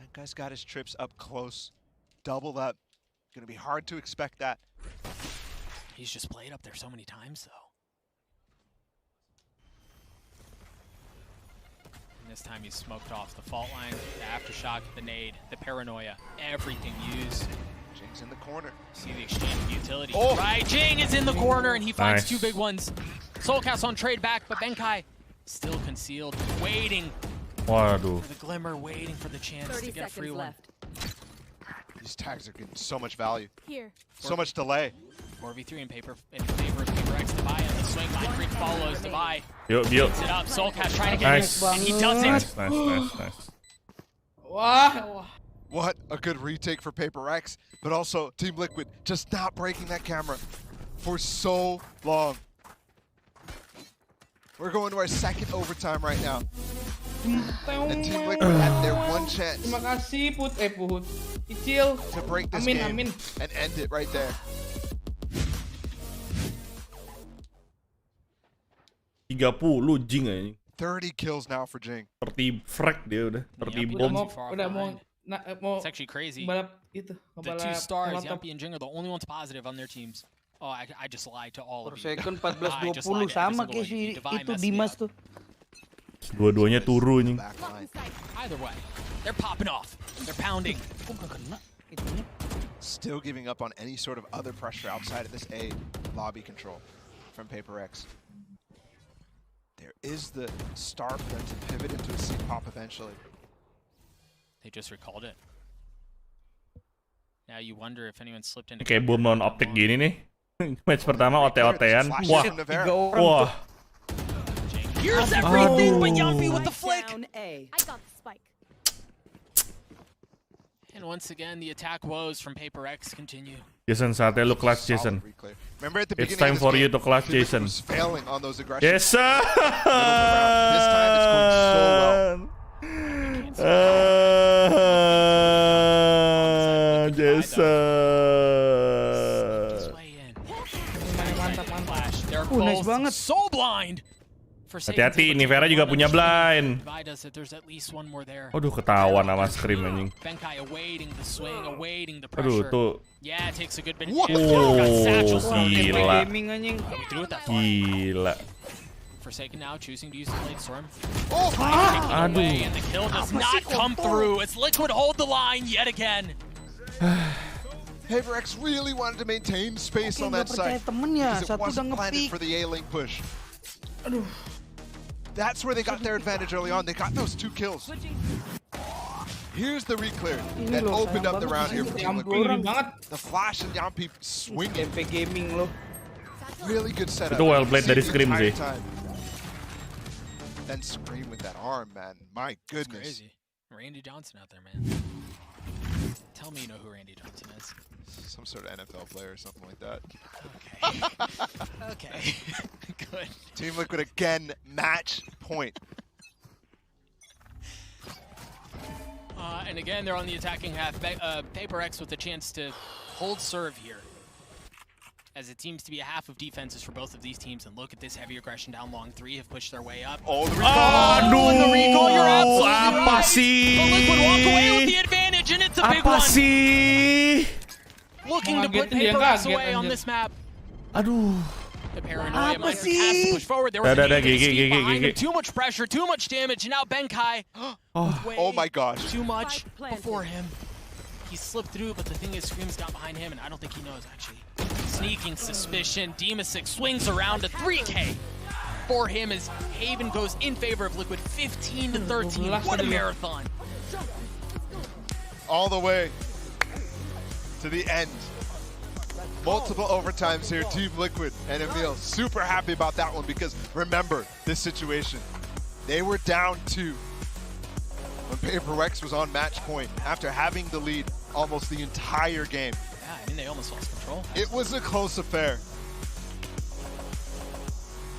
That guy's got his trips up close. Double up. Gonna be hard to expect that. He's just played up there so many times, though. And this time he's smoked off the fault line, the aftershock, the nade, the paranoia, everything used. Jing's in the corner. See the exchange of utility. Oh. Right, Jing is in the corner, and he finds two big ones. Soulcast on trade back, but Benkai still concealed, waiting for the glimmer, waiting for the chance to get a free one. These tags are getting so much value. Here. So much delay. 4v3 in favor of PRX. Devi on the swing. Mind Freak follows. Devi picks it up. Soulcast trying to get it, and he does it. Nice. Wow. What a good retake for PRX, but also Team Liquid just not breaking that camera for so long. We're going to our second overtime right now. And Team Liquid had their one chance Terima kasih Put. Icil. to break this game and end it right there. 30 Jing aja. 30 kills now for Jing. Frag dia udah. It's actually crazy. The two stars, Yampy and Jing, are the only ones positive on their teams. Oh, I just lied to all of you. Second 14-20 sama kayak si itu Dimas tuh. Dua-duanya turu anjing. Either way, they're popping off. They're pounding. Still giving up on any sort of other pressure outside of this A lobby control from PRX. There is the start for them to pivot into a C pop eventually. They just recalled it. Now you wonder if anyone slipped into. Kayak boom non optik gini nih. Match pertama OT-OTan. Wah. Here's everything, but Yampy with the flick. I got the spike. And once again, the attack woes from PRX continue. Jason, saatnya lu clutch, Jason. Remember at the It's time for you to clutch, Jason. Failing on those aggressions. Jason! This time it's going so well. Jason. They're both so blind. Hati-hati, ini Vera juga punya blind. Aduh, ketahuan sama Xtreem anjing. Aduh, tuh. Gila. Gila. Forsaken now choosing to use the blade storm. Aduh. And the kill does not come through. It's Liquid hold the line yet again. PRX really wanted to maintain space on that side because it wasn't planted for the A-link push. That's where they got their advantage early on. They got those 2 kills. Here's the reclear that opened up the round here for Team Liquid. The flash and Yampy swinging. Really good setup. Itu well played dari Xtreem sih. Then Xtreem with that arm, man. My goodness. Crazy. Randy Johnson out there, man. Tell me you know who Randy Johnson is. Some sort of NFL player or something like that. Okay. Okay. Good. Team Liquid again, match point. And again, they're on the attacking half. PRX with a chance to hold serve here, as it seems to be a half of defenses for both of these teams. And look at this heavy aggression down long. 3 have pushed their way up. Oh, the recall! The recall, you're absolutely apa sih? But Liquid walk away with the advantage, and it's a big one. Sih? Looking to put PRX away on this map. Aduh. The paranoia Mind Freak has to push forward. There was a behind him. Too much pressure, too much damage, and now Benkai. Oh my gosh. Too much before him. He slipped through, but the thing is, Scream's got behind him, and I don't think he knows, actually. Sneaking suspicion. Demasix swings around to 3K for him as Haven goes in favor of Liquid 15-13. What a marathon. All the way to the end. Multiple overtimes here, Team Liquid and Emil. Super happy about that one because remember this situation. They were down 2 when PRX was on match point after having the lead almost the entire game. Yeah, I mean, they almost lost control. It was a close affair.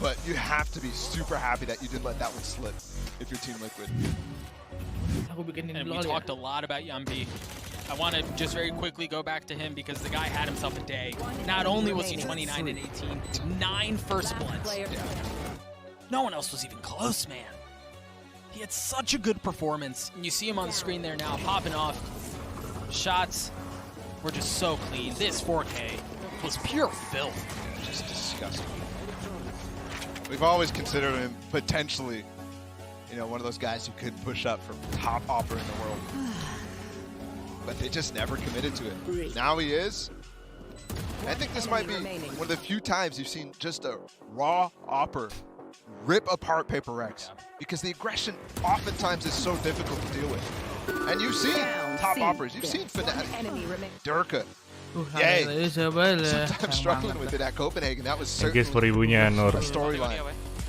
But you have to be super happy that you didn't let that one slip if you're Team Liquid. And we talked a lot about Yampy. I want to just very quickly go back to him because the guy had himself a day. Not only was he 29 and 18, 9 first bloods. No one else was even close, man. He had such a good performance. And you see him on the screen there now, popping off. Shots were just so clean. This 4K was pure filth. Just disgusting. We've always considered him potentially, you know, one of those guys who could push up from top opera in the world. But they just never committed to it. Now he is. I think this might be one of the few times you've seen just a raw opera rip apart PRX, because the aggression oftentimes is so difficult to deal with. And you've seen top operas, you've seen Fnatic, Durka. Yay. Sometimes struggling with it at Copenhagen. That was certainly a storyline.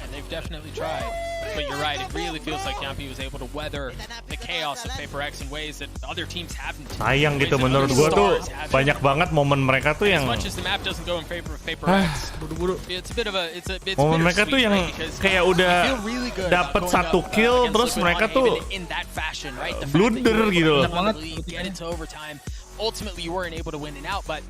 And they've definitely tried. But you're right, it really feels like Yampi was able to weather the chaos of PRX in ways that other teams haven't. Sayang gitu menurut gua tuh, banyak banget momen mereka tuh yang momen mereka tuh yang kayak udah dapat satu kill terus mereka tuh blunder gitu. Ultimately, you weren't able to win it out, but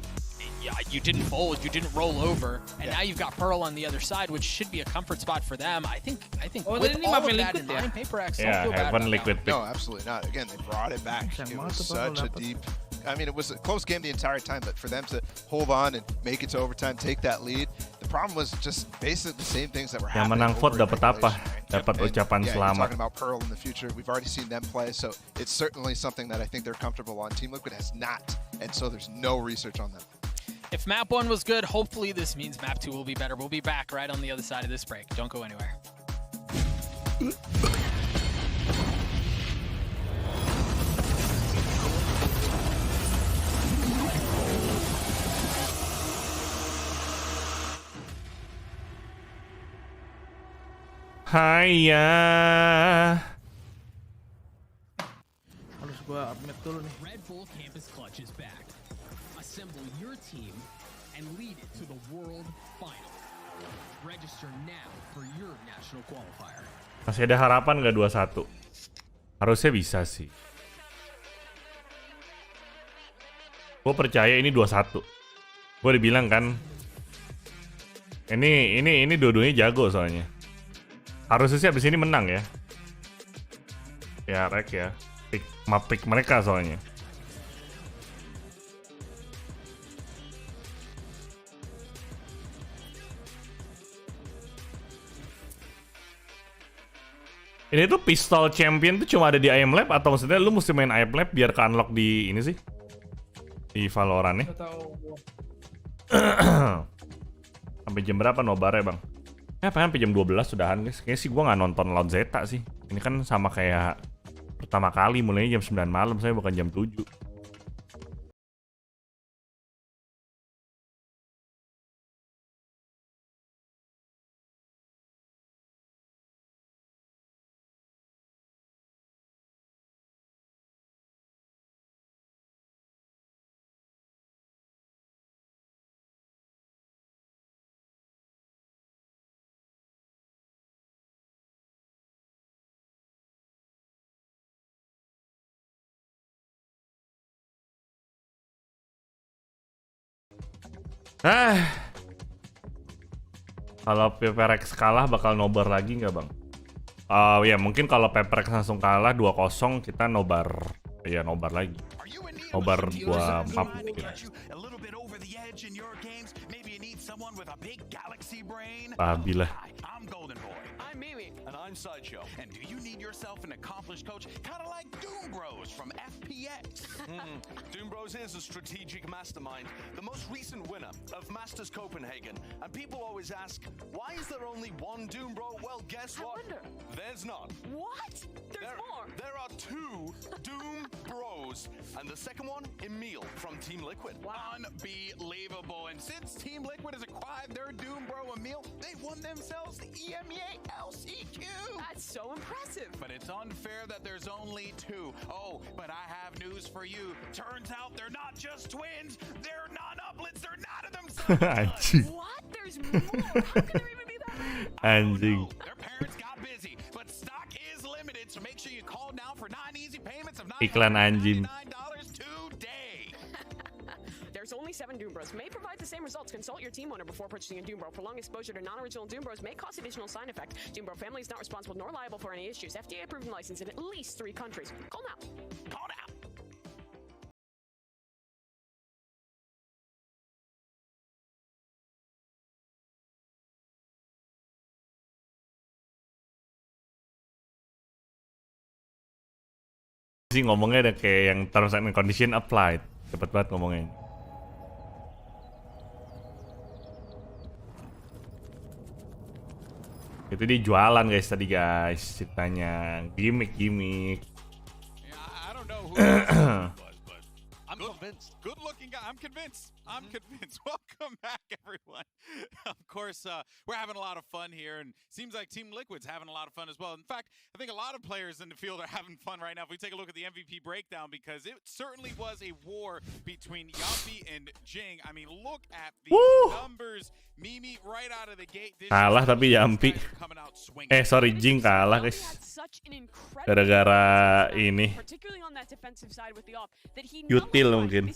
you didn't fold, you didn't roll over, and now you've got Pearl on the other side, which should be a comfort spot for them. I think with all of that in mind, PRX don't feel bad about liquid. No, absolutely not. Again, they brought it back. It was such a deep. I mean, it was a close game the entire time, but for them to hold on and make it to overtime, take that lead, the problem was just basically the same things that were happening. Yang menang vote dapat apa? Dapat ucapan selamat. Talking about Pearl in the future, we've already seen them play, so it's certainly something that I think they're comfortable on. Team Liquid has not, and so there's no research on them. If map 1 was good, hopefully this means map 2 will be better. We'll be back right on the other side of this break. Don't go anywhere. Hiya. Harus gua update dulu nih. Red Bull Campus Clutch is back. Assemble your team and lead it to the World Final. Register now for your national qualifier. Masih ada harapan nggak 2-1? Harusnya bisa sih. Gue percaya ini 2-1. Gue dibilang kan. Ini dua-duanya jago soalnya. Harusnya sih abis ini menang ya. PRX ya. Pick mereka soalnya. Ini tuh pistol champion tuh cuma ada di IM Lab atau maksudnya lu mesti main IM Lab biar ke unlock di ini sih? Di Valorant nih. Sampai jam berapa nobar ya, Bang? Ya pengen sampai jam 12 sudahan, guys. Kayaknya sih gua nggak nonton Laut Zeta sih. Ini kan sama kayak pertama kali mulainya jam 9 malam, saya bukan jam 7. Kalau PRX kalah bakal nobar lagi nggak, Bang? Ya mungkin kalau PRX langsung kalah 2-0 kita nobar, ya nobar lagi. Nobar 2 map gitu. Babilah. And I'm Sideshow. And do you need yourself an accomplished coach, kind of like Doom Bros from FPX? Doom Bros is a strategic mastermind, the most recent winner of Masters Copenhagen. And people always ask, why is there only one Doom Bro? Well, guess what? There's not. What? There's more. There are 2 Doom Bros. And the second one, Emil from Team Liquid. Wow. Unbelievable. And since Team Liquid has acquired their Doom Bro, Emil, they've won themselves the EMEA LCQ. That's so impressive. But it's unfair that there's only 2. Oh, but I have news for you. Turns out they're not just twins. They're non-uplets. They're not of themselves. What? There's more. How can there even be that many? Anjing. Their parents got busy, but stock is limited, so make sure you call now for 9 easy payments of Iklan anjing. $999 today. There's only 7 Doom Bros. May provide the same results Consult your team owner before purchasing a Doombro. Prolonged exposure to non-original Doombros may cause additional side effect. Doombro family is not responsible nor liable for any issues. FDA approved and licensed in at least 3 countries. Call now. Call now. Sih ngomongnya ada kayak yang terms and condition applied. Cepet banget ngomongnya. Itu dia jualan guys tadi guys, ceritanya gimmick. Yeah, I don't know who it was, but I'm convinced. Good looking guy. I'm convinced. Welcome back, everyone. Of course, we're having a lot of fun here, and seems like Team Liquid's having a lot of fun as well. In fact, I think a lot of players in the field are having fun right now. If we take a look at the MVP breakdown, because it certainly was a war between Yampy and Jing. I mean, look at the numbers. Mimi right out of the gate. Kalah tapi Yampy. Sorry, Jing kalah guys. Gara-gara ini. Util mungkin.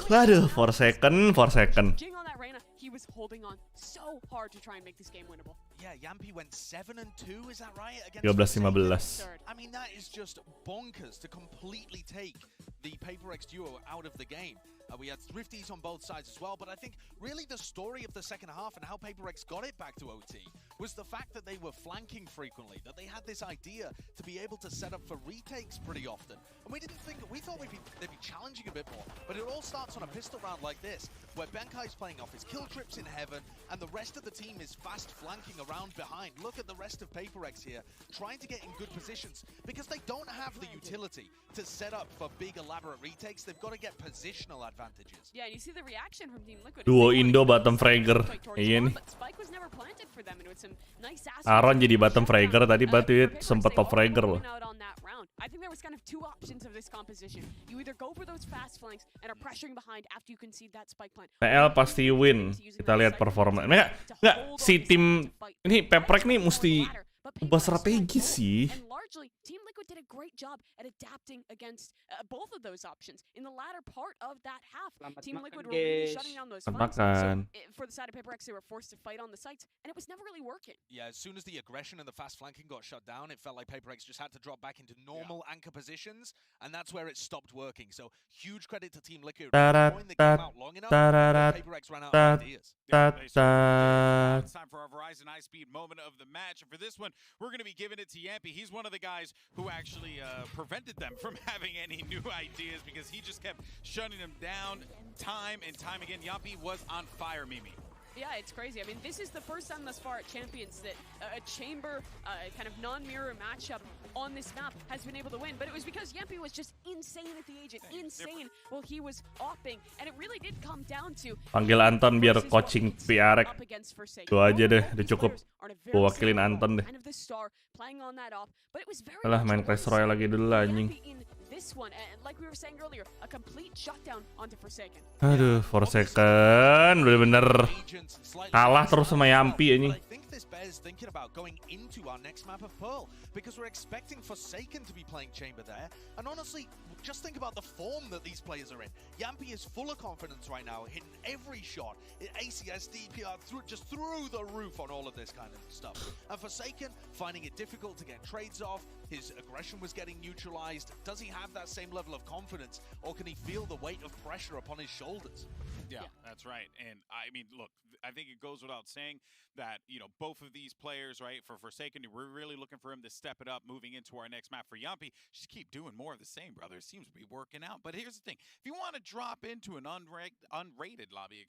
Aduh, 4 second. He was holding on so hard to try and make this game winnable. Yeah, Yampy went 7-2, is that right? 13-15. I mean, that is just bonkers to completely take the PaperX duo out of the game. We had thrifties on both sides as well, but I think really the story of the second half and how PaperX got it back to OT was the fact that they were flanking frequently, that they had this idea to be able to set up for retakes pretty often. And we thought they'd be challenging a bit more, but it all starts on a pistol round like this, where Benkai's playing off his kill trips in heaven, and the rest of the team is fast flanking around behind. Look at the rest of PaperX here, trying to get in good positions, because they don't have the utility to set up for big elaborate retakes. They've got to get positional advantages. Yeah, you see the reaction from Team Liquid. Duo Indo bottom fragger. Iya nih. Aaron jadi bottom fragger tadi, Batuit sempet top fragger loh. I think there was kind of 2 options of this composition. You either go for those fast flanks and are pressuring behind after you concede that spike plant. TL pasti win. Kita lihat performa. Enggak, si tim ini PaperX nih mesti ubah strategi sih. Team Liquid did a great job at adapting against both of those options. In the latter part of that half, Team Liquid were really shutting down those flanks. So for the side of PaperX, they were forced to fight on the sites, and it was never really working. Yeah, as soon as the aggression and the fast flanking got shut down, it felt like PaperX just had to drop back into normal anchor positions, and that's where it stopped working. So huge credit to Team Liquid. They came out long enough, PaperX ran out of ideas. It's time for our Verizon high-speed moment of the match, and for this one, we're going to be giving it to Yampy. He's one of the guys who actually prevented them from having any new ideas, because he just kept shutting them down time and time again. Yampy was on fire, Mimi. Yeah, it's crazy. I mean, this is the first time thus far at Champions that a chamber kind of non-mirror matchup on this map has been able to win. But it was because Yampy was just insane at the agent, insane while he was opping. And it really did come down to... Panggil Anton biar coaching PRX. Itu aja deh, udah cukup. Gua wakilin Anton deh. Alah, main Clash Royale lagi dulu lah anjing. Aduh, Forsaken bener-bener kalah terus sama Yampy anjing. Thinking about going into our next map of Pearl, because we're expecting Forsaken to be playing Chamber there, and honestly, just think about the form that these players are in. Yampy is full of confidence right now, hitting every shot, ACS, DPR, just through the roof on all of this kind of stuff. And Forsaken, finding it difficult to get trades off, his aggression was getting neutralized. Does he have that same level of confidence, or can he feel the weight of pressure upon his shoulders? Yeah, that's right. And I mean, look, I think it goes without saying that, you know, both of these players, right, for Forsaken, we're really looking for him to step it up moving into our next map. For Yampy, just keep doing more of the same, brother. It seems to be working out. But here's the thing. If you want to drop into an unrated lobby,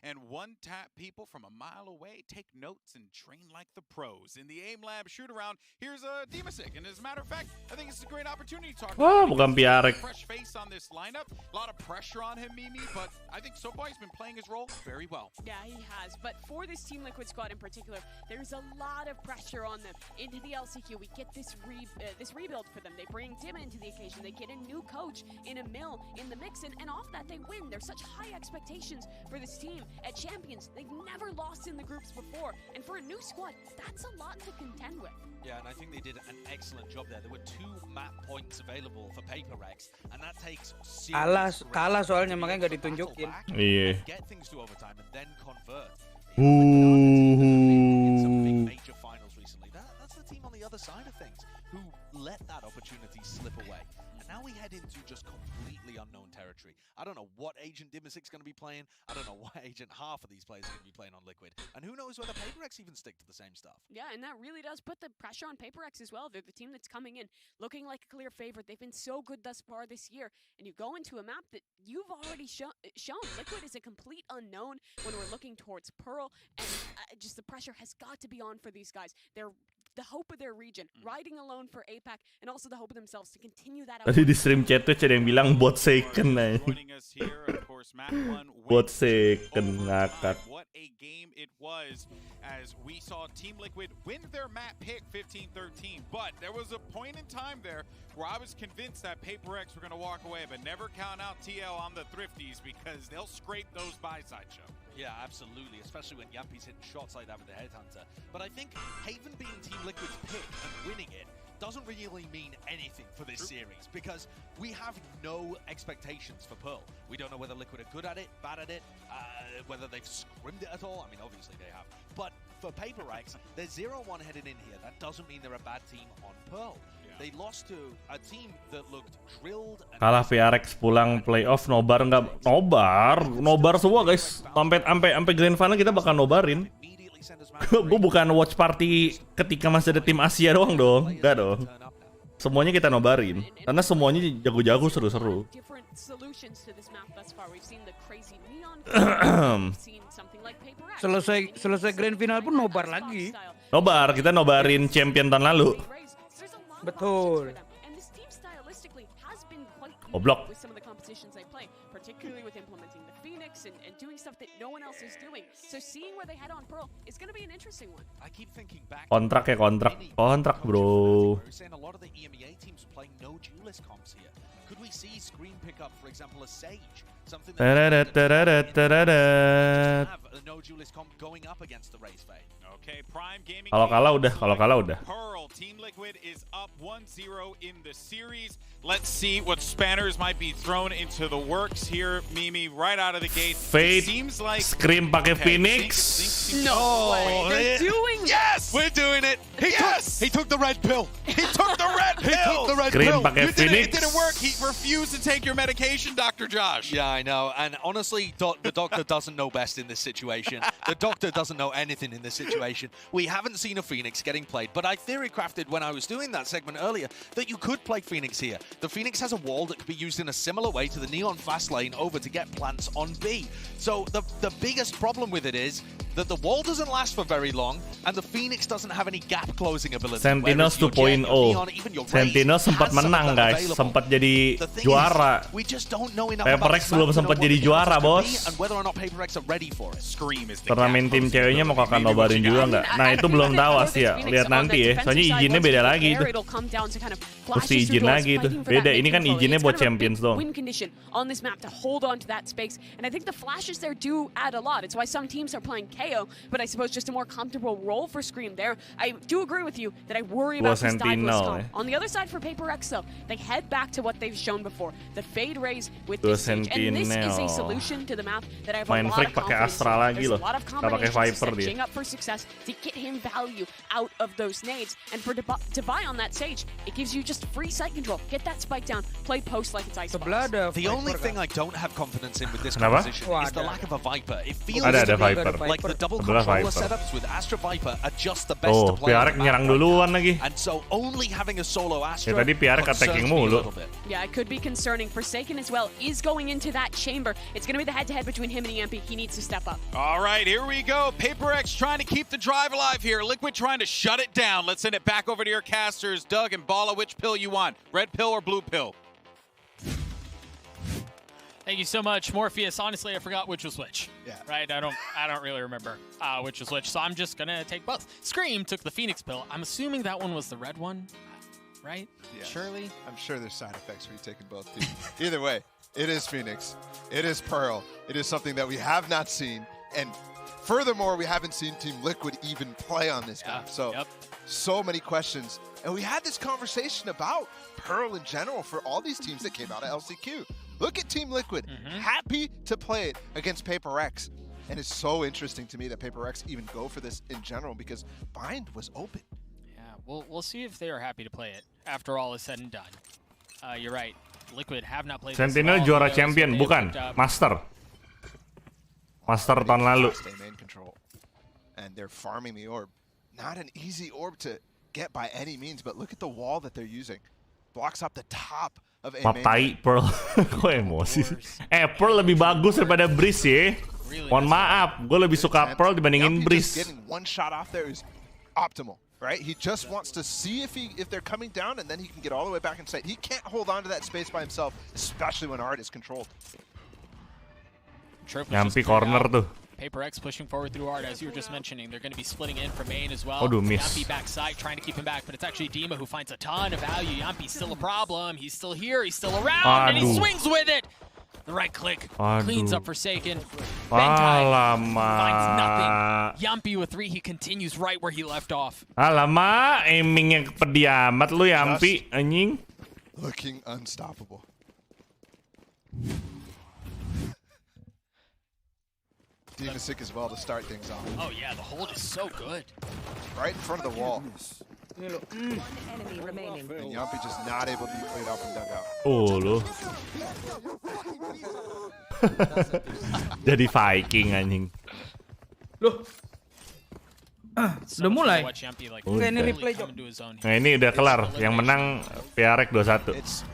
and one-tap people from a mile away, take notes and train like the pros. In the AIM Lab shoot-around, here's Demasik. And as a matter of fact, I think it's a great opportunity to talk about bukan PRX. Fresh face on this lineup. A lot of pressure on him, Mimi, but I think so far he's been playing his role very well. Yeah, he has. But for this Team Liquid squad in particular, there's a lot of pressure on them. Into the LCQ, we get this rebuild for them. They bring Dim into the occasion. They get a new coach in Emil in the mix, and off that they win. There's such high expectations for this team at Champions. They've never lost in the groups before, and for a new squad, that's a lot to contend with. Yeah, and I think they did an excellent job there. There were 2 map points available for PRX, and that takes kalah soalnya makanya nggak ditunjukin. Iya. Get things to overtime and then convert. Some big major finals recently. That's the team on the other side of things who let that opportunity slip away. And now we head into just completely unknown territory. I don't know what Agent Dimasic's going to be playing. I don't know what Agent half of these players are going to be playing on Liquid. And who knows whether PRX even stick to the same stuff. Yeah, and that really does put the pressure on PRX as well. They're the team that's coming in looking like a clear favorite. They've been so good thus far this year. And you go into a map that you've already shown. Liquid is a complete unknown when we're looking towards Pearl. And just the pressure has got to be on for these guys. They're the hope of their region, riding alone for APAC, and also the hope of themselves to continue that. Tadi di stream chat tuh ada yang bilang bot second aja. Bot second ngakak. What a game it was as we saw Team Liquid win their map pick 15-13, but there was a point in time there where I was convinced that PRX were going to walk away, but never count out TL on the Thrifties because they'll scrape those buy-side show. Yeah, absolutely, especially when Yampi's hitting shots like that with the Headhunter. But I think Haven being Team Liquid's pick and winning it doesn't really mean anything for this series because we have no expectations for Pearl. We don't know whether Liquid are good at it, bad at it, whether they've scrimmed it at all. I mean, obviously they have. But for PRX, they're 0-1 headed in here. That doesn't mean they're a bad team on Pearl. They lost to a team that looked drilled. Kalah PRX pulang playoff, nobar nggak? Nobar semua guys. Sampai grand final kita bakal nobarin. Gue bukan watch party ketika masih ada tim Asia doang dong. Enggak dong. Semuanya kita nobarin. Karena semuanya jago-jago seru-seru. Selesai grand final pun nobar lagi. Nobar, kita nobarin champion tahun lalu. Betul. Goblok. Particularly with implementing the Phoenix and doing stuff that no one else is doing. So seeing where they head on Pearl is going to be an interesting one. I keep thinking back. Kontrak ya, kontrak bro. We're saying a lot of the EMEA teams are playing no duelist comps here. Could we see Xtreem pick up, for example, a Sage? Something that have a no duelist comp going up against the Raze Fade. Okay, Prime Gaming. Kalau kalah udah. Pearl, Team Liquid is up 1-0 in the series. Let's see what spanners might be thrown into the works here, Mimi, right out of the gate. Fade, seems like Scream pakai Phoenix. No way. They're doing Yes, we're doing it. He took the red pill. He took the red pill. Scream pakai Phoenix. It didn't work. He refused to take your medication, Dr. Josh. Yeah, I know. And honestly, the doctor doesn't know best in this situation. The doctor doesn't know anything in this situation. We haven't seen a Phoenix getting played, but I theory crafted when I was doing that segment earlier that you could play Phoenix here. The Phoenix has a wall that could be used in a similar way to the Neon fast lane over to get plants on B. So the biggest problem with it is that the wall doesn't last for very long, and the Phoenix doesn't have any gap closing ability. Sentinels 2.0. Sentinels sempat menang guys, sempat jadi juara. PRX belum sempat jadi juara bos. Turnamen tim ceweknya mau kakak nobarin juga nggak? Nah itu belum tahu Asia, lihat nanti ya. Soalnya izinnya beda lagi itu. Mesti izin lagi itu. Beda, ini kan izinnya buat Champions doang. On this map to hold on to that space, and I think the flashes there do add a lot. It's why some teams are playing KO, but I suppose just a more comfortable role for Scream there. I do agree with you that I worry about this diveless comp. On the other side for PRX though, they head back to what they've shown before, the Fade Rays with this stage, and this is a solution to the map that I have a lot of confidence in. There's a lot of combinations setting up for success to get him value out of those nades, and for Devi on that stage, it gives you just free sight control. Get that spike down, play post like it's Icebox. The only thing I don't have confidence in with this composition is the lack of a Viper. It feels to me like the double controller setups with Astra Viper are just the best to play. PRX nyerang duluan lagi. And so only having a solo Astra tadi PRX attacking mulu. Yeah, it could be concerning. Forsaken as well is going into that chamber. It's going to be the head-to-head between him and EMP. He needs to step up. All right, here we go. PRX trying to keep the drive alive here. Liquid trying to shut it down. Let's send it back over to your casters. Doug and Bala, which pill you want? Red pill or blue pill? Thank you so much, Morpheus. Honestly, I forgot which was which. Yeah. Right? I don't really remember which was which, so I'm just gonna take both. Scream took the Phoenix pill. I'm assuming that one was the red one, right? Yeah. Surely. I'm sure there's side effects for you taking both, too. Either way, it is Phoenix. It is Pearl. It is something that we have not seen, and furthermore, we haven't seen Team Liquid even play on this map. So, so many questions. And we had this conversation about Pearl in general for all these teams that came out of LCQ. Look at Team Liquid, happy to play it against PRX. And it's so interesting to me that PRX even go for this in general because Bind was open. Yeah, we'll see if they are happy to play it after all is said and done. You're right. Liquid have not played Sentinel juara champion, bukan Master. Master tahun lalu. And they're farming the orb. Not an easy orb to get by any means, but look at the wall that they're using. Blocks up the top of EMEA. Matai Pearl. Kok emosi sih? Pearl lebih bagus daripada Breeze ya. Mohon maaf, gue lebih suka Pearl dibandingin Breeze. Getting one shot off there is optimal, right? He just wants to see if they're coming down, and then he can get all the way back in sight. He can't hold on to that space by himself, especially when Art is controlled. Nyampi corner tuh. PRX pushing forward through Art, as you were just mentioning. They're going to be splitting in from main as well. Miss. Yampi backside, trying to keep him back, but it's actually Dima who finds a ton of value. Yampi's still a problem. He's still here. He's still around, and he swings with it. The right click cleans up Forsaken. Bentai finds nothing. Yampi with 3. He continues right where he left off. Alamak, aimingnya pedih amat lu Yampi, anjing. Looking unstoppable. Demon sick as well to start things off. Oh yeah, the hold is so good. Right in front of the wall. Enemy remaining. And Yampi just not able to be played off and dug out. Oh lo. Jadi Viking anjing. Loh. Udah mulai. Ini replay Jok. Nah ini udah kelar. Yang menang PRX 2-1. It's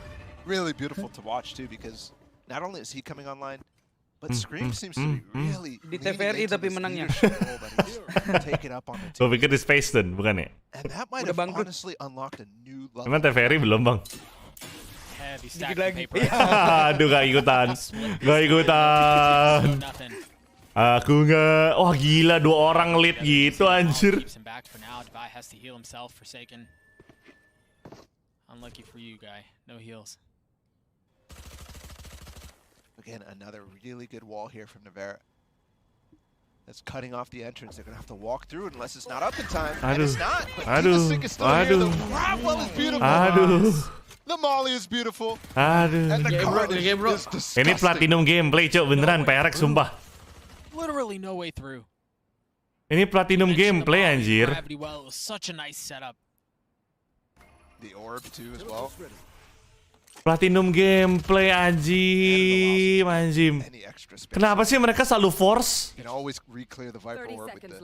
really beautiful to watch too because not only is he coming online, but Xtreem seems to be really di TVRI tapi menangnya. Gue pikir di Space Stone, bukan ya? And that might have honestly unlocked a new level. Emang TVRI belum bang? Dikit lagi. Aduh gak ikutan. Gak ikutan. Aku nggak. Wah gila 2 orang lead gitu anjir. Unlucky for you, guy. No heals. Again, another really good wall here from Navarra. That's cutting off the entrance. They're going to have to walk through it unless it's not up in time. And it's not. But Sick is still here. The grab well is beautiful. The molly is beautiful. And the card is disgusting. Ini platinum gameplay, Cok. Beneran, PRX sumpah. Literally no way through. Ini platinum gameplay, anjir. Well, it was such a nice setup. The orb too as well. Platinum gameplay anjim. Kenapa sih mereka selalu force? You can always re-clear the Viper orb with the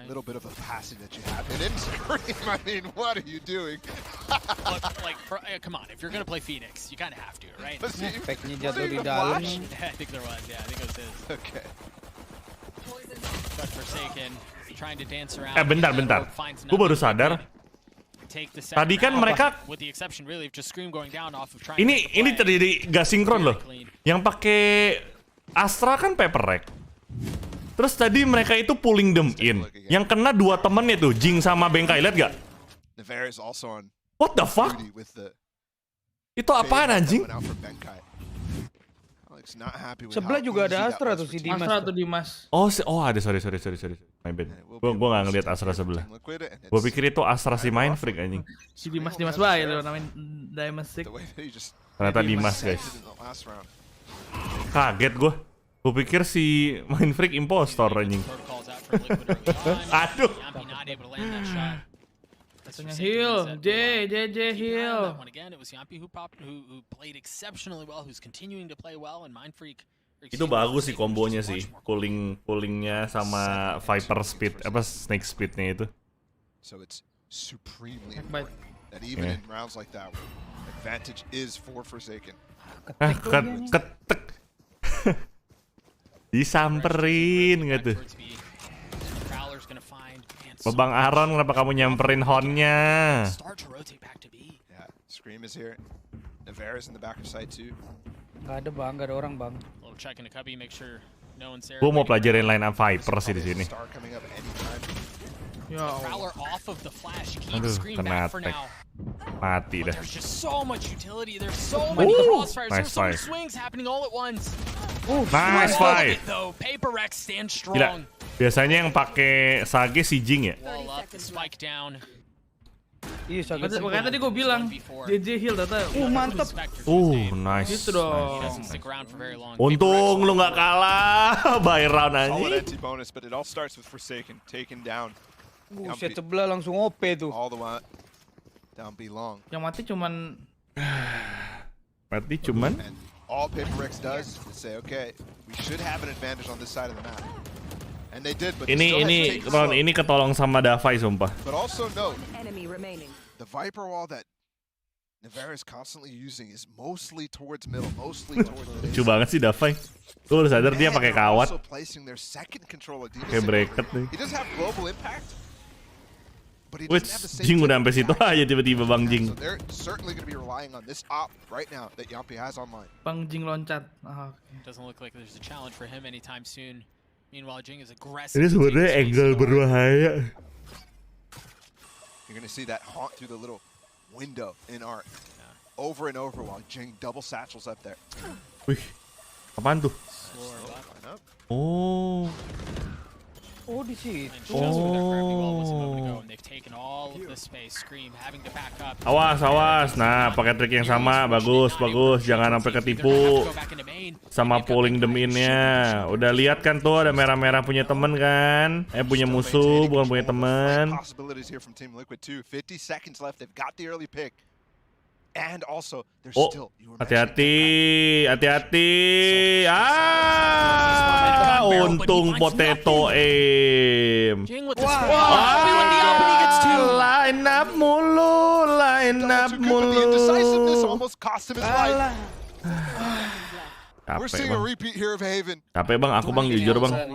little bit of a passing that you have. And in Scream, I mean, what are you doing? Come on, if you're gonna play Phoenix, you kind of have to, right? Speknya jatuh di dalam. I think there was, yeah, I think it was his. Okay. But Forsaken trying to dance around. Bentar. Gue baru sadar. Tadi kan mereka ini terjadi gak sinkron loh. Yang pakai Astra kan PRX. Terus tadi mereka itu pulling them in. Yang kena 2 temennya tuh, Jing sama Bengkai, lihat gak? What the fuck? Itu apaan anjing? Sebelah juga ada Astra tuh si Dimas. Astra tuh Dimas. Oh ada, sorry. My bad. Gue gak ngeliat Astra sebelah. Gue pikir itu Astra si Mind Freak anjing. Si Dimas baik loh namanya Diamond Stick. Ternyata Dimas guys. Kaget gue. Gue pikir si Mind Freak impostor anjing. Aduh. Heal, JJ heal. Itu bagus sih kombonya sih, pullingnya sama Viper speed, Snake speednya itu. So it's supremely important that even in rounds like that, advantage is for Forsaken. Ketek. Disamperin gitu. Bang Aaron, kenapa kamu nyamperin hornnya? Yeah, Scream is here. Navarra's in the back of side too. Nggak ada bang, nggak ada orang bang. Gue mau pelajarin line up Viper sih di sini. Ya Prowler off of the flash. Keep Aduh, Xtreem kena back for tag. now. Mati dah. There's just so much utility. There's so many crossfires. Nice There's so many fight. swings happening all at once. Nice fight. Though PRX stands Gila. strong. Biasanya yang pakai Sage si Jing ya. Wall up, the spike down. Iya, sakit. Makanya tadi gue bilang JJ heal data. Mantap. Nice. Gitu dong. Untung lu nggak kalah by round Solid aja. anti-bonus, but it all starts with Forsaken, taken down. Buset, sebelah langsung OP tuh. All the way down B long. Yang mati cuman And all PRX does is say, okay, we should have an advantage on this side of the map. And they did, but Ini round ini ketolong sama Davai sumpah. But also note, Enemy remaining. the Viper wall that Navarre is constantly using is mostly towards middle, mostly towards the Lucu banget sih Davai. Lu udah sadar dia pakai kawat. Kayak bracket nih. He does have global impact. But he Which doesn't have the same Jing udah sampai type situ of aja tiba-tiba Bang Jing. So they're certainly going to be relying on this op right now that Yampi has online. Bang Jing loncat. Doesn't look like there's a challenge for him anytime soon. Meanwhile, Jing is aggressive. Ini sebenarnya angle berbahaya. You're going to see that haunt through the little window in Arc. Over and over while Jing double satchels up there. Wih, apaan tuh? Oh. Oh, di situ. Awas. Nah, pakai trik yang sama, bagus. Jangan sampai ketipu sama pulling them in-nya. Udah lihat kan tuh ada merah-merah punya temen kan? Punya musuh, bukan punya temen. And also, there's Oh, still hati-hati. Untung potato aim. Line up mulu. We're seeing a repeat here of Haven. Capek bang, aku bang jujur bang.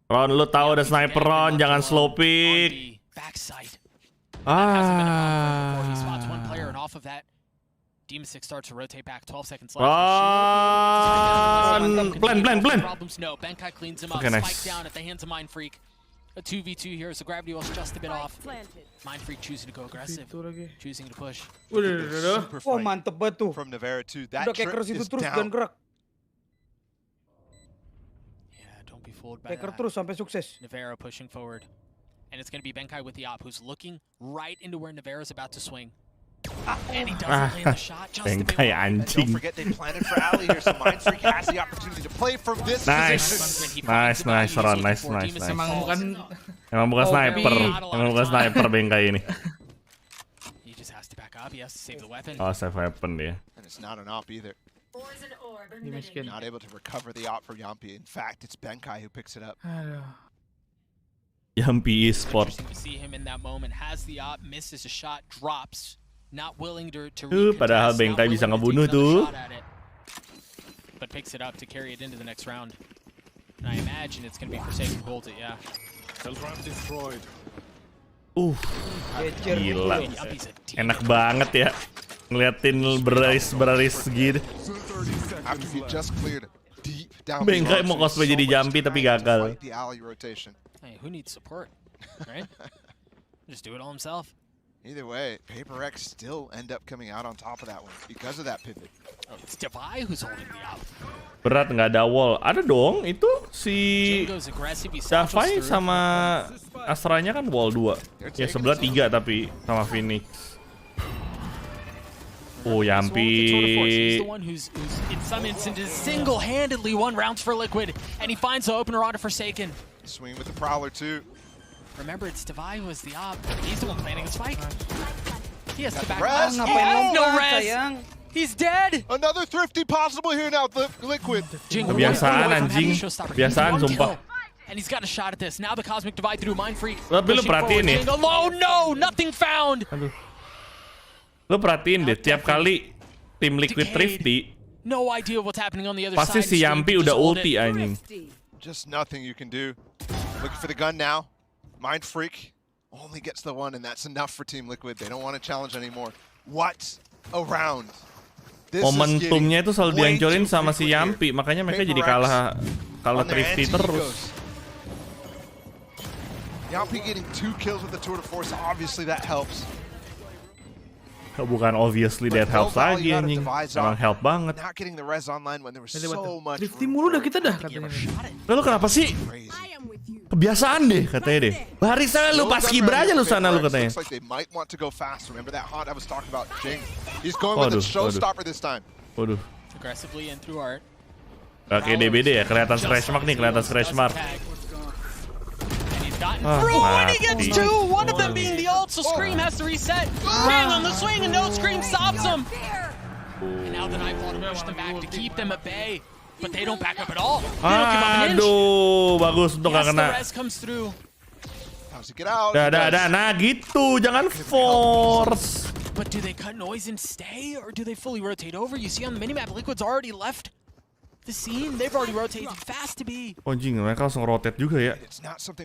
Ron, lu tahu ada sniper Ron, jangan slow pick. Demon 6 starts to rotate back, 12 seconds Ron, left. plan. No, Benkai cleans him up, Okay, nice. spike down at the hands of Mind Freak. A 2v2 here, so gravity wall's just a bit off. Mind Freak choosing to go aggressive, choosing to push. Wah, mantep banget tuh. From Navarre too. That Udah kayak trip itu is terus dan down. gerak. Yeah, don't be fooled by Kayak that. terus sampai sukses. Navarre pushing forward. And it's going to be Benkai with the op, who's looking right into where Navarre's about to swing. And he doesn't land the shot, just a bit Benkai wide. anjing. Don't forget they planted for Ali here, so Mind Freak has the opportunity to play from this position. Nice, Ron, nice. Emang bukan sniper Benkai ini. He just has to back up, he has to save the weapon. Oh, save weapon dia. And it's not an op either. Not able to recover the op for Yampi. In fact, it's Benkai who picks it up. Yampi Esport. Interesting to see him in that moment. Has the op, misses a shot, drops. Not willing to Padahal Benkai bisa ngebunuh tuh. But picks it up to carry it into the next round. And I imagine it's going to be Forsaken who holds it, yeah. Gila. Enak banget ya. Ngeliatin berais gitu. Benkai mau cosplay jadi Jampi tapi gagal. Hey, who needs support, right? Just do it all himself. Either way, PRX still end up coming out on top of that one because of that pivot. Oh, it's Devin who's holding the op. Berat nggak ada wall. Ada dong, itu si Davai sama Astranya kan wall 2. Ya sebelah 3 tapi sama Phoenix. Oh, Yampi. He's the one who's in some instances single-handedly won rounds for Liquid, and he finds the opener onto Forsaken. Swing with the Prowler too. Remember, it's Devin who is the op. He's the one planning a spike. He has to back Res. up. No res. He's dead. Another thrifty possible here now, Liquid. Kebiasaan anjing. Kebiasaan sumpah. And he's got a shot at this. Now the Cosmic Divide through Mind Freak. Tapi lu perhatiin nih. Oh no, nothing found. Aduh. Lu perhatiin deh, tiap kali tim Liquid thrifty, no idea what's happening on the other side. pasti si Yampi udah ulti anjing. Just nothing you can do. Looking for the gun now. Mind Freak only gets the one, and that's enough for Team Liquid. They don't want to challenge anymore. What around. Momentumnya itu selalu dihancurin sama si Yampi, makanya mereka jadi kalah thrifty terus. Yampi getting 2 kills with the tour de force, obviously that helps. Bukan obviously that helps lagi anjing. Emang help banget. Drifty mulu dah kita dah katanya. Lalu kenapa sih? Kebiasaan deh katanya deh. Baris sana lu pas kibra aja lu sana lu katanya. Waduh. Oke DBD ya, kelihatan scratch mark nih, kelihatan scratch mark. Through and he gets 2, one of them being the ult, so Xtreem has to reset. Bang on the swing and no Xtreem stops him. And now the Nightfall to push them back to keep them at bay, but they don't back up at all. They don't give up an inch. Aduh, bagus untuk gak kena. Nah gitu, jangan force. But do they cut noise and stay, or do they fully rotate over? You see on the minimap, Liquid's already left the scene. They've already rotated fast to be. Anjing, mereka langsung rotate juga ya.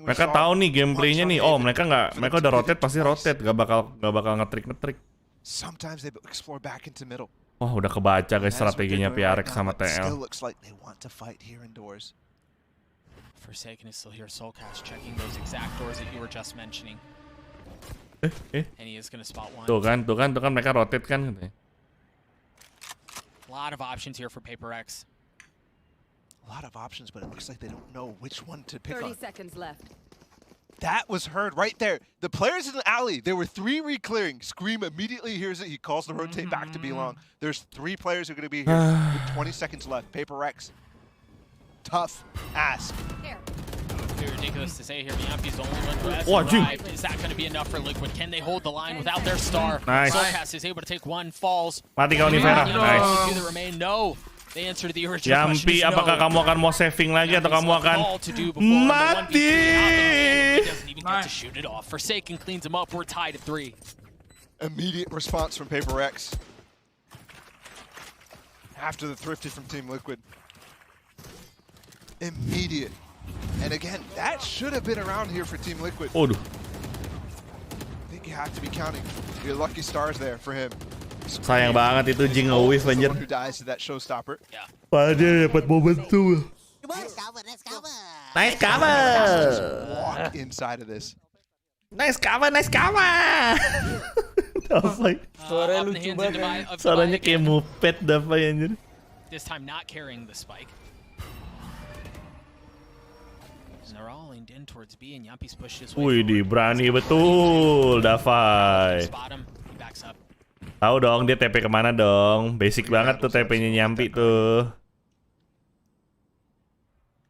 Mereka tahu nih gameplaynya nih. Oh, mereka udah rotate, pasti rotate, gak bakal ngetrik. Wah, udah kebaca guys strateginya PRX sama TL. Forsaken is still here. Soulcast checking those exact doors that you were just mentioning. And he is gonna spot one. Tuh kan mereka rotate kan katanya. A lot of options here for PRX. A lot of options, but it looks like they don't know which one to pick 30 on. seconds left. That was heard right there. The players in the alley, there were 3 re-clearing. Scream immediately hears it. He calls the rotate back to be long. There's 3 players who are going to be here with 20 seconds left. PRX. Tough ask. Too ridiculous to say here. Yampi's the only one who has arrived. Is that going to be enough for Liquid? Can they hold the line without their star? Nice. Soulcast is able to take 1, falls. Mati kau nih Vera. Nice. Do the remain? No. They answer to the original Yampi, apakah kamu akan mau saving lagi atau kamu akan mati? Shoot it off. Forsaken cleans him up. We're tied at 3. Immediate response from PRX. After the thrifty from Team Liquid. Immediate. And again, that should have been around here for Team Liquid. Aduh. I think you have to be counting your lucky stars there for him. Sayang banget itu Jing nge-whiff anjir. Padahal dia dapat momentum. Nice cover. Walk inside of this. Nice cover. Suara lucu banget. Suaranya kayak mupet dapat anjir. This time not carrying the spike. And they're all aimed in towards B and Yampi's pushed his way. Wih, berani betul Davai. He backs up. Tahu dong dia TP kemana dong. Basic banget tuh TP-nya Yampi tuh.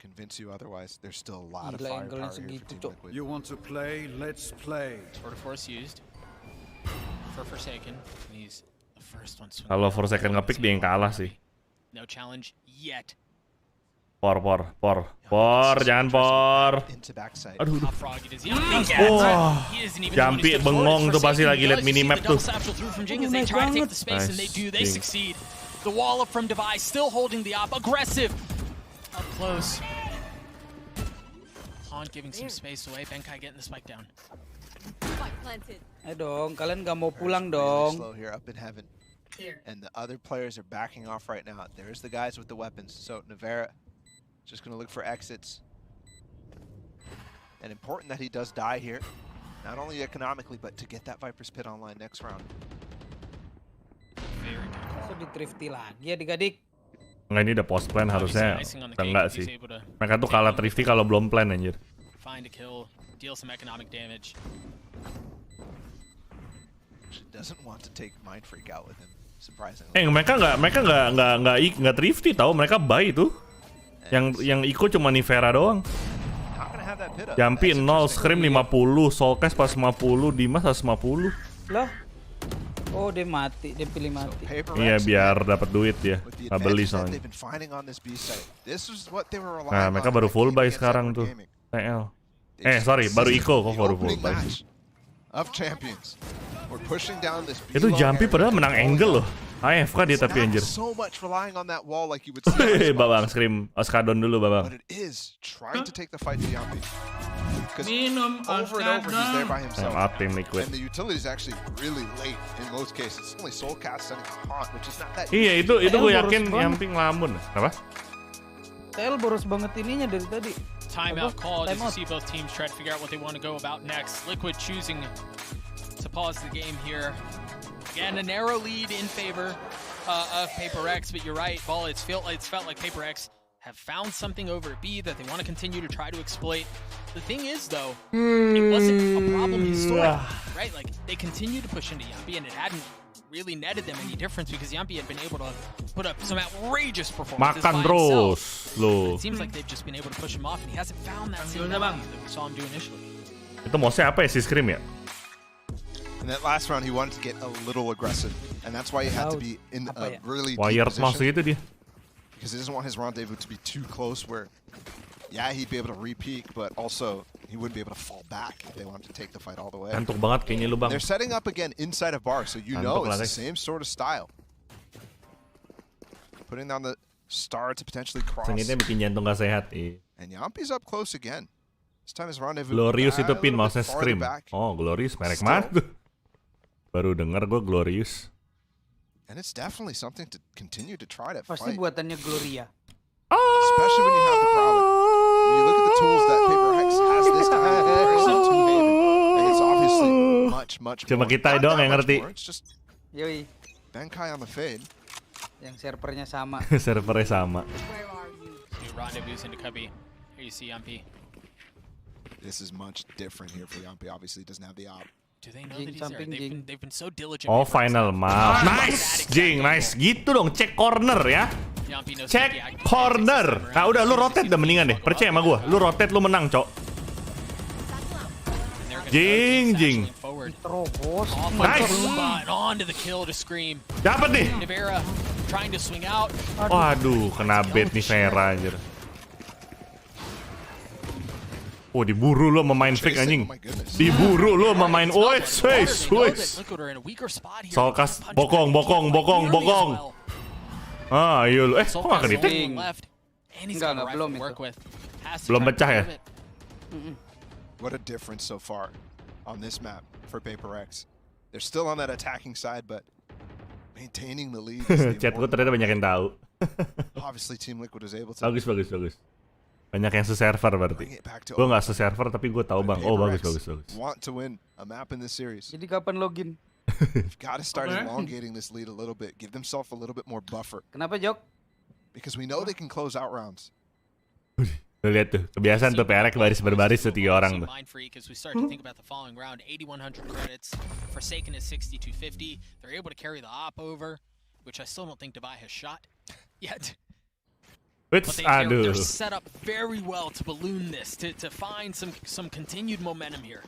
Convince you otherwise. There's still a lot of firepower here for Team Liquid. You want to play? Let's play. Tour de force used for Forsaken. He's the first one. Kalau Forsaken nge-pick dia yang kalah sih. No challenge yet. Por, jangan por. Aduh. Yampi bengong tuh pasti lagi liat minimap tuh. Nice. The wall up from Device still holding the op. Aggressive. Up close. Han giving some space away. Benkai getting the spike down. Ayo dong, kalian gak mau pulang dong. And the other players are backing off right now. There's the guys with the weapons. So Navera just going to look for exits. And important that he does die here. Not only economically, but to get that Viper's Pit online next round. So di thrifty lagi ya Digadik. Enggak, ini udah post plan harusnya. Enggak sih. Mereka tuh kalah thrifty kalau belum plan anjir. Find a kill, deal some economic damage. She doesn't want to take Mind Freak out with him, surprisingly. Mereka nggak thrifty tahu, mereka buy itu. Yang ikut cuma Nivera doang. Yampi 0, Xtreem 50, Soulcast pas 50, Dimas pas 50. Lah? Oh, dia mati, dia pilih mati. Iya, biar dapat duit ya. Nggak beli soalnya. Nah, mereka baru full buy sekarang tuh. TL. Sorry, baru Eco kok baru full buy. Itu Jumpy padahal menang angle loh. AFK dia tapi anjir. Babang Xtreem, Oskadon dulu Babang. Because over and over he's there by himself. Team Liquid. And the utility is actually really late in most cases. It's only Soulcast setting a haunt, which is not that. Iya, itu gue yakin Yampi ngelamun. Apa? TL boros banget ininya dari tadi. Timeout called as you see both teams try to figure out what they want to go about next. Liquid choosing to pause the game here. Again, a narrow lead in favor of PRX, but you're right, Ball. It's felt like PRX have found something over at B that they want to continue to try to exploit. The thing is, though, it wasn't a problem historically, right? Like, they continued to push into Yampi, and it hadn't really netted them any difference because Yampi had been able to put up some outrageous performances by himself. It seems like they've just been able to push him off, and he hasn't found that same value that we saw him do initially. Itu mouse-nya apa ya, si Xtreem ya? In that last round, he wanted to get a little aggressive, and that's why he had to be in a really wired deep mouse position. gitu dia. Because he doesn't want his rendezvous to be too close where, yeah, he'd be able to re-peek, but also he wouldn't be able to fall back if they wanted to take the fight all the way. Kantuk banget kayaknya lu, Bang. They're setting up again inside of bar, so you know it's the same sort of style. Putting down the star to potentially cross. Sengitnya bikin jantung gak sehat. And Yampi's up close again. This time his rendezvous. Glorious itu pin mouse-nya Xtreem. Oh, Glorious merek mana tuh? Baru denger gue Glorious. And it's definitely something to continue to try to Pasti fight. buatannya Gloria. Especially when you have the problem. When you look at the tools that PRX has this time in comparison to Devin, and it's obviously much Cuma kita doang yang ngerti. It's just Yoi. Bankai on the fade. Yang servernya sama. Servernya sama. Rendezvous into Cubby. Here you see Yampi. This is much different here for Yampi. Obviously, he doesn't have the op. Do they know that he's there? They've been so diligent. Oh, final map. Nice, Jing, nice. Gitu dong, cek corner ya. Cek corner. Nah, udah lu rotate dah mendingan deh. Percaya sama gua. Lu rotate lu menang, Cok. Jing. Nice. On to the kill to Scream. Dapat nih. Nevera trying to swing out. Waduh, kena bait nih Vera anjir. Oh, diburu lo sama main fake anjing. Diburu lo sama main ois. Soalkas bokong. Ah, iya lo. Kok gak keditik? Enggak, belum itu. Belum pecah ya? What a difference so far on this map for PRX. They're still on that attacking side, but maintaining the lead. Chat gue ternyata banyak yang tahu. Obviously, Team Liquid was able to. Bagus. Banyak yang se-server berarti. Gue nggak se-server tapi gue tahu bang. Oh bagus. Want to win a map in this series. Jadi kapan login? You've got to start elongating this lead a little bit. Give themselves a little bit more buffer. Kenapa Jok? Because we know they can close out rounds. Tuh lihat tuh, kebiasaan tuh PRX baris tuh 3 orang tuh. Because we start to think about the following round, 8100 credits. Forsaken is 6250. They're able to carry the op over, which I still don't think Devi has shot yet. But they're set up very well to balloon this, to find some continued momentum here.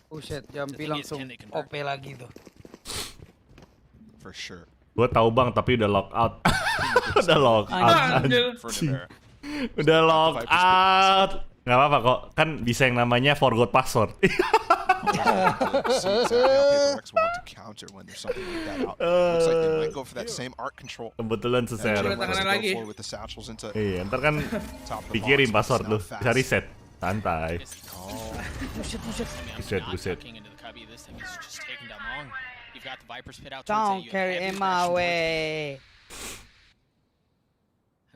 Buset, Yampi langsung OP lagi tuh. For sure. Gue tahu bang, tapi udah lock out. Udah lock out. Udah lock out. Gak apa-apa kok, kan bisa yang namanya forgot password. Kebetulan se-share. Iya, ntar kan pikirin password lu, bisa reset. Santai. Buset. Don't carry him away.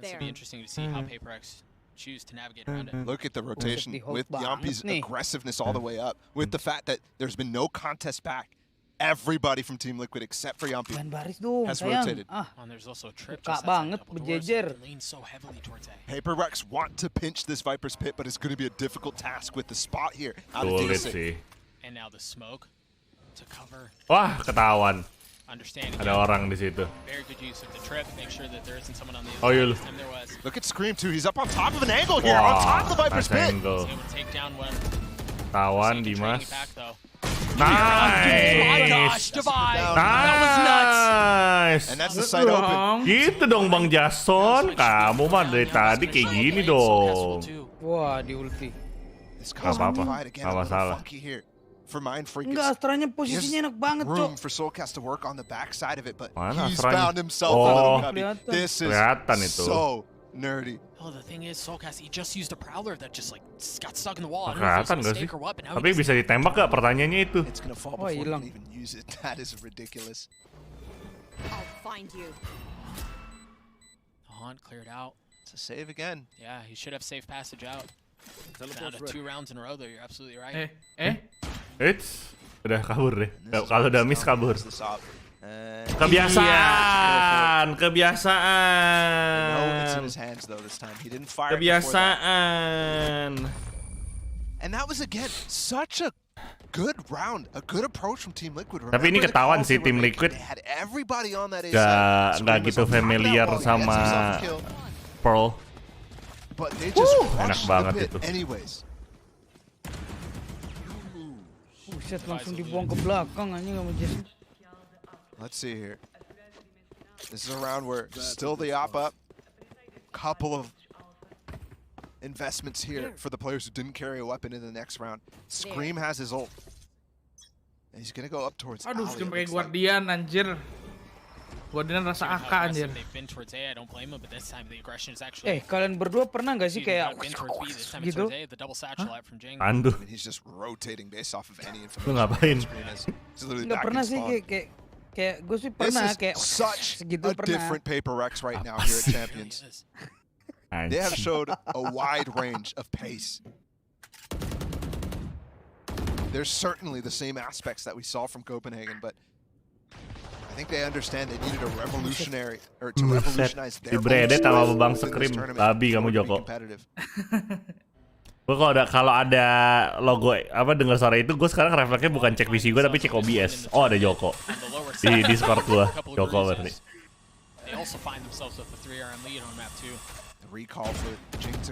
This will be interesting to see how PRX choose to navigate around it. Look at the rotation with Yampi's aggressiveness all the way up. With the fact that there's been no contest back. Everybody from Team Liquid except for Yampi has rotated. And there's also a trip just banget berjejer. PRX want to pinch this Viper's Pit, but it's going to be a difficult task with the spot here. Out of DC. And now the smoke to cover. Wah, ketahuan. Ada orang di situ. Oh iya. Look at Scream too. He's up on top of an angle here. On top of the Viper's Pit. Tawan Dimas. Nice. And that's the side open. Gitu dong Bang Jason. Kamu mah dari tadi kayak gini dong. Wah, di ulti. Gak apa-apa. Gak masalah. For Mind Freak, enggak, Astranya posisinya enak banget, Cok. Room for Soulcast to work on the back side of it, but mana he's Astranya? found himself a little cubby. This is kelihatan itu. So nerdy. Oh, the thing is, Soulcast, he just used a prowler that just like got stuck in the wall. Kelihatan gak sih? Tapi bisa ditembak gak? Pertanyaannya itu. It's gonna fall before you can even use it. That is ridiculous. I'll find you. The Haunt cleared out. It's a save again. Yeah, he should have safe passage out. Down to 2 rounds in a row though, you're absolutely right. Udah kabur deh. Kalau udah miss kabur. Kebiasaan. And that was again such a good round, a good approach from Team Liquid. Tapi ini ketahuan sih Team Liquid nggak gitu familiar sama Pearl. Enak banget itu. Buset, langsung dibuang ke belakang aja sama Jason. Let's see here. This is a round where still the op up. Couple of investments here for the players who didn't carry a weapon in the next round. Xtreem has his ult. And he's gonna go up towards Aduh, Xtreem pakai Guardian anjir. Guardian rasa AK anjir. Kalian berdua pernah nggak sih kayak gitu? Anduh. Lu ngapain? Nggak pernah sih kayak gue sih pernah kayak segitu pernah. Different PRX right now here at Champions. They have showed a wide range of pace. There's certainly the same aspects that we saw from Copenhagen, but I think they understand they needed a revolutionary or to revolutionize their Di-breaded sama Bang Scream. Babi kamu Joko. Gue kalau ada logo apa dengar suara itu, gue sekarang refleksnya bukan cek PC gue tapi cek OBS. Oh, ada Joko di Discord gue. Joko berarti.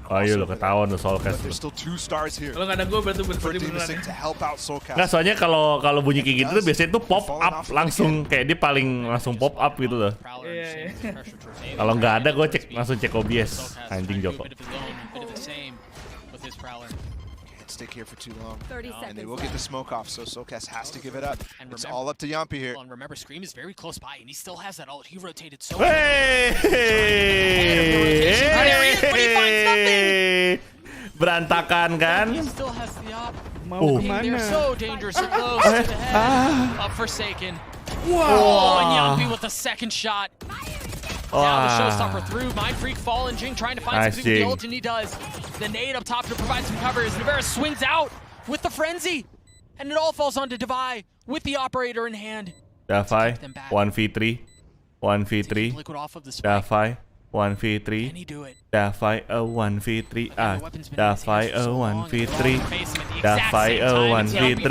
Ayo lo ketahuan tuh Soulcast. Kalau nggak ada gue berarti beneran. Nggak, soalnya kalau bunyi kayak gitu tuh biasanya tuh pop up langsung, kayak dia paling langsung pop up gitu loh. Kalau nggak ada gue langsung cek OBS. Anjing Joko. Stick here for too long, and they will get the smoke off. So Soulcast has to give it up. It's all up to Yampi here. And remember, Xtreem is very close by, and he still has that ult. He rotated so. Berantakan kan? He still has the op. They're so dangerous and close to the head of Forsaken. Wow! And Yampi with the second shot. Now the showstopper through. Mind Freak falling. Jing trying to find something with the ult, and he does. The nade up top to provide some cover as Navarra swings out with the frenzy. And it all falls onto Devi with the operator in hand. Devi, 1v3. 1v3. Devi, 1v3. Can he do it? Devi, a 1v3. Devi, a 1v3. Devi, a 1v3.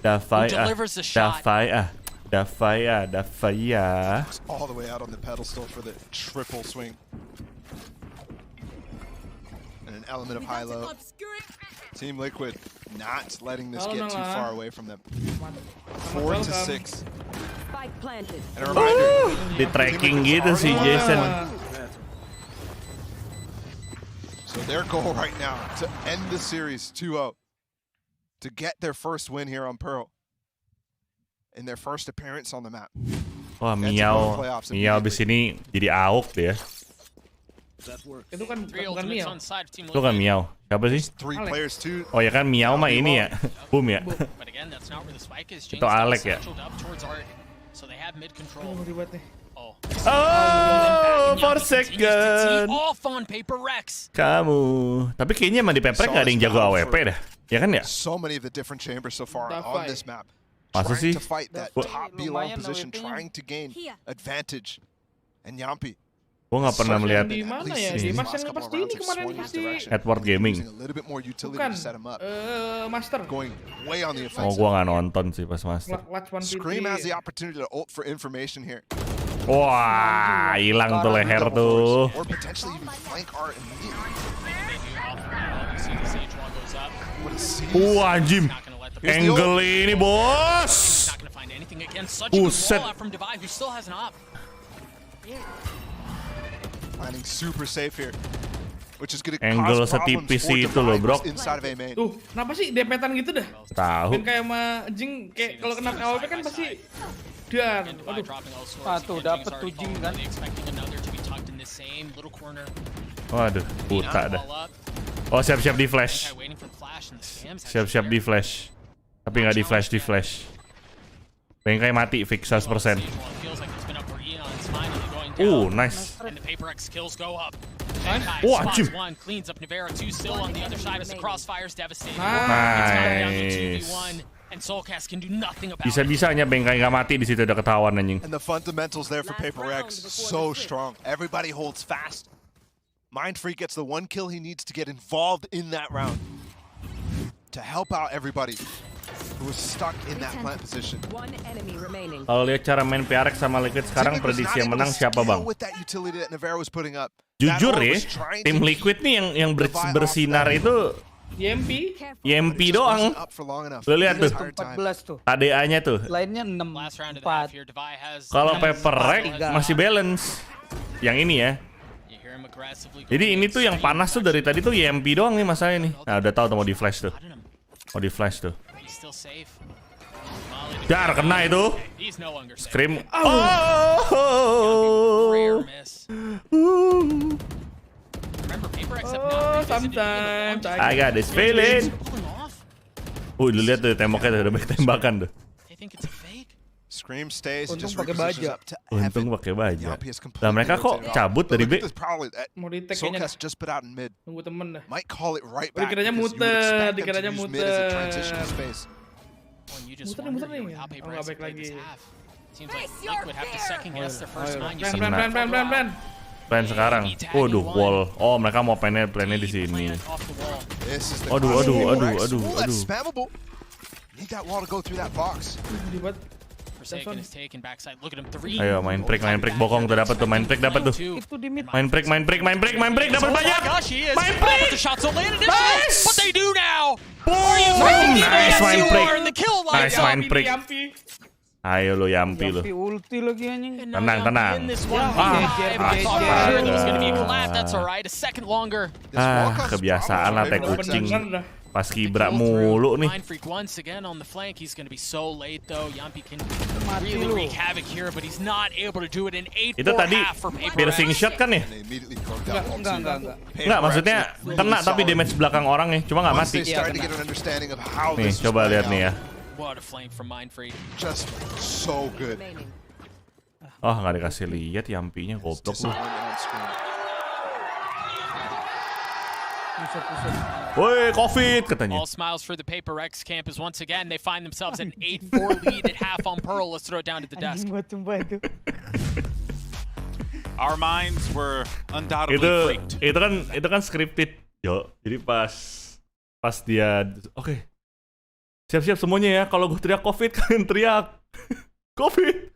Devi, Dafaya. All the way out on the pedestal for the triple swing. And an element of high-low. Team Liquid not letting this get too far away from them. 4-6. And a reminder. Di tracking gitu si Jason. So their goal right now to end the series 2-0. To get their first win here on Pearl. In their first appearance on the map. Wah, Miao abis ini jadi AUK dia. Itu kan bukan Miao. Itu kan Miao. Siapa sih? Oh ya kan Miao mah ini ya. Boom ya. Itu Alek ya. Oh, for second. Kamu. Tapi kayaknya emang di PRX gak ada yang jago AWP dah. Ya kan ya? So many of the different chambers so far on this map. Masa sih? To fight that top B-long position, trying to gain advantage. And Yampi. Gue nggak pernah melihat di mana ya? Di Mas yang pasti ini kemarin pasti Headphone Gaming. Bukan, Master. Oh, gue nggak nonton sih pas Master. Xtreem has the opportunity to ult for information here. Wah, hilang tuh leher tuh. Or potentially even flank art immediately. Anjim. Angle ini bos. Buset. Finding super safe here, which is gonna angle setipis itu loh bro. Tuh, kenapa sih dempetan gitu dah? Tahu. Kan kayak sama Jing, kayak kalau kena AWP kan pasti dan. Tuh dapet tuh Jing kan. Waduh, buta dah. Oh, siap-siap di flash. Siap-siap di flash. Tapi nggak di flash. Bengkai mati, fix 100%. Nice. Anjir. Nice. Bisa-bisanya Bengkai nggak mati di situ, udah ketahuan anjing. And the fundamentals there for PRX so strong. Everybody holds fast. Mindfreak gets the one kill he needs to get involved in that round to help out everybody who was stuck in that plant position. Kalau lihat cara main PRX sama Liquid sekarang, prediksi yang menang siapa, Bang? Jujur ya, tim Liquid nih yang bersinar itu EMP doang. Lo lihat tuh, ADA-nya tuh. Lainnya 6, 4. Kalau PRX masih balance. Yang ini ya. Jadi ini tuh yang panas tuh dari tadi tuh EMP doang nih masalahnya nih. Nah, udah tahu tuh mau di flash tuh. Dar, kena itu. Xtreem. Sometimes I got this feeling. Lu lihat tuh temboknya tuh, udah banyak tembakan tuh. Scream stays. Untung pakai baja. Nah, mereka kok cabut dari B? Mau di-tag kayaknya. Tunggu temen dah. Dikiranya muter. Muter nih. Oh, nggak baik lagi. Plan sekarang. Waduh, wall. Oh, mereka mau plannya di sini. Aduh. Need that wall to go through that box. Ayo main break bokong tuh dapat tuh, main break dapat tuh. Main break dapat banyak. Main break. Nice main break. Ayo lo Yampi lo. Ulti lagi anjing. Tenang. Kebiasaan lah teh kucing. Pas kibra mulu nih. Itu tadi piercing shot kan ya? Enggak, maksudnya kena tapi damage belakang orang nih, cuma nggak mati. Nih, coba lihat nih ya. Oh, nggak dikasih lihat Yampinya, goblok lu. Woi, COVID katanya. All smiles for the PRX campus once again. They find themselves an 8-4 lead at half on Pearl. Let's throw it down to the desk. Our minds were undoubtedly freaked. Itu kan scripted, yo. Jadi pas dia, oke. Siap-siap semuanya ya. Kalau gue teriak COVID, kalian teriak COVID.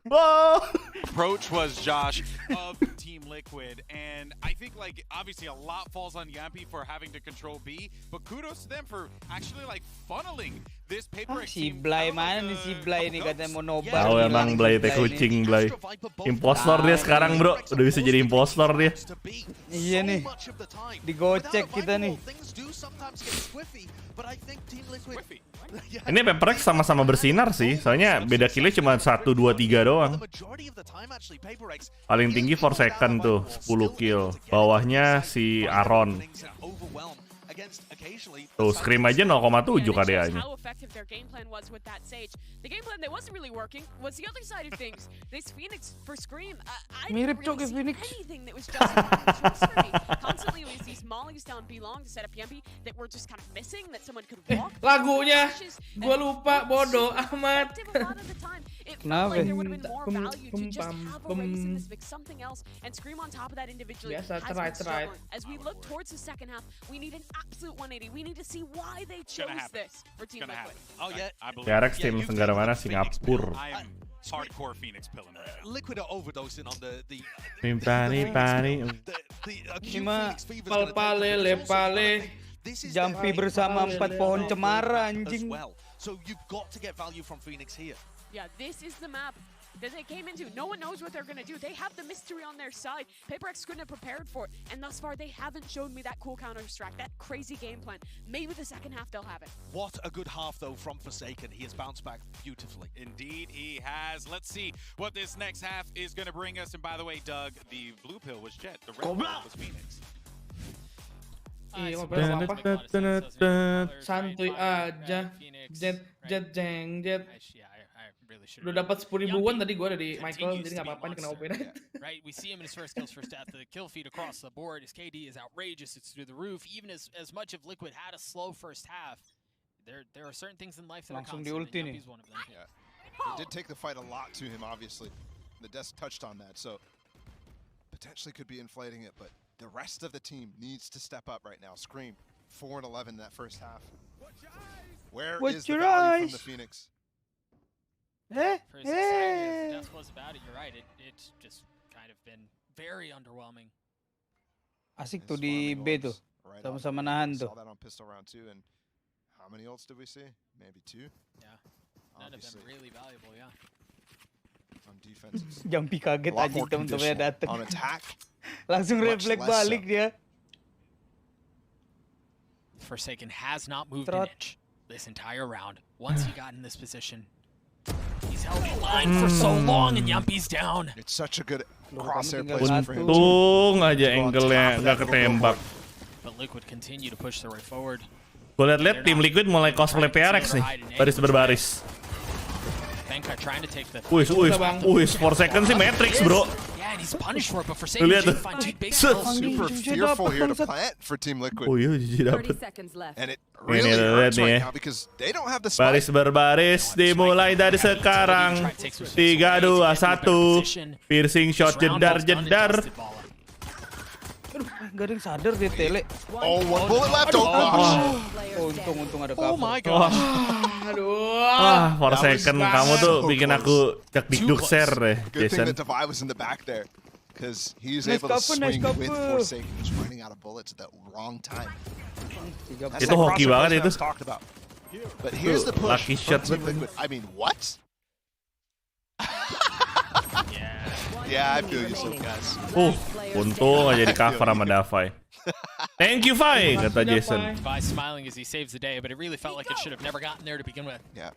Approach was Josh of Team Liquid, and I think like obviously a lot falls on Yampi for having to control B, but kudos to them for actually like funneling this PRX si Blay mana nih si Blay ini katanya mau nobar. Tahu emang Blay teh kucing Blay. Impostor dia sekarang bro, udah bisa jadi impostor dia. Iya nih, digocek kita nih. Ini PRX sama-sama bersinar sih, soalnya beda killnya cuma 1, 2, 3 doang. Paling tinggi 4 second tuh, 10 kill. Bawahnya si Aaron. Tuh, Xtreem aja 0,7 KDA-nya. Mirip cok ke Phoenix. Lagunya gua lupa, bodoh amat. Kenapa? Biasa cerai. PRX tim negara mana? Singapura. Hardcore Phoenix pilling. Liquid are overdosing on the Pani. Pale. Jampi bersama 4 pohon cemara anjing. So you've got to get value from Phoenix here. Yeah, this is the map that they came into. No one knows what they're gonna do. They have the mystery on their side. PRX couldn't have prepared for it, and thus far they haven't shown me that cool counter-strike, that crazy game plan. Maybe the second half they'll have it. What a good half though from Forsaken. He has bounced back beautifully. Indeed he has. Let's see what this next half is gonna bring us. And by the way, Doug, the blue pill was Jet, the red pill was Phoenix. Santuy aja. Jet jeng jet. Udah dapat 10.000-an tadi gue dari Michael, jadi nggak apa-apa nih kena OP. Right, we see him in his first kills, first death. The kill feed across the board. His KD is outrageous. It's through the roof. Even as much of Liquid had a slow first half, there are certain things in life that are constant. He's one of them. Yeah, it did take the fight a lot to him, obviously. The desk touched on that, so potentially could be inflating it, but the rest of the team needs to step up right now. Xtreem, 4-11 in that first half. Where is the value from the Phoenix? For as exciting as Death was about it, you're right. It's just kind of been very underwhelming. Asik tuh di B tuh. Sama-sama nahan tuh. Saw that on pistol round 2, and how many ults did we see? Maybe 2? Yeah. None of them really valuable, yeah. On defense. Jumpy kaget aja temen-temennya dateng. On attack. Langsung refleks balik dia. Forsaken has not moved an inch this entire round. Once he got in this position, he's held the line for so long, and Yumpy's down. It's such a good crosshair placement for him. Untung aja angle-nya nggak ketembak. But Liquid continue to push their way forward. Gue liat tim Liquid mulai cosplay PRX nih, baris berbaris. Wih, 4 seconds sih Matrix, bro. Yeah, and he's punished for it, but Forsaken can find 2 big kills. Super fearful here to plant for Team Liquid. Oh iya, GG dapet. And it really hurts right now because they don't have the spike. Baris berbaris dimulai dari sekarang. 3, 2, 1. Piercing shot jedar-jedar. Aduh, gak ada yang sadar dia tele. Oh, 1 bullet left. Oh gosh. Untung ada cover. Oh my gosh. Aduh. 4 second kamu tuh bikin aku cek-dikduk share deh, Good thing Jason. that Devi was in the back there, because he's able to swing with Forsaken, just running out of bullets at the wrong time. Itu hoki banget itu. But here's the push Lucky shot. from Team Liquid. I mean, what? Yeah, I feel you so, guys. Untung aja di cover sama Davai. Thank you, Fai, kata Jason. Vi smiling as he saves the day, but it really felt like it should have never gotten there to begin with. Yeah.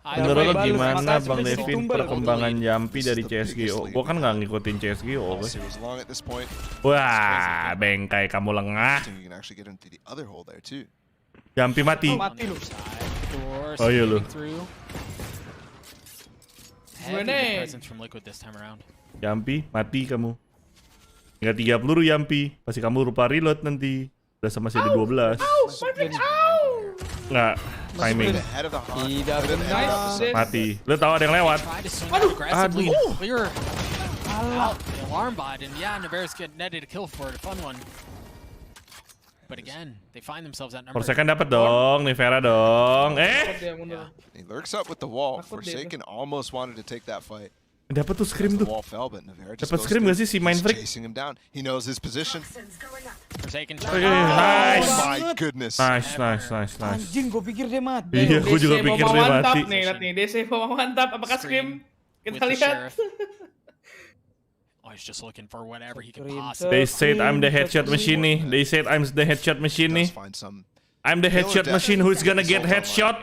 Menurut lo gimana Bang Devin perkembangan Jumpy dari CSGO? Gue kan nggak ngikutin CSGO. Wah, bengkai kamu lengah. Jumpy mati. Oh iya lu. Jumpy mati kamu. Nggak 3 peluru Jumpy. Pasti kamu lupa reload nanti. Udah sama masih ada 12. Nggak. Timing. Mati. Lu tahu ada yang lewat. Aduh. Alarm bot, and yeah, Navarre's getting netted a kill for it, a fun one. But again, they find themselves at number. Forsaken dapat dong, Nivera dong. He lurks up with the wall. Forsaken almost wanted to take that fight. Dapat tuh Xtreem tuh. Dapat Xtreem gak sih si Main Freak? He knows his position. Nice. Oh my goodness. Nice. Anjing, gue pikir dia mati. Iya, gue juga pikir dia mati. Nih, lihat nih, DC mau mantap. Apakah Xtreem? Kita lihat. Oh, he's just looking for whatever he can possibly. They said I'm the headshot machine nih. They said I'm the headshot machine nih. I'm the headshot machine who's gonna get headshot.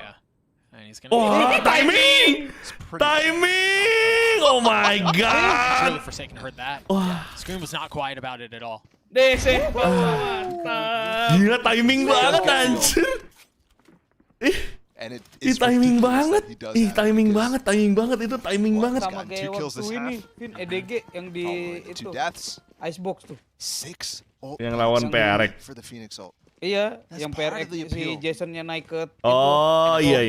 Oh, timing! Timing! Oh my god! Really Forsaken heard that. Scream was not quiet about it at all. DC, mantap. Gila, timing banget anjir. Timing banget. Timing banget itu timing banget. Sama kayak waktu ini, Vin EDG yang di itu Icebox tuh. 6 yang lawan PRX. Iya, yang PRX si Jasonnya naik ke. Oh iya.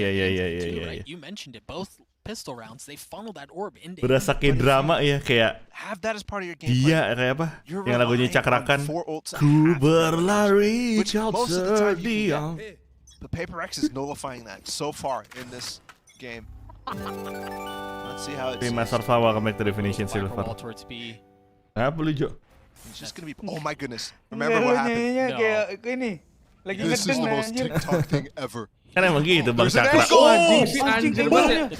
You mentioned it, both pistol rounds, they funnel that orb into. Berasa kayak drama ya, kayak dia kayak apa? Yang lagunya cakrakan. Ku berlari jauh terdiam. But PRX is nullifying that so far in this game. Let's see how it's. Master Flower come back to definition silver. Apa lu, Jo? It's just gonna be. Oh my goodness! Remember what happened? Kayak ini. Lagi this is the most TikTok thing ever. Kan emang gitu Bang Cakra. Anjing banget.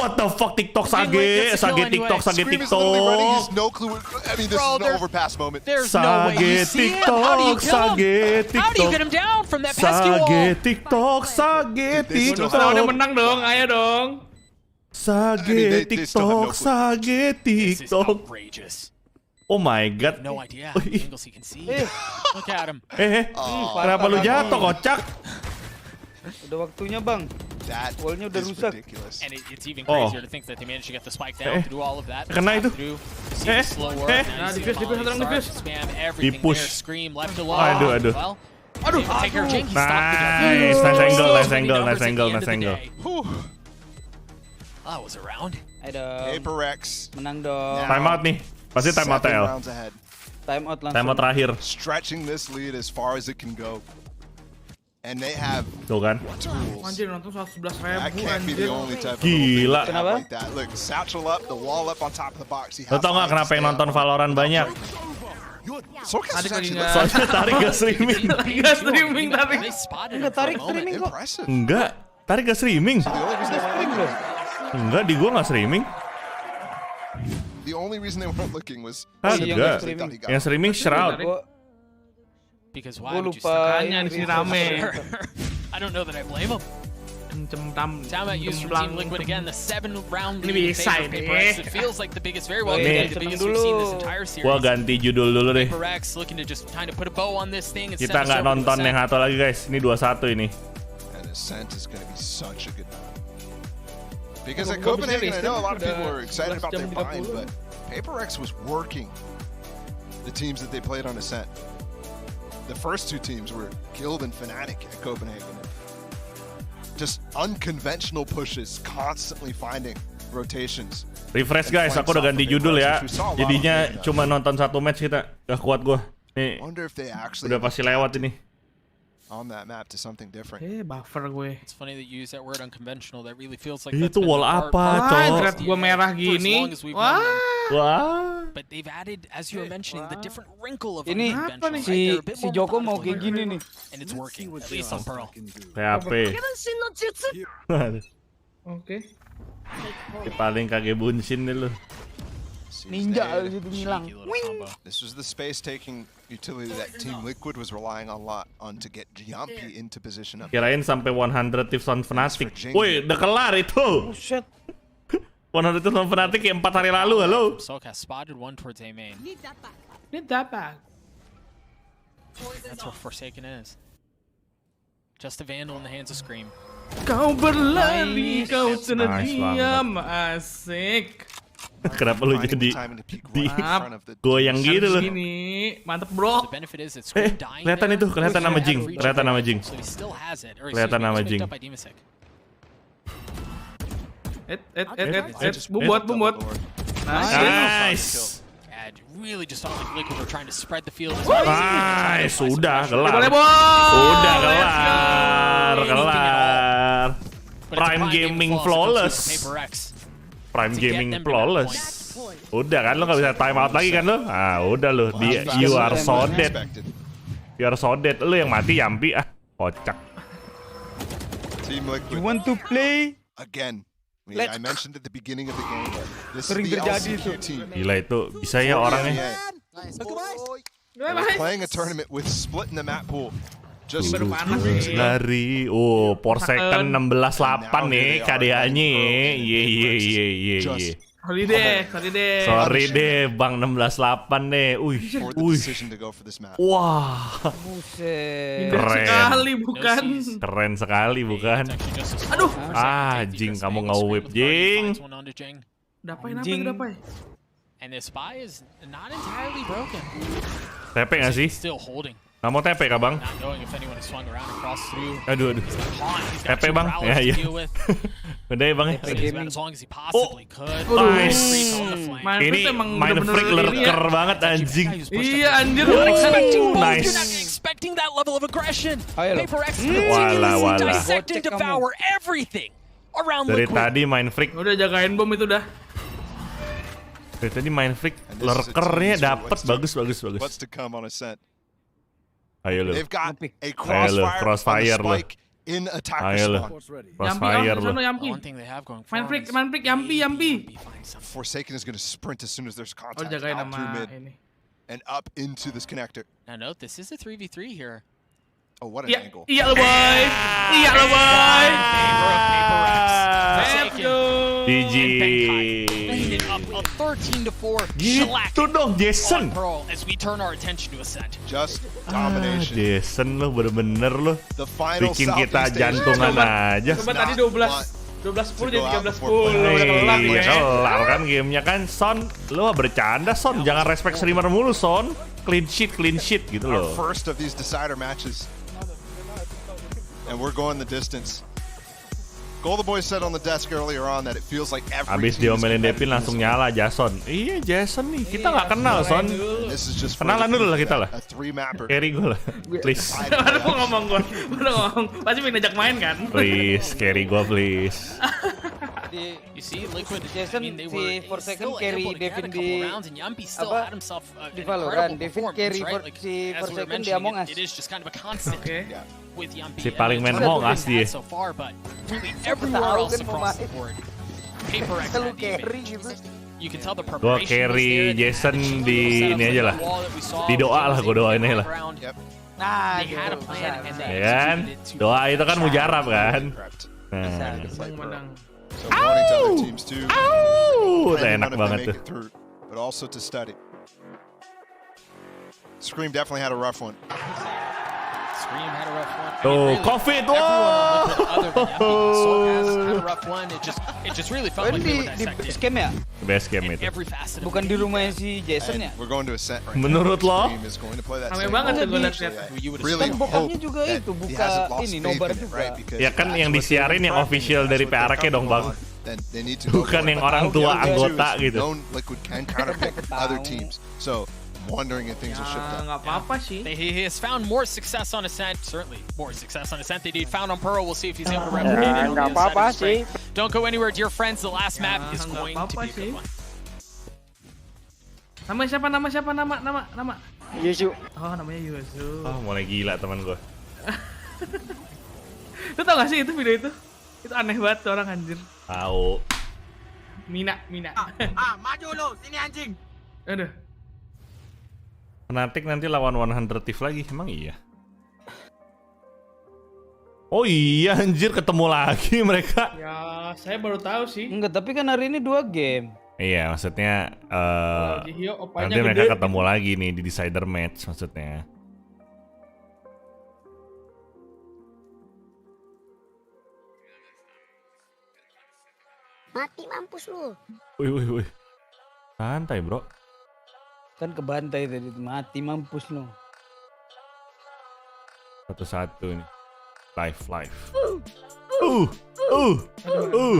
What the fuck, TikTok sage TikTok. Sage TikTok. Udah menang dong, ayo dong. Sage TikTok. Oh my god. No idea how many angles he can see. Look at him. Kenapa lu jatuh, kocak? Udah waktunya, Bang. Wallnya udah rusak. And it's even crazier to think that they managed to get the spike down to do all of that. Kena itu. Dipus. Scream left alone. Aduh. Take her Jink. Nice angle. That was a round. PRX menang dong. Time out nih. Pasti time out L. Time out langsung. Time out terakhir. Stretching this lead as far as it can go. And they have tuh kan. Anjir, nonton 111.000 anjir. Gila. Kenapa? Look, satchel up, the wall up on top of the box. Lo tau gak kenapa yang nonton Valorant banyak? Soalnya tarik gak streaming. Enggak streaming tapi. Enggak tarik streaming kok. Enggak, tarik gak streaming. Enggak, di gua gak streaming. The only reason they weren't looking was enggak. Yang streaming Shroud. Because why would you Makanya di sini rame. I don't know that I blame him. Timeout used from Team Liquid again, the 7-round lead in favor of PRX. It feels like the biggest, very well the biggest we've seen this entire series. Gua ganti judul dulu deh. PRX looking to just kind of put a bow on this thing. Kita nggak nonton yang satu lagi guys, ini 2-1 ini. And Ascent is going to be such a good map. Because at Copenhagen, I know a lot of people were excited about their bind, but PRX was working the teams that they played on Ascent. The first two teams were Guild and Fnatic at Copenhagen. Just unconventional pushes, constantly finding rotations. Refresh guys, aku udah ganti judul ya. Jadinya cuma nonton satu match kita. Gak kuat gua. Nih, udah pasti lewat ini. On that map to something different. Buffer gue. It's funny that you use that word unconventional. That really feels like itu wall apa, Thread gua merah gini. Wah. But they've added, as you were mentioning, the different wrinkle of ini si Joko mau kayak gini nih. And it's working, at least on Pearl. PHP. Oke. Paling kage bunsin nih lu. Ninja itu ngilang. This was the space-taking utility that Team Liquid was relying a lot on to get Giampi into position up. Kirain sampai 100 tips on Fnatic. Woi, udah kelar itu. Buset. 100 tips on Fnatic ya 4 hari lalu, halo. Soka spotted one towards A main. Need that back. That's where Forsaken is. Just a Vandal in the hands of Scream. Kau berlari, kau diam, asik. Kenapa lu jadi goyang gitu loh? Mantep bro. Kelihatan itu, kelihatan nama Jing, kelihatan nama Jing. Kelihatan nama Jing. Bumbuat. Nice. Really just felt like Liquid were trying to spread the field. Nice, sudah kelar. Udah kelar. Prime Gaming flawless. Prime Gaming flawless. Udah kan lo gak bisa time out lagi kan lo? Ah udah lo, you are so dead. You are so dead. Lo yang mati Yampi ah, kocak. Team Liquid. You want to play? Again. I mentioned at the beginning of the game. This is the LCQ team. Gila itu bisa ya orangnya. Playing a tournament with split in the map pool. Just dari Porsecond 16-8 nih KDA-nya. Ye. Sorry deh Bang 16-8 deh. Wah. Keren sekali bukan? Aduh. Jing kamu nge-whip Jing. Dapai. And the spy is not entirely broken. TP nggak sih? Nggak mau TP kah Bang? Aduh. TP Bang? Ya iya. Udah ya Bang ya? Nice. Ini main freak lurker banget anjing. Iya anjir. Nice. Wala. Dari tadi main freak. Udah jagain bom itu dah. Dari tadi main freak lurkernya dapet bagus. What's to come on Ascent? They've got a crossfire spike in attacker spawn. Crossfire lo. One thing they have going for them is Yampi. Forsaken is going to sprint as soon as there's contact out through mid and up into this connector. Now note, this is a 3v3 here. Oh, what an angle. Iya lo boy. Iya lo boy. GG. A 13-4 Gitu dong Jason. as we turn our attention to Ascent. Just domination. Jason lo bener-bener lo. The final bikin kita jantungan aja. Coba tadi 12-10 jadi 13-10. Iya kelar kan gamenya kan. Son, lo bercanda Son. Jangan respect streamer mulu Son. Clean sheet gitu loh. Our first of these decider matches. And we're going the distance. Golden Boy said on the desk earlier on that it feels like every Abis diomelin Devin langsung nyala Jason. Iya Jason nih, kita nggak kenal Son. Kenalan dulu lah kita lah. Carry gue lah, please. Baru ngomong gue, pasti pengen ajak main kan? Please, carry gue please. You see, Liquid, Jason, I mean, they were Forsaken still carry able to get Devin a couple rounds, and Yampi still had himself di an Valorant. incredible Devin performance, carry right? Like, si as we were Forsaken di Among mentioning, Us. it is just kind of a constant with Yampi. Si paling main Among Us dia. So far, but really everywhere else across the board, PRX had the advantage. You can tell the Gue preparation was carry there. Jason di ini aja lah. Di doa lah, gue doain aja lah. Nah, They had a plan and they Ya kan? Doa itu kan mujarab kan? Nah. So warning to other teams too. Enak banget tuh. But also to study. Xtreem definitely had a rough one. Xtreem had a rough one. Tuh, COVID, Everyone other than Yampi had a rough one. It just really felt like they were di dissected. scam ya? Best game itu. Every facet of Bukan di rumahnya si Jason ya? We're going to Ascent right now. Menurut lo? Xtreem is going to play that Rame same banget role. tuh gue liat. Really Kan hope bokapnya juga that itu he buka hasn't lost ini faith nobar in it, juga. right? Because Ya kan yang disiarin yang official dari PRX dong bang. then they need to go Bukan for yang it. orang tua The other anggota two is gitu. known Liquid can counterpick other teams. So wondering if things will shift up. Nggak apa-apa sih. He has found more success on Ascent, certainly more success on Ascent than he found on Pearl. We'll see if he's able to replicate it on the other side of the break. Don't go anywhere, dear friends. The last map is going to be a good one. Nama siapa? Nama. Yusu. Oh, namanya Yusu. Oh, mulai gila teman gue. Lu tau gak sih itu video itu? Itu aneh banget tuh orang anjir. Tahu. Mina. Maju lu, sini anjing. Aduh. Fnatic nanti lawan 100 Thief lagi, emang iya? Oh iya anjir, ketemu lagi mereka. Ya, saya baru tahu sih. Enggak, tapi kan hari ini 2 game. Iya, maksudnya nanti mereka ketemu lagi nih di decider match maksudnya. Mati mampus lu. Wih. Santai, bro. Kan kebantai tadi, mati mampus lo. Satu-satu nih. Live.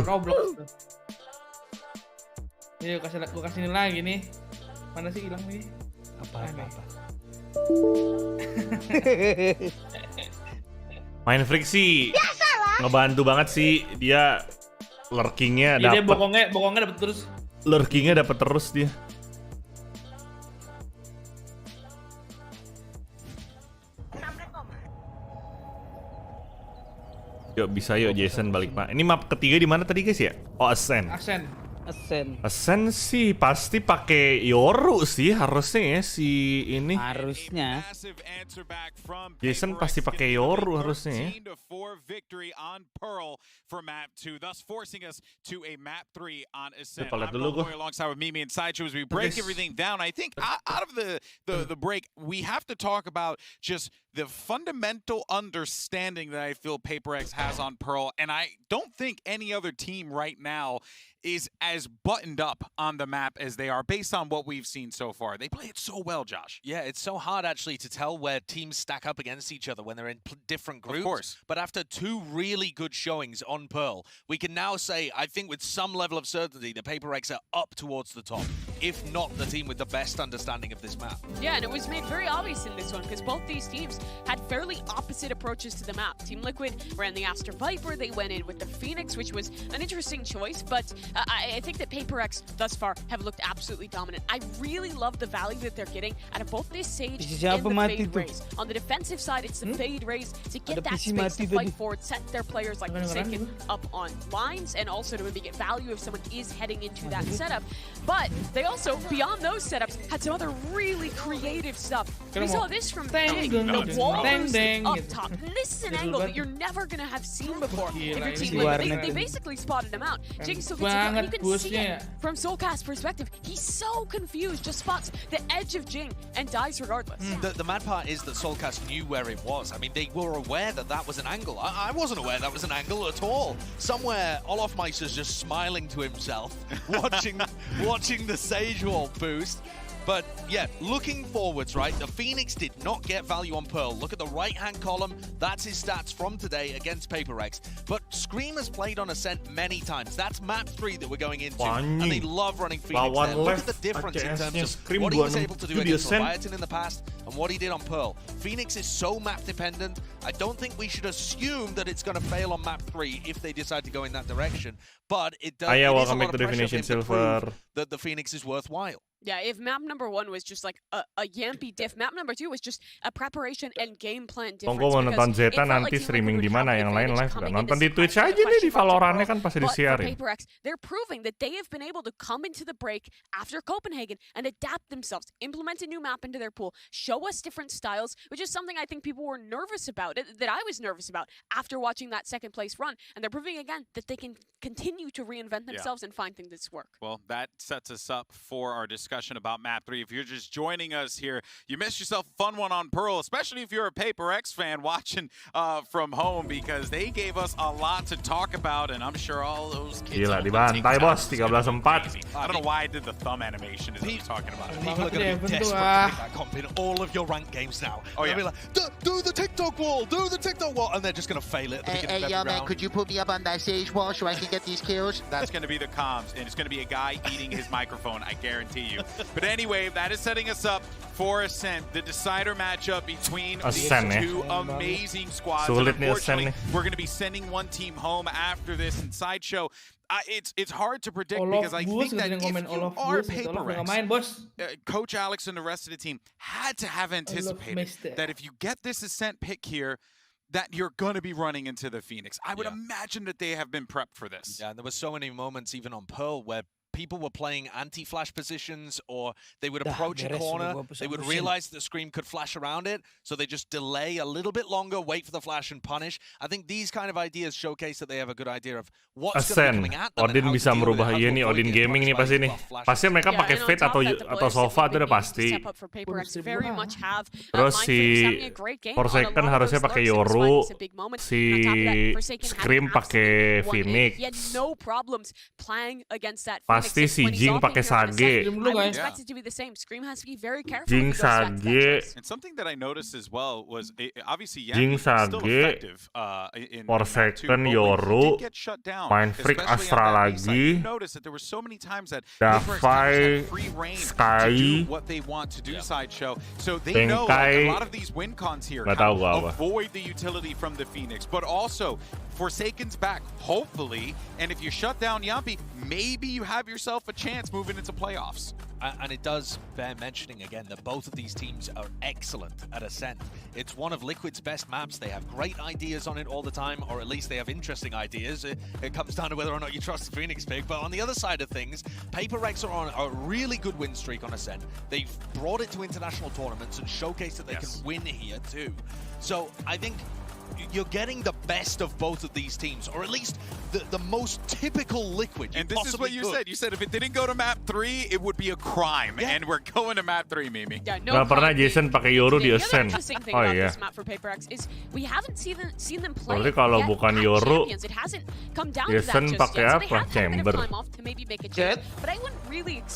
Goblok. Yuk, gua kasih lagi nih. Mana sih hilang nih? Apa. Main friksi. Ngebantu banget sih dia. Lurkingnya dapat. Dia bokongnya dapat terus. Lurkingnya dapat terus dia. Yuk bisa yuk Jason balik pak. Ini map ketiga di mana tadi guys ya? Oh Ascent. Ascent sih pasti pakai Yoru sih harusnya ya si ini. Harusnya. Jason pasti pakai Yoru harusnya ya. Lihat dulu gue. Alongside with Mimi and Sideshow as we break everything down. I think out of the break we have to talk about just the fundamental understanding that I feel PRX has on Pearl, and I don't think any other team right now is as buttoned up on the map as they are based on what we've seen so far. They play it so well, Josh. Yeah, it's so hard actually to tell where teams stack up against each other when they're in different groups. Of course. But after 2 really good showings on Pearl, we can now say, I think with some level of certainty, the PRX are up towards the top if not the team with the best understanding of this map. Yeah, and it was made very obvious in this one because both these teams had fairly opposite approaches to the map. Team Liquid ran the Astra Viper, they went in with the Phoenix, which was an interesting choice, but I think that PRX thus far have looked absolutely dominant. I really love the value that they're getting out of both this Sage and the Fade Raise. On the defensive side, it's the Fade Raise to get that space to fight forward, set their players like Forsaken up on lines, and also to maybe get value if someone is heading into that setup. But they also, beyond those setups, had some other really creative stuff. We saw this from Jing, the walls up top. This is an angle that you're never going to have seen before if your team Liquid. They basically spotted him out. Jing so you can see it from Soulcast's perspective. He's so confused, just spots the edge of Jing and dies regardless. The mad part is that Soulcast knew where it was. I mean, they were aware that that was an angle. I wasn't aware that was an angle at all. Somewhere, Olofmeister's just smiling to himself, watching the Sage wall boost. But yeah, looking forwards, right? The Phoenix did not get value on Pearl. Look at the right-hand column. That's his stats from today against PRX. But Xtreem has played on Ascent many times. That's map 3 that we're going into. And they love running Phoenix there. Look at the difference in terms of what he was able to do against Leviathan in the past and what he did on Pearl. Phoenix is so map dependent. I don't think we should assume that it's going to fail on map 3 if they decide to go in that direction. But it does. Welcome back to Definition Silver. That the Phoenix is worthwhile. Yeah, if map number 1 was just like a Yampy diff, map number 2 was just a preparation and game plan difference. Tunggu mau nonton Zeta nanti streaming di mana, yang lain live nggak? Nonton di Twitch aja nih, di Valorant kan pasti disiarin. They're proving that they have been able to come into the break after Copenhagen and adapt themselves, implement a new map into their pool, show us different styles, which is something I think people were nervous about, that I was nervous about after watching that second place run. And they're proving again that they can continue to reinvent themselves and find things that work. Well, that sets us up for our discussion about map 3. If you're just joining us here, you missed yourself a fun one on Pearl, especially if you're a PRX fan watching from home, because they gave us a lot to talk about, and I'm sure all those kids. Gila, dibantai bos, 13-4. I don't know why I did the thumb animation as I was talking about it. People are going to be desperate to get that comp in all of your ranked games now. Oh, yeah. They'll be like, do the TikTok wall, do the TikTok wall, and they're just going to fail it at the beginning of every round. Man, could you put me up on that Sage wall so I can get these kills? That's going to be the comms, and it's going to be a guy eating his microphone, I guarantee you. But anyway, that is setting us up for Ascent, the decider matchup between these two amazing squads. Unfortunately, we're going to be sending one team home after this in Sideshow. It's hard to predict because I think that if you are PRX, Coach Alex and the rest of the team had to have anticipated that if you get this Ascent pick here, that you're going to be running into the Phoenix. I would imagine that they have been prepped for this. Yeah, and there were so many moments even on Pearl where people were playing anti-flash positions, or they would approach a corner, they would realize the Xtreem could flash around it, so they just delay a little bit longer, wait for the flash and punish. I think these kind of ideas showcase that they have a good idea of what's going to be coming at them. Odin bisa merubah ini, Odin Gaming nih pasti nih. Pasti mereka pakai Fate atau Sova itu udah pasti. Terus si Forsaken harusnya pakai Yoru, si Xtreem pakai Phoenix. Pasti si Jing pakai Sage. Jing Sage. And something that I noticed as well was obviously Jing Sage, Forsaken, Yoru, main Freak Astra lagi, Davai, Sky, Bengkai, nggak tahu gua apa. Avoid the utility from the Phoenix, but also Forsaken's back, hopefully, and if you shut down Yampy, maybe you have yourself a chance moving into playoffs. And it does bear mentioning again that both of these teams are excellent at Ascent. It's one of Liquid's best maps. They have great ideas on it all the time, or at least they have interesting ideas. It comes down to whether or not you trust the Phoenix pick. But on the other side of things, PRX are on a really good win streak on Ascent. They've brought it to international tournaments and showcased that they can win here too. So I think you're getting the best of both of these teams, or at least the most typical Liquid. And this is what you said. You said if it didn't go to map 3, it would be a crime. Yeah. And we're going to map 3, Mimi. Yeah, nggak pernah Jason pakai Yoru di Ascent. Oh iya. We haven't seen them play. Berarti kalau bukan Yoru, Jason pakai apa? Chamber.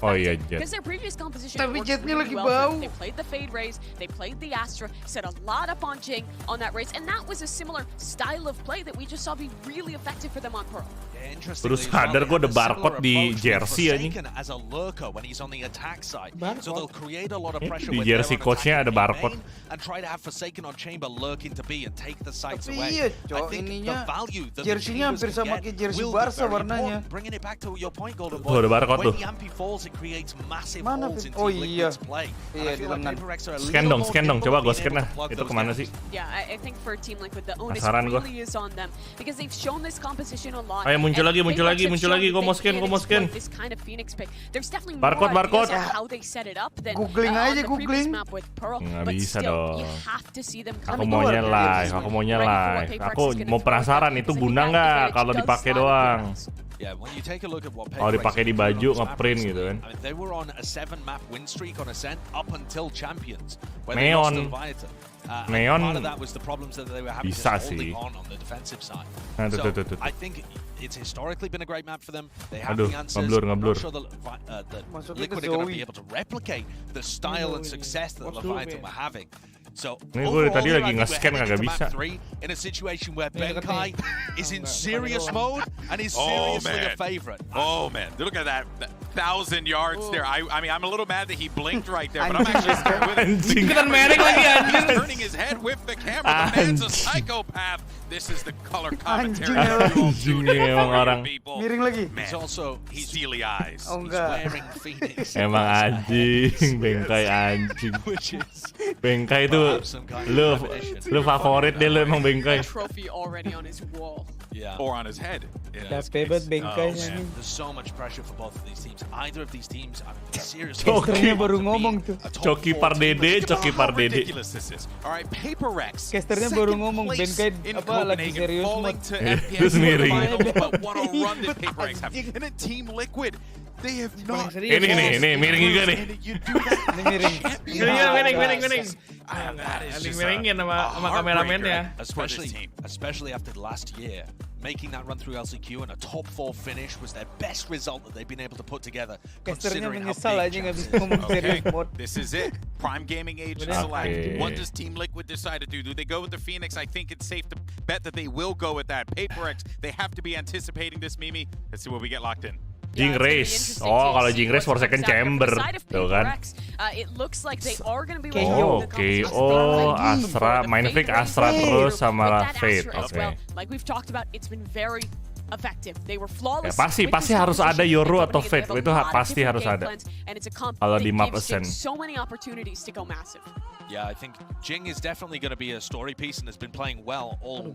Oh iya, Jet. Tapi Jetnya lagi bau. They played the Fade Raise, they played the Astra, set a lot up on Jing on that race, and that was a similar style of play that we just saw be really effective for them on Pearl. Baru sadar gue ada barcode di jersey anjing. Di jersey coachnya ada barcode. Tapi iya, cok, ininya jersey-nya hampir sama kayak jersey Barca warnanya. Tuh ada barcode tuh. Mana? Oh iya. Iya di lengan. Scan dong, coba gue scan lah. Itu kemana sih? Penasaran gue. Ayo muncul lagi, gue mau scan. Barcode. Googling aja, googling. Nggak bisa dong. Aku maunya live. Aku mau penasaran itu guna nggak kalau dipakai doang. Kalau dipakai di baju ngeprint gitu kan. Neon bisa sih. Nah, tuh. It's historically been a great map for them. They have the answers. Ngeblur. I'm not sure the Liquid are going to be able to replicate the style and success that Leviathan were having. So ini gue tadi lagi nge-scan kagak bisa. In a situation where Benkai is in serious mode and is seriously a favorite. Oh man, look at that 1,000 yards there. I mean, I'm a little mad that he blinked right there, but I'm actually scared with it. He's turning his head with the camera. The man's a psychopath. This is the color commentary. Emang orang. Miring lagi. He's steely eyes. Oh enggak. Emang anjing, Benkai anjing. Bengkai itu lu favorit deh lu emang Bengkai. Trophy already on his wall. Yeah. Or on his head. That's favorite Bengkai. There's so much pressure for both of these teams. Either of these teams, I mean, seriously. Casternya baru ngomong tuh. Coki Pardede. Alright, PRX. Casternya baru ngomong Bengkai apa lagi serius mode. Terus miring. And then Team Liquid. They have not. Ini miring juga nih. Ini miring. Miringin sama kameramennya. Especially after last year, making that run through LCQ and a top 4 finish was their best result that they've been able to put together. Casternya menyesal aja nggak bisa ngomong serius mode. This is it. Prime Gaming Age is select. What does Team Liquid decide to do? Do they go with the Phoenix? I think it's safe to bet that they will go with that. PRX, they have to be anticipating this, Mimi. Let's see what we get locked in. Jing Race. Oh, kalau Jing Race for second chamber. Tuh kan. KO, Astra, main flick Astra terus sama Fate. Oke. Ya, pasti harus ada Yoru atau Fate. Itu pasti harus ada. Kalau di map Ascent. Yeah, I think Jing is definitely going to be a story piece and has been playing well all the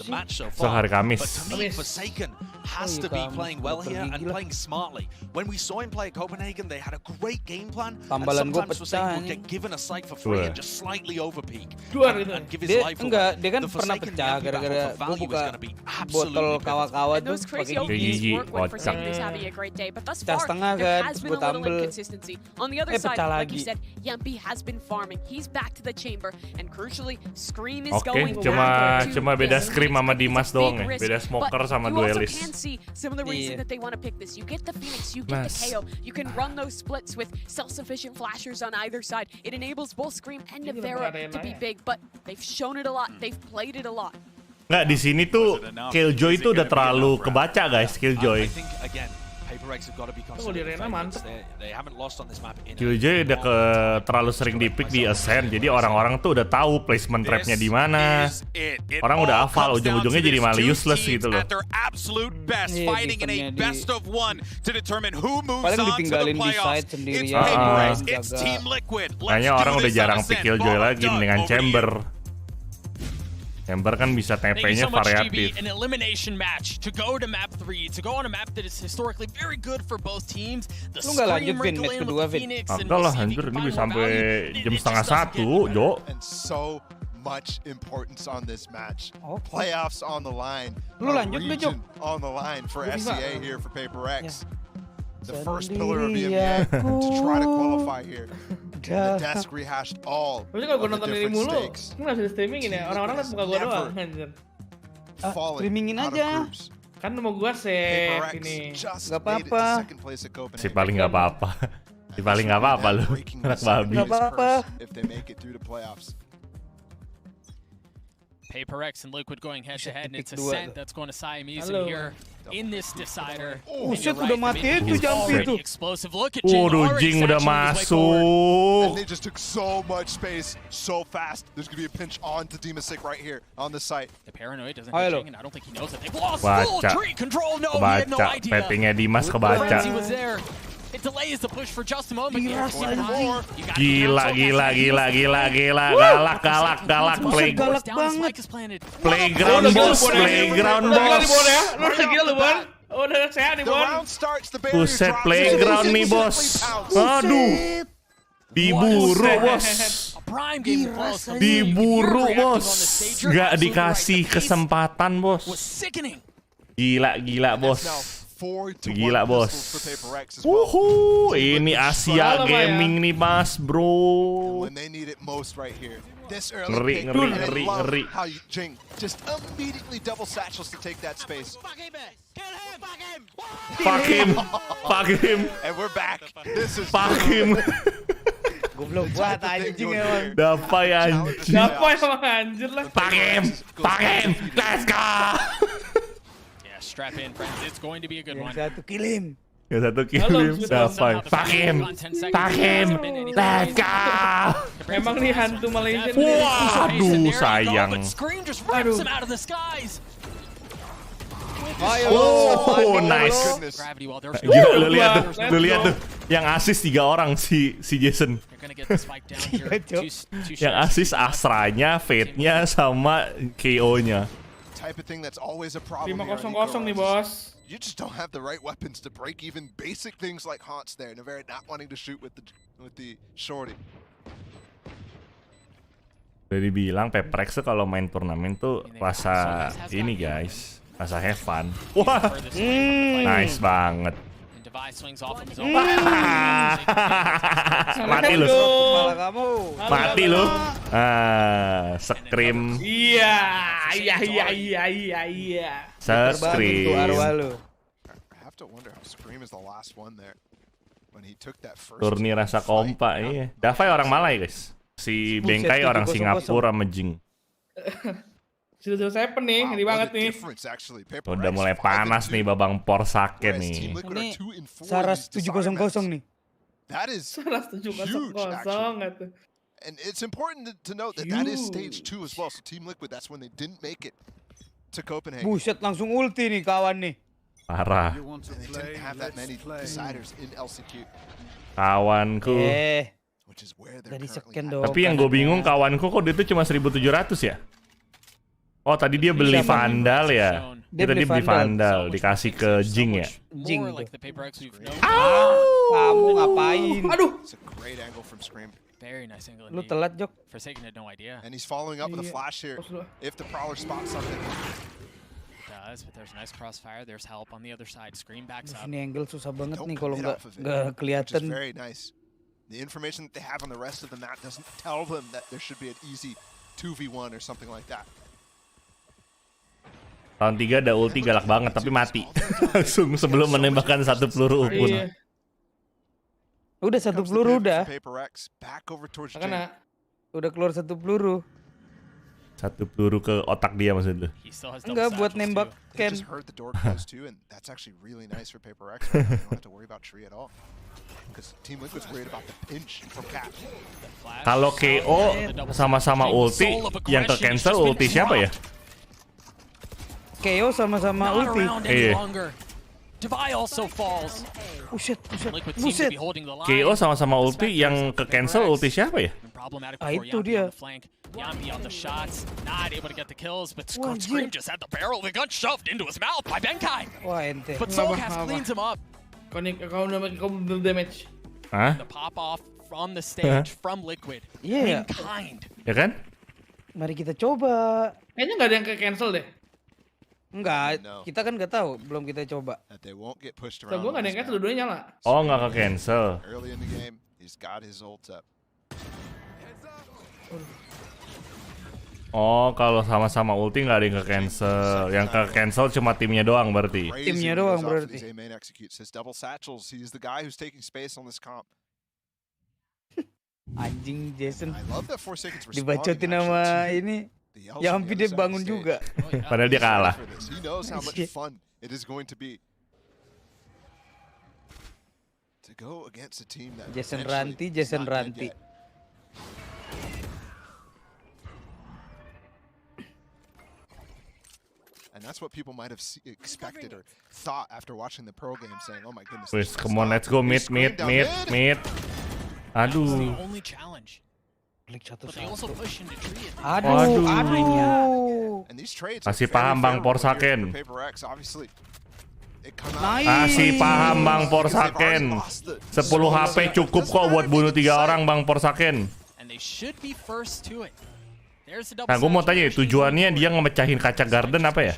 match so far. Hari Kamis. But to me, Forsaken has to be playing well here and playing smartly. When we saw him play at Copenhagen, they had a great game plan. And sometimes Forsaken would get given a site for free and just slightly overpeak and give his life away. Dia kan pernah pecah gara-gara gue buka botol kawa-kawa tuh pakai gigi. Pecah setengah kan, gue tambel. Pecah lagi. He's back to the chamber and crucially Xtreem is going cuma beda Xtreem sama Dimas doang ya. Beda smoker sama duelist. You can see some of the reason that they want to pick this. You get the Phoenix, you get the KO. You can run those splits with self-sufficient flashers on either side. It enables both Xtreem and Nevera to be big, but they've shown it a lot. They've played it a lot. Nggak, di sini tuh Killjoy tuh udah terlalu kebaca guys, Killjoy. Killjoy udah terlalu sering di-pick di Ascent, jadi orang-orang tuh udah tahu placement trapnya di mana. Orang udah hafal, ujung-ujungnya jadi malah useless gitu loh. Paling ditinggalin di side sendirian. Kayaknya orang udah jarang pick Killjoy lagi, mendingan Chamber. Chamber kan bisa TP-nya variatif. An elimination match to go to map 3, to go on a map that is historically very good for both teams. The Xtreem wrinkle in with the Phoenix and Agak lah anjir, ini bisa sampai jam setengah 1, Jo. And so much importance on this match. Playoffs on the line. Region on the line for SCA here for PRX. The first pillar of EMEA to try to qualify here. The desk rehashed all of the different stakes. Ini masih streamingin ya, orang-orang liat muka gue doang. Streamingin aja. Kan mau gue save ini. Gak apa-apa. Si paling gak apa-apa. Si paling gak apa-apa lu. Anak babi. Gak apa-apa. PRX and Liquid going head-to-head, and it's Ascent that's going to Siamese in here. in this decider. Buset, udah mati itu Jumpy itu. Waduh, Jing udah masuk. And they just took so much space so fast. There's gonna be a pinch on to Demasic right here on the site. The paranoid doesn't hit Jing, and I don't think he knows that they've lost full tree control. No, he had no idea. Pettingnya Dimas kebaca. It delays the push for just a moment. Gila. Galak. Playground boss. Udah sehat nih, Bon. Buset, playground nih, bos. Aduh. Diburu, bos. Gak dikasih kesempatan, bos. Gila, bos. Gila, bos. Ini Asia Gaming nih, Mas, bro. Ngeri. How Jing just immediately double satchels to take that space. Fuck him. And we're back. This is Fuck him. Goblok buat anjing emang. Dapai anjing. Dapai emang anjir lah. Fuck him. Let's go. Yeah, strap in, friends. It's going to be a good one. Yang satu kill him. Dapai. Fuck him. Let's go. Memang nih hantu Malaysia. Waduh, sayang. Aduh. Oh, nice. Gila, lu lihat tuh. Yang assist 3 orang si Jason. Yang assist Astranya, Fate-nya sama KO-nya. 5-0 nih, bos. You just don't have the right weapons to break even basic things like haunts there. Navarre not wanting to shoot with the shorty. Udah dibilang PRX tuh kalau main turnamen tuh rasa ini guys, rasa have fun. Wah, nice banget. Mati lu. Xtreem. Iya. Xtreem. Turni rasa kompak, iya. Davai orang Malay guys. Si Bengkai orang Singapura sama Jing. Sudah selesai nih, ngeri banget nih. Udah mulai panas nih babang Porsake nih. Ini Saras 700 nih. That is Saras 700 actually. And it's important to note that that is stage 2 as well. So Team Liquid, that's when they didn't make it to Copenhagen. Buset, langsung ulti nih kawan nih. Parah. They didn't have that many deciders in LCQ. Kawanku. Dari sekian doang. Tapi yang gue bingung kawanku kok dia tuh cuma 1.700 ya? Oh tadi dia beli Vandal ya? Dia tadi beli Vandal, dikasih ke Jing ya? Jing tuh. Kamu ngapain? Aduh. Lu telat, Jok. And he's following up with a flash here. If the Prowler spots something. But there's nice crossfire. There's help on the other side. Scream backs up. Ini angle susah banget nih kalau nggak kelihatan. Very nice. The information that they have on the rest of the map doesn't tell them that there should be an easy 2v1 or something like that. Tahun 3 ada ulti galak banget tapi mati. Langsung sebelum menembakkan 1 peluru pun. Udah 1 peluru udah. Karena udah keluar 1 peluru. 1 peluru ke otak dia maksud lu? Enggak, buat nembak Ken. Kalau KO sama-sama ulti, yang ke cancel ulti siapa ya? KO sama-sama ulti. Iya. Buset. KO sama-sama ulti, yang ke cancel ulti siapa ya? Ah, itu dia. Yampi on the shots, not able to get the kills, but Xtreem just had the barrel of the gun shoved into his mouth by Benkai. Wah, ente. But Soulcast cleans him up. Kau udah damage. Hah? The pop off from the stage from Liquid. Iya. Kind. Ya kan? Mari kita coba. Kayaknya nggak ada yang ke cancel deh. Enggak, kita kan nggak tahu, belum kita coba. Kalau gue nggak ada yang cancel, dua-duanya nyala. Oh, nggak ke cancel. Oh, kalau sama-sama ulti nggak ada yang ke cancel. Yang ke cancel cuma timnya doang berarti. Timnya doang berarti. Anjing Jason. Dibacotin sama ini. Yang hampir dia bangun juga. Padahal dia kalah. He knows how much fun it is going to be to go against a team that Jason Ranti. And that's what people might have expected or thought after watching the pro game, saying, "Oh my goodness." Wes, come on, let's go mid. Aduh. Kasih paham Bang Porsaken. Kasih paham Bang Porsaken. 10 HP cukup kok buat bunuh 3 orang Bang Porsaken. Nah, gue mau tanya tujuannya dia ngemecahin kaca garden apa ya?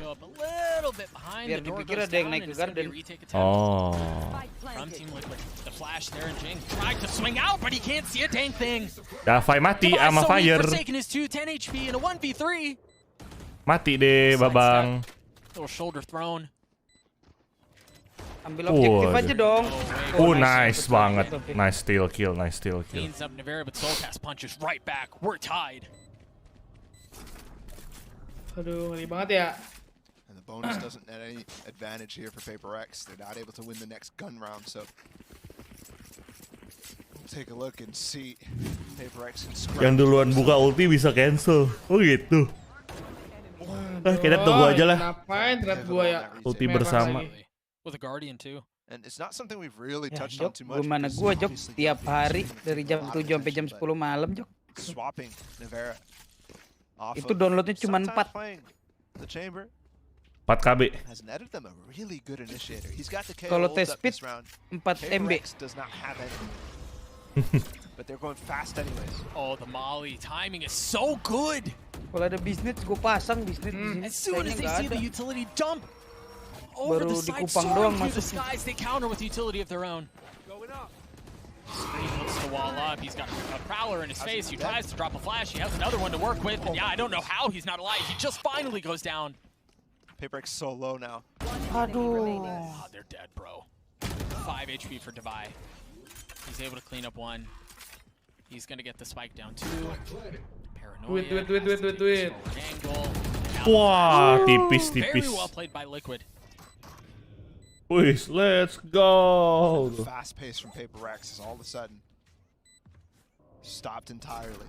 Biar dipikir ada yang naik ke garden. Oh. Davai mati sama Fire. Mati deh, Babang. Ambil objektif aja dong. Nice banget. Nice steal kill. Aduh, ngeri banget ya. And the bonus doesn't add any advantage here for PRX. They're not able to win the next gun round, so we'll take a look and see PRX can scrap. Yang duluan buka ulti bisa cancel. Oh gitu. Kita tunggu aja lah. Ngapain thread gua ya? Ulti bersama. With a guardian too. And it's not something we've really touched on too much. Gimana gua Jok tiap hari dari jam 7 sampai jam 10 malam Jok. Swapping Nevera. Itu downloadnya cuma 4. 4 KB. Kalau test speed 4 MB. Oh, the Molly timing is so good. Kalau ada bisnis gue pasang bisnis. As soon as they see the utility dump over baru the side, dikupang soaring doang through the masuk. skies, they counter with utility of their own. Screen looks to wall up. He's got a prowler in his face. He tries to drop a flash. He has another one to work with. And yeah, I don't know how he's not alive. He just finally goes down. PRX so low now. Aduh. Oh, they're dead, bro. 5 HP for Devin. He's able to clean up one. He's gonna get the spike down too. Paranoia. Wait. Wah, tipis. Very well played by Liquid. Wih, let's go. Fast pace from PRX is all of a sudden stopped entirely.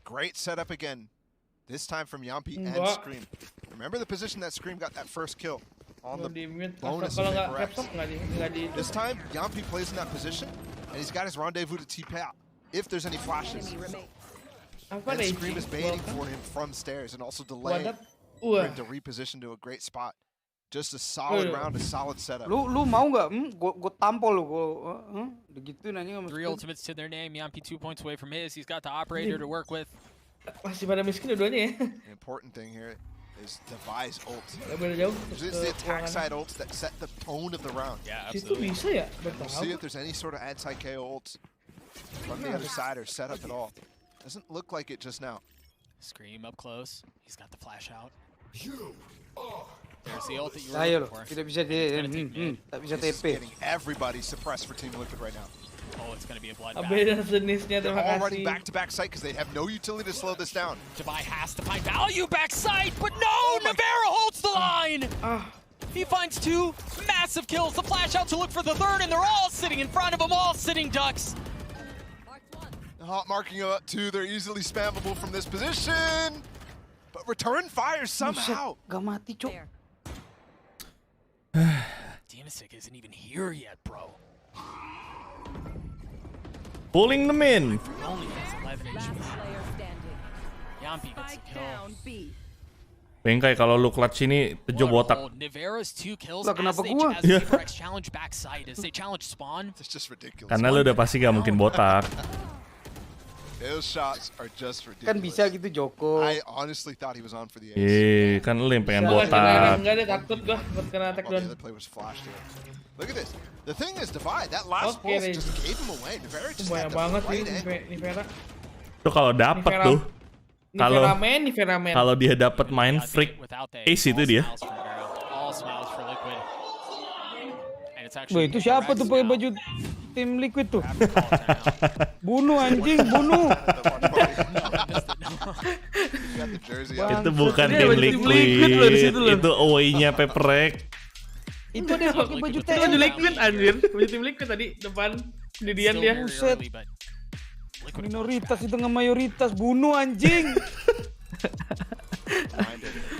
Great setup again. This time from Yampi and Xtreem. Remember the position that Xtreem got that first kill on the bonus of PRX. This time Yampi plays in that position and he's got his rendezvous to TP out if there's any flashes. And Xtreem is baiting for him from stairs and also delaying for him to reposition to a great spot. Just a solid round, a solid setup. Lu mau nggak? Gue tampol lu. Begitu nanya. 3 ultimates to their name. Yampi 2 points away from his. He's got the operator to work with. Masih pada miskin dua-duanya ya. The important thing here is Devi's ult. It's the attack side ults that set the tone of the round. Yeah, absolutely. Itu bisa ya? We'll see if there's any sort of anti-KO ults from the other side or set up at all. Doesn't look like it just now. Scream up close. He's got the flash out. There's the ult that you were looking for. Tidak bisa tak bisa TP. Getting everybody suppressed for Team Liquid right now. Oh, it's going to be a bloodbath. Beda jenisnya, they're all running back-to-back site because they have no utility to slow this down. Devin has to find value back site, but no! Nevera holds the line! He finds 2 massive kills. The flash out to look for the third, and they're all sitting in front of him, all sitting ducks. Hot marking up 2. They're easily spammable from this position. But return fire somehow. Gak mati, Cok. Demisik isn't even here yet, bro. Pulling them in. Only has 11 HP. Yampi gets a kill. Bengkai kalau lu clutch ini tejo botak. Nevera's 2 kills kenapa as gua? they challenge backside, as they challenge spawn. It's just ridiculous. Karena lu udah pasti gak mungkin botak. Those shots are just ridiculous. Kan bisa gitu Joko. I honestly thought he was on for the ace. Kan lu yang pengen botak. Enggak ada takut gua buat kena attack down. The other play was flashed here. Look at this. The thing is, Devin, that last pulse just gave him away. Nevera just had the right Nivera. Tuh kalau dapet tuh. Kalau dia dapat main freak ace itu dia. Itu siapa tuh pakai baju tim Liquid tuh. Bunuh anjing, bunuh. Itu bukan tim Liquid, itu away-nya PRX. Itu dia pakai baju TM. Baju Liquid anjir, baju tim Liquid tadi depan sendirian dia. Buset. Minoritas itu nggak mayoritas, bunuh anjing.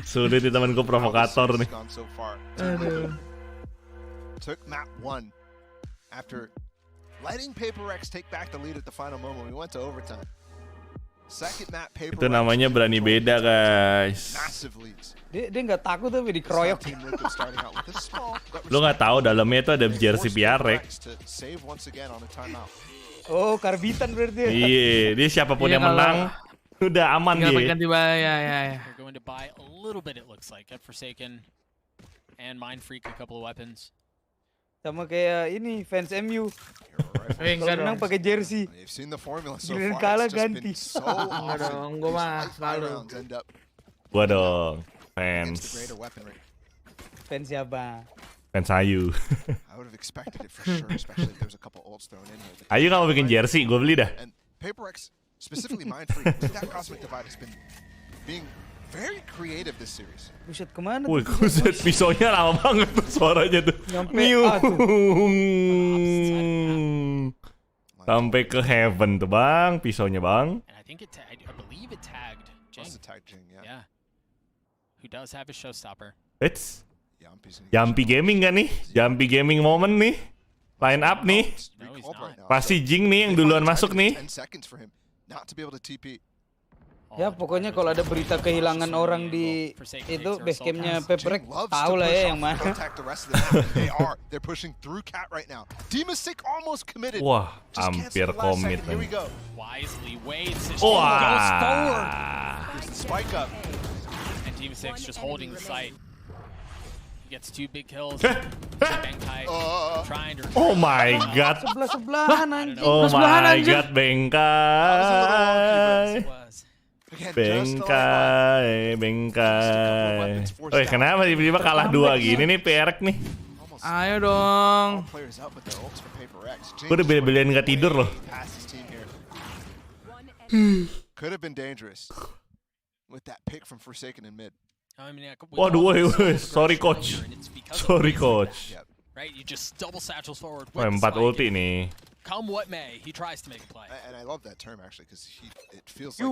Sulit di temanku provokator nih. Aduh. Took map 1 after letting PRX take back the lead at the final moment. We went to overtime. Second map PRX. Itu namanya berani beda, guys. Massive leads. Dia nggak takut tapi dikeroyok. Lu nggak tahu dalamnya itu ada jersey PRX. Oh, karbitan berarti. Iya, dia siapapun yang menang udah aman dia. Ganti ya. They're going to buy a little bit, it looks like. Get Forsaken and Mind Freak a couple of weapons. Sama kayak ini fans MU. Karena pakai jersey. Giliran kalah ganti. Enggak dong, gua mah selalu. Gua dong, fans. Fans siapa? Fans Ayu. Ayu nggak mau bikin jersey, gue beli dah. PRX, specifically Mind Freak, that Cosmic Divide has been being very creative this series. Buset kemana? Wih, buset pisaunya lama banget tuh suaranya tuh. Sampai ke heaven tuh bang, pisaunya bang. I believe it tagged Jing. Yeah. Who does have a showstopper? It's Jumpy Gaming kan nih? Jumpy Gaming moment nih. Line up nih. Pasti Jing nih yang duluan masuk nih. Ya pokoknya kalau ada berita kehilangan orang di itu basecampnya PRX, tahu lah ya yang mana. Wah, hampir komit nih. Wah. And Team 6 just holding the site. He gets 2 big kills. Oh my god. Sebelah-sebelahan anjing. Oh my god, bengkai. Bengkai. Woi, kenapa tiba-tiba kalah 2 gini nih PRX nih? Ayo dong. Gue udah beli-belian gak tidur loh. Could have been dangerous with that pick from Forsaken in mid. Waduh, woi, sorry coach. Sorry coach. Right, you just double satchels forward. 4 ulti nih. Come what may, he tries to make a play. And I love that term actually because it feels like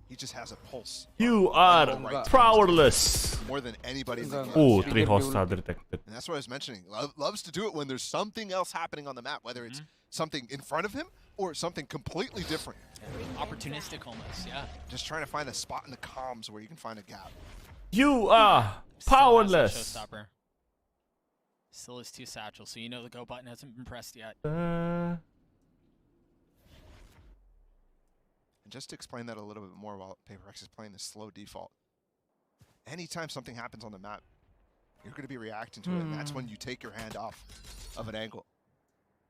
he just has a pulse. You are powerless. More than anybody in the game. Oh, 3 hostile detected. And that's what I was mentioning. Loves to do it when there's something else happening on the map, whether it's something in front of him or something completely different. Opportunistic almost, yeah. Just trying to find a spot in the comms where you can find a gap. You are powerless. Still has 2 satchels, so you know the go button hasn't been pressed yet. And just to explain that a little bit more while PRX is playing this slow default. Anytime something happens on the map, you're going to be reacting to it, and that's when you take your hand off of an angle.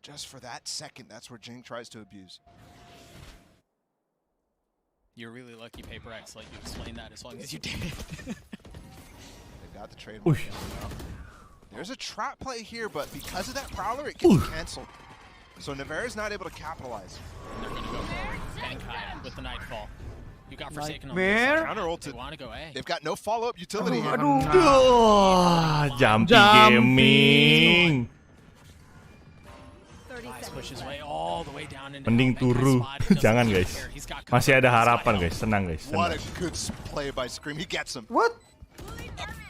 Just for that second, that's where Jing tries to abuse. You're really lucky, PRX, let you explain that as long as you did. They've got the trade. There's a trap play here, but because of that Prowler, it gets canceled. So Nevera's not able to capitalize. They're going to go for Bankai with the Nightfall. You got Forsaken on the counter ulted. They want to go A. They've got no follow-up utility here. Jumpy Gaming. Pushes way all the way down into mending turu. Jangan guys. Masih ada harapan guys. Tenang guys. What a good play by Xtreem. He gets him. What?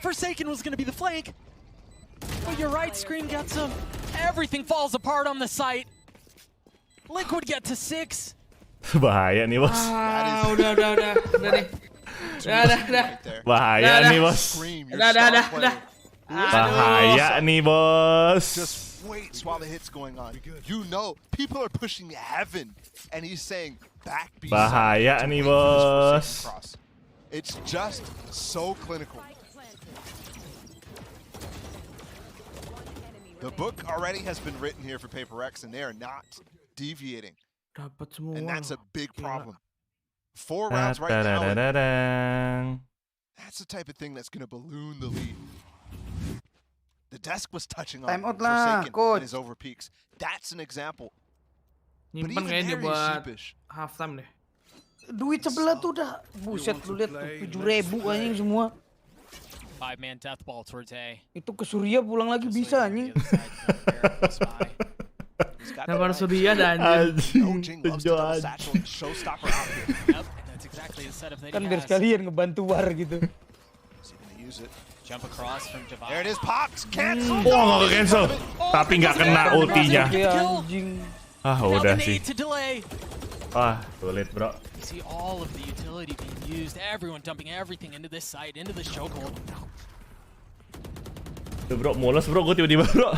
Forsaken was going to be the flank. But you're right, Xtreem gets him. Everything falls apart on the site. Liquid get to 6. Bahaya nih bos. Udah nih. Udah. Bahaya nih bos. Udah. Bahaya nih bos. Just waits while the hit's going on. You know, people are pushing heaven, and he's saying back B. Bahaya nih bos. It's just so clinical. The book already has been written here for PRX, and they are not deviating. And that's a big problem. 4 rounds right now. That's the type of thing that's going to balloon the lead. The desk was touching on Time out lah, coach. his over peaks. That's an example. Nyimpen kayaknya dia buat half time deh. Duit sebelah tuh udah buset lu lihat 7.000 anjing semua. 5-man death ball towards A. Itu ke Surya pulang lagi bisa anjing. Kenapa Surya dan anjing? Kan biar sekalian ngebantu war gitu. Jump across from Devin. There it is, pops, cancel. Wah, nggak cancel. Tapi nggak kena ultinya. Ah, udah sih. Ah, sulit bro. You see all of the utility being used. Everyone dumping everything into this site, into this chokehold. Tuh bro, mules bro, gue tiba-tiba bro.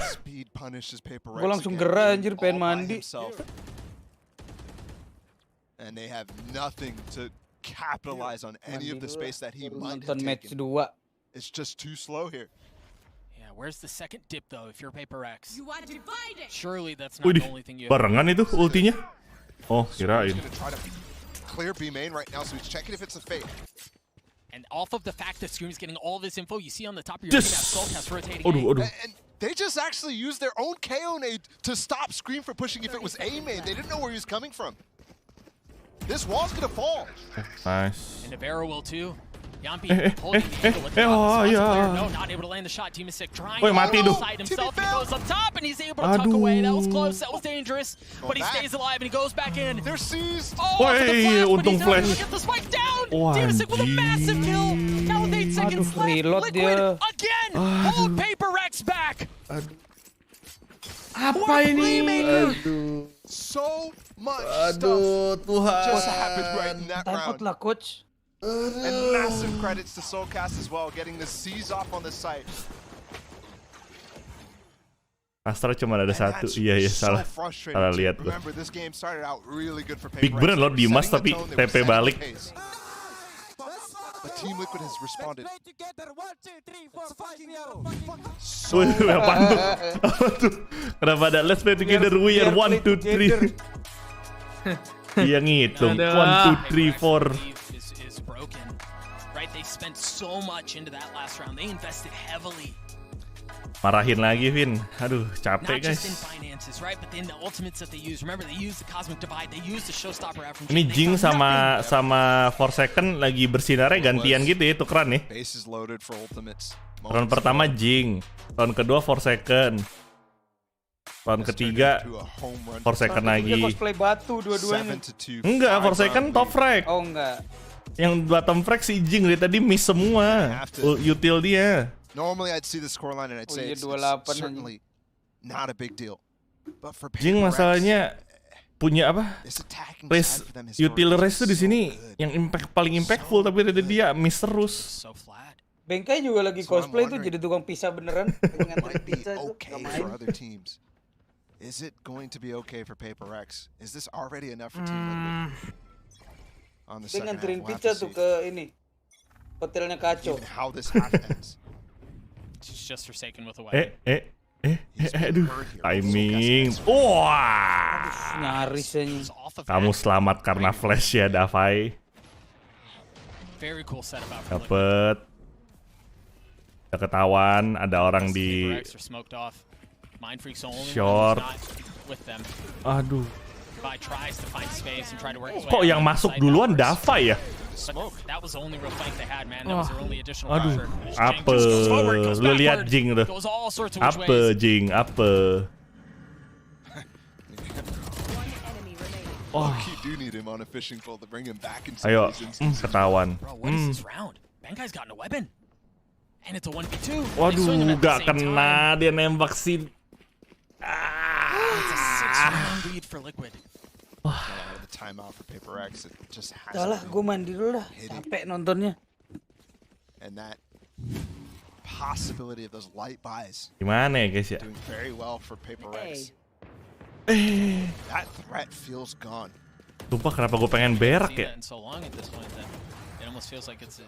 Gue langsung gerah anjir, pengen mandi. And they have nothing to capitalize on any of the space that he might have taken. It's just too slow here. Yeah, where's the second dip though? If you're PRX, you are divided. Surely that's not the only thing you have. Barengan itu ultinya. Oh, kirain. Clear B main right now, so he's checking if it's a fake. And off of the fact that Xtreem is getting all this info, you see on the top of your screen that Soulcast rotating. And they just actually used their own KO nade to stop Xtreem from pushing if it was A main. They didn't know where he was coming from. This wall's gonna fall. Nice. And Navarro will too. Yampi holding the angle with the no, not able to land the shot. Team is sick, trying to side himself. He goes up top and he's able to tuck away. That was close, that was dangerous. But he stays alive and he goes back in. They're seized. Oh, untung flash. Get the spike down. Team is sick with a massive kill. Now with 8 seconds left. Liquid again. Hold PRX back. Apa ini? So much stuff just happened right in that round. Lah, coach. And massive credits to Soulcast as well, getting the C's off on the site. Astra cuma ada satu, iya salah lihat gua. Big Brain lo Dimas tapi TP balik. But Team Liquid has responded. Wih, apaan tuh? Apa tuh? Kenapa ada let's play together we are 1, 2, 3. Dia ngitung 1, 2, 3, 4. They spent so much into that last round. They invested heavily. Marahin lagi, Vin. Aduh, capek guys. Not just in finances, right? But then the ultimates that they use. Remember, they used the Cosmic Divide. They used the Showstopper out from Ini Jing sama 4 second lagi bersinarnya gantian gitu ya, tukeran nih. Round pertama Jing, round kedua 4 second. Round ketiga 4 second lagi. Cosplay batu dua-duanya. Enggak, 4 second top frag. Oh enggak. Yang bottom frag si Jing dari tadi miss semua util dia. Normally I'd see the scoreline and I'd say it's certainly not a big deal. But for Jing masalahnya punya apa? Util race tuh di sini yang paling impactful tapi ada dia miss terus. Bengkai juga lagi cosplay tuh jadi tukang pisah beneran. Is it going to be okay for PRX? Is this already enough for Team Liquid? Dia nganterin pizza tuh ke ini hotelnya kacau. Just forsaken with a weapon. Aduh, timing. Wah, nyaris aja. Kamu selamat karena flash ya, Davai. Very cool setup. Dapet. Udah ketahuan ada orang di short. Aduh. Kok yang masuk duluan Davai ya? Aduh, apa? Lu lihat Jing tuh. Apa Jing? Apa? Oh. Ayo, ketahuan. Waduh, gak kena dia nembak sih. Udah lah, gue mandi dulu lah, capek nontonnya. Gimana ya guys ya? Lupa kenapa gue pengen berak ya?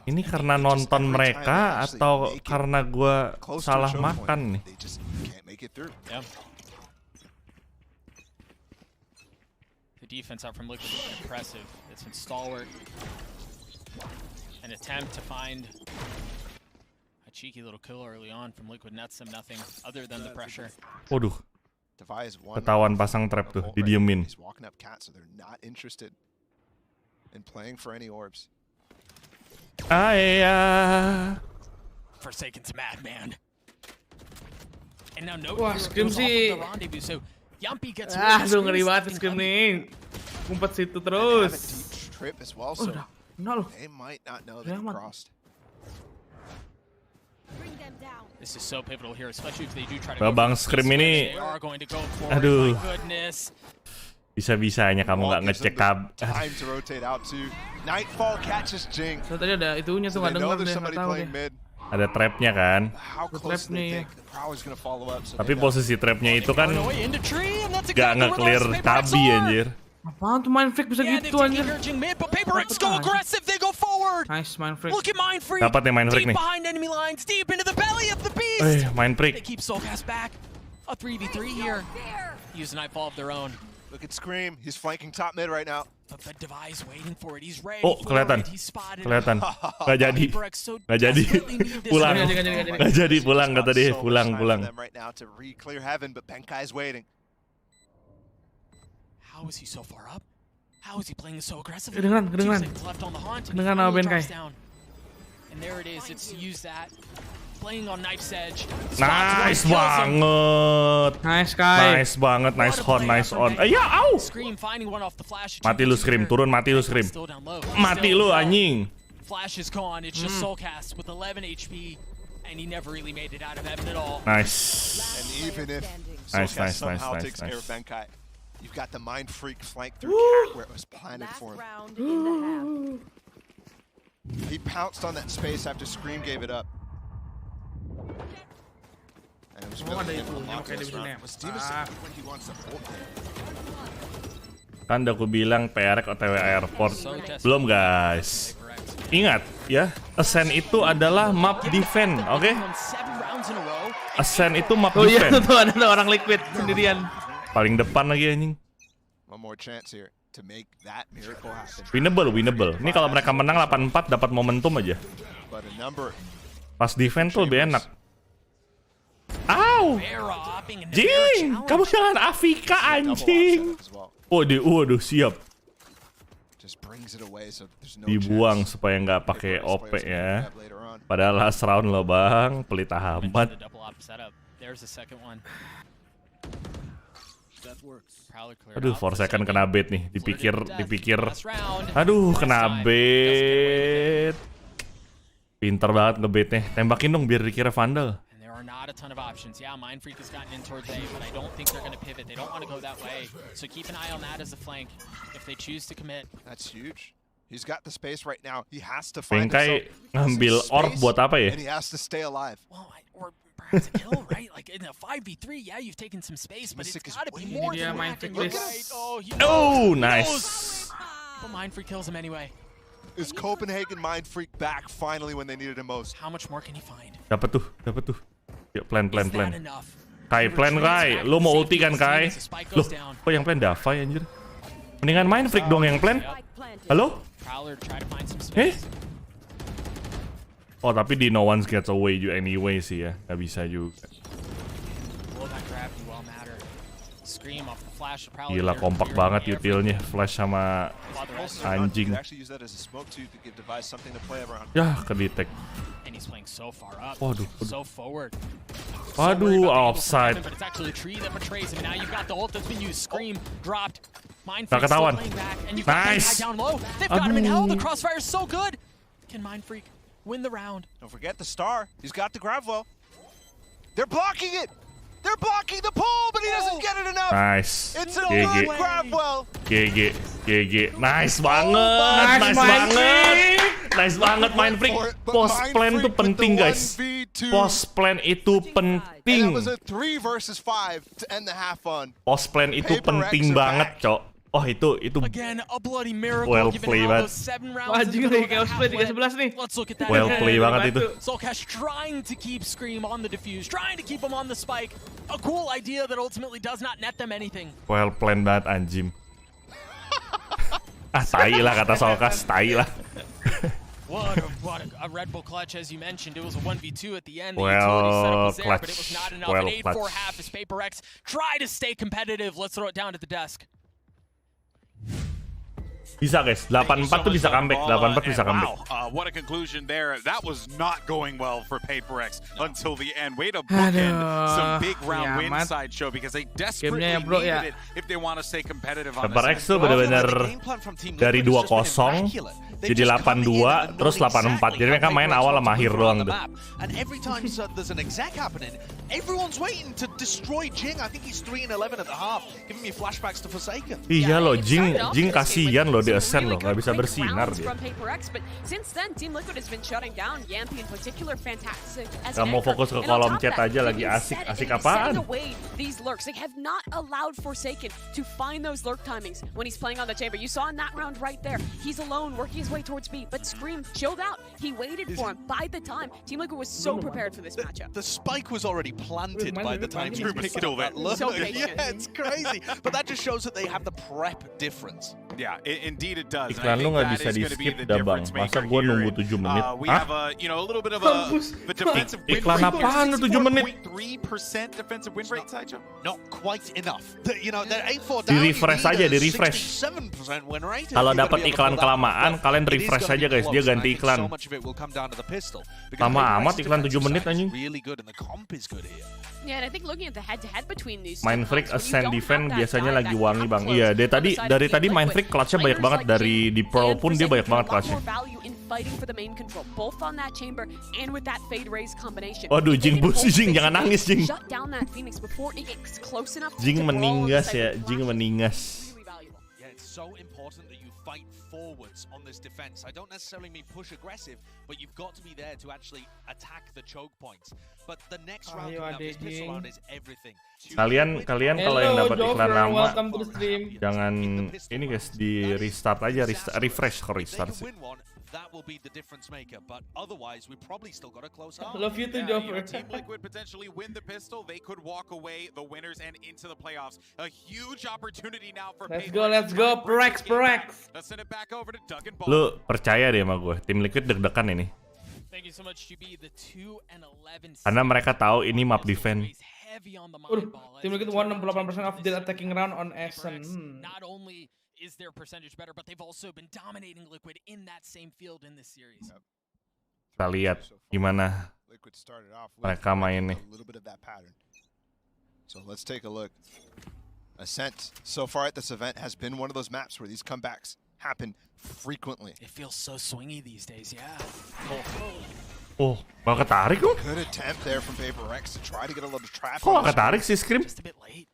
Ini karena nonton mereka atau karena gue salah makan nih? The defense out from Liquid has been impressive. It's been stalwart. An attempt to find a cheeky little kill early on from Liquid nets him nothing other than the pressure. Waduh. Ketahuan pasang trap tuh, didiemin. He's walking up cat, so they're not interested in playing for any orbs. Forsaken's madman. And now no Xtreem sih. So Yampy gets aduh ngeri banget Xtreem nih. Ngumpet situ terus. Trip as well, so they might not know that he crossed. This is so pivotal here, especially if they do try to Bang Xtreem ini, aduh, bisa-bisanya kamu nggak ngecek kab. Time to rotate out to Nightfall catches Jing. So, tadi ada itunya tuh nggak dengar deh, nggak tahu deh. Ada trapnya kan? Trapnya. Tapi posisi trapnya itu kan nggak nge-clear tabi anjir. Apaan tuh Mind Freak bisa gitu anjir? PRX go aggressive, they go forward. Nice Mind Freak. Look at Mind Freak. Dapat nih Mind Freak nih. Behind enemy lines, deep into the belly of the beast. Mind Freak. They keep Soulcast back. A 3v3 here. Use a Nightfall of their own. Look at Xtreem, he's flanking top mid right now. But Device waiting for it. He's ready. Oh, kelihatan. Kelihatan. Nggak jadi. Nggak jadi. Pulang. Nggak jadi pulang kata dia. Pulang. Right now to re-clear heaven, but Benkai's waiting. How is he so far up? How is he playing so aggressively? Kedengeran. Kedengeran sama Benkai. And there it is. It's use that. Playing on knife's edge. Nice banget. Nice Kai. Nice banget. Nice on. Ya, au. Mati lu Xtreem, turun mati lu Xtreem. Mati lu anjing. Flash is gone. It's just Soulcast with 11 HP and he never really made it out of heaven at all. Nice. And even if Nice. takes care of Benkai, you've got the Mind Freak flank through cat where it was planted for him. He pounced on that space after Xtreem gave it up. And it was really him unlocking this round. Was Stevenson when he wants to hold him? Kan udah aku bilang PRX OTW airport. Belum guys. Ingat ya, Ascent itu adalah map defense, oke? Ascent itu map defense. Oh iya tuh ada orang Liquid sendirian. Paling depan lagi anjing. One more chance here to make that miracle happen. Winnable. Ini kalau mereka menang 8-4 dapat momentum aja. Pas defense tuh lebih enak. Au! Jing! Kamu jangan Afika anjing. Waduh, siap. Dibuang supaya nggak pakai OP ya. Padahal last round loh bang, pelit amat. Aduh, 4 second kena bait nih. Dipikir. Aduh, kena bait. Pinter banget ngebaitnya. Tembakin dong biar dikira vandal. Not a ton of options. Yeah, Mind Freak has gotten in towards A, but I don't think they're going to pivot. They don't want to go that way. So keep an eye on that as a flank if they choose to commit. That's huge. He's got the space right now. He has to find Benkai ngambil orb buat apa ya? And he has to stay alive. Well, or perhaps a kill, right? Like in a 5v3, yeah, you've taken some space, but it's got to be more than that. Oh, nice. But Mind Freak kills him anyway. Is Copenhagen Mind Freak back finally when they needed him most? How much more can he find? Dapat tuh. Yuk, plan. Kai, plan Kai. Lu mau ulti kan Kai? Loh, kok yang plan Davai anjir? Mendingan Mind Freak dong yang plan. Halo? Oh, tapi di no one gets away you anyway sih ya. Gak bisa juga. Gila, kompak banget utilnya. Flash sama anjing. Ya, kedetek. Waduh, offside. Gak ketahuan. Nice. Don't forget the star. He's got the grab well. They're blocking it. They're blocking the pull, but he doesn't get it enough. Nice. It's a good grab well. GG. Nice banget. Nice banget Mind Freak. Post plan itu penting guys. Post plan itu penting. Post plan itu penting banget, Cok. Oh itu well play banget. Anjing nih kayak play 3-11 nih. Well play banget itu. Soulcast trying to keep Xtreem on the defuse, trying to keep him on the spike. A cool idea that ultimately does not net them anything. Well planned banget anjing. Tai lah kata Soulcast, tai lah. What a Red Bull clutch, as you mentioned. It was a 1v2 at the end. The utility setup was there, but it was not enough. An 8-4 half as PRX try to stay competitive. Let's throw it down to the desk. Bisa guys, 8-4 tuh bisa comeback, 8-4 bisa comeback. Wow, what a conclusion there. That was not going well for PRX until the end. Way to bookend some big round win sideshow because they desperately needed it if they want to stay competitive on this. PRX tuh benar-benar dari 2-0 jadi 8-2 terus 8-4. Jadi mereka main awal sama akhir doang tuh. And every time there's an exec happening, everyone's waiting to destroy Jing. I think he's 3-11 at the half, giving me flashbacks to Forsaken. Iya loh, Jing kasihan loh di Ascent loh, nggak bisa bersinar dia. Gak mau fokus ke kolom chat aja lagi asik apaan? These lurks, they have not allowed Forsaken to find those lurk timings when he's playing on the chamber. You saw in that round right there, he's alone working his way towards B, but Xtreem chilled out. He waited for him. By the time, Team Liquid was so prepared for this matchup. The spike was already planted by the time he was picking up that lurk. Yeah, it's crazy. But that just shows that they have the prep difference. Yeah, indeed it does. Iklan lu nggak bisa di skip dah bang. Masa gue nunggu 7 menit? Hah? Iklan apaan lu 7 menit? 3% defensive win rate, Sideshow? Not quite enough. You know, they're 8-4 down. Di refresh aja, di refresh. Kalau dapat iklan kelamaan, kalian refresh aja guys. Dia ganti iklan. Lama amat iklan 7 menit anjing. Mind Freak Ascent Defense biasanya lagi wangi bang. Iya, dari tadi Mind Freak clutch-nya banyak banget. Dari di Pearl pun dia banyak banget clutch-nya. Waduh, Jing busi, Jing jangan nangis Jing. Jing meningas ya, Jing meningas. So important that you fight forwards on this defense. I don't necessarily mean push aggressive, but you've got to be there to actually attack the choke points. But the next round, this pistol round is everything. Kalian kalau yang dapat iklan lama, jangan ini guys di restart aja, refresh ke restart sih. That will be the difference maker, but otherwise we probably still got a close arm. Love you too, Joffrey. Team Liquid potentially win the pistol. They could walk away the winners and into the playoffs. A huge opportunity now for Let's go, PRX. Let's send it back over to Doug and Ball. Lu percaya deh sama gue, Tim Liquid deg-degan ini. Thank you so much, GB. The 2-11. Karena mereka tahu ini map defense. Tim Liquid won 68% of the attacking round on Ascent. Not only is their percentage better, but they've also been dominating Liquid in that same field in this series. Kita lihat gimana mereka main nih. So let's take a look. Ascent so far at this event has been one of those maps where these comebacks happen frequently. It feels so swingy these days, yeah. Oh, malah ketarik kok. Good attempt there from PRX to try to get a little trap. Kok ketarik sih Xtreem? Just a bit late.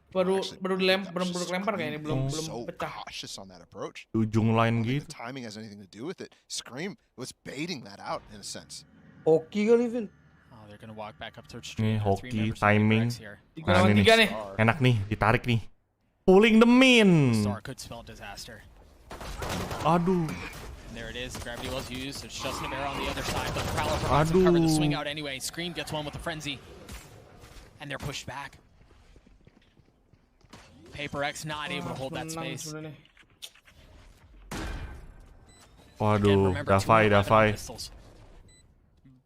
Baru lempar kayaknya belum pecah. Cautious on that approach. Ujung line gitu. The timing has anything to do with it. Xtreem was baiting that out in a sense. Hoki kali Vin. Oh, they're gonna walk back up towards Xtreem. Nih hoki timing. Nah, ini nih. Enak nih, ditarik nih. Pulling the min. Star could spell disaster. Aduh. And there it is. Gravity was used. It's just Navera on the other side, but the Prowler provides to cover the swing out anyway. Xtreem gets one with the frenzy, and they're pushed back. PRX not able to hold that space. Waduh, Davai.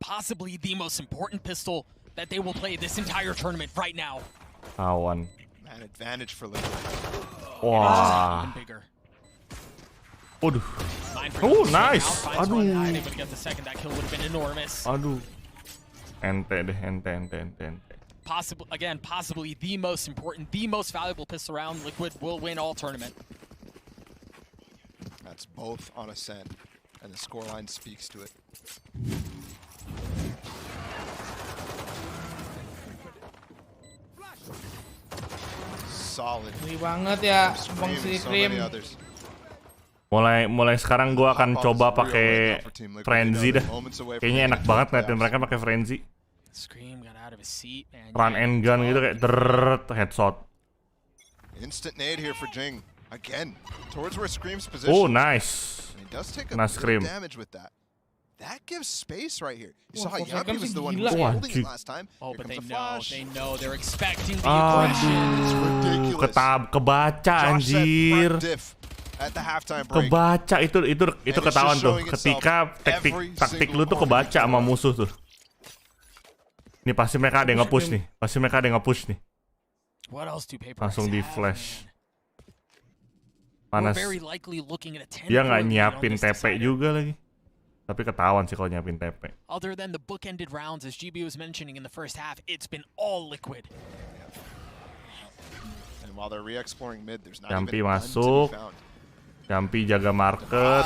Possibly the most important pistol that they will play this entire tournament right now. Man, advantage for Liquid. Wah. Waduh. Oh, nice. Aduh. Aduh. Ente. Possibly the most important, the most valuable pistol round. Liquid will win all tournament. That's both on Ascent, and the scoreline speaks to it. Solid. Ngeri banget ya, Bang Xtreem. Mulai sekarang gua akan coba pakai frenzy dah. Kayaknya enak banget ngeliatin mereka pakai frenzy. Run and gun gitu kayak headshot. Instant nade here for Jing. Again, towards where Scream's position. Oh, nice. And he does take a nice bit of damage with that. That gives space right here. You saw how Yampi was the one who was holding it last time. Oh, but they know, they're expecting the aggression. It's ridiculous. Kebaca anjir. at the halftime break. Kebaca itu ketahuan tuh. Ketika taktik lu tuh kebaca sama musuh tuh. Ini pasti mereka ada yang nge-push nih. Langsung di flash. Panas. Dia nggak nyiapin TP juga lagi. Tapi ketahuan sih kalau nyiapin TP. Other than the bookended rounds, as GB was mentioning in the first half, it's been all liquid. And while they're re-exploring mid, there's not Jampi even masuk. Jampi jaga market.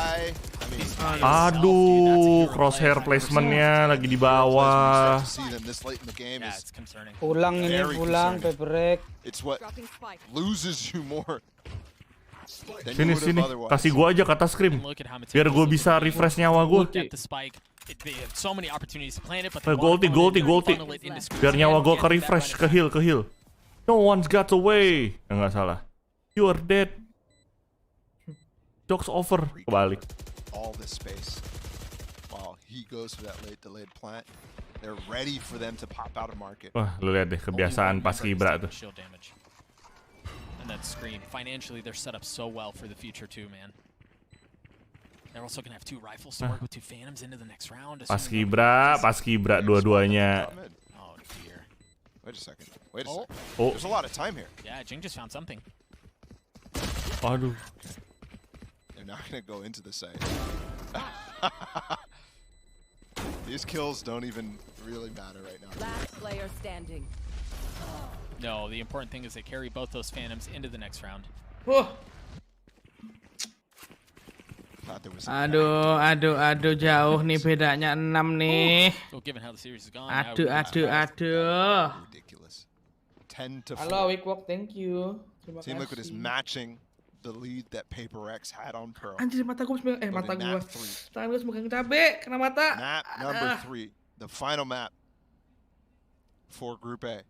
Aduh, crosshair placementnya lagi di bawah. Pulang PRX. It's what loses you more. Sini, kasih gua aja kata Xtreem, biar gua bisa refresh nyawa gua. Gua ulti. Biar nyawa gua ke refresh, ke heal. No one's got away. Nggak salah. You are dead. Jokes over. Kebalik. All this space while he goes for that late delayed plant. They're ready for them to pop out of market. Wah, lu lihat deh kebiasaan pas Kibra tuh. And that screen. Financially, they're set up so well for the future too, man. They're also gonna have 2 rifles to work with 2 Phantoms into the next round. Pas Kibra dua-duanya. Oh dear. Wait a second. There's a lot of time here. Yeah, Jing just found something. Aduh. They're not gonna go into the site. These kills don't even really matter right now. Last player standing. No, the important thing is they carry both those Phantoms into the next round. Aduh, jauh nih bedanya 6 nih. Well, given how the series is gone. Aduh. Ridiculous. 10-4. Halo, Wickwalk, thank you. Team Liquid is matching the lead that PRX had on Pearl. Anjir, mata gua. Tangan gua megang cabe, kena mata. Map number 3, the final map for Group A.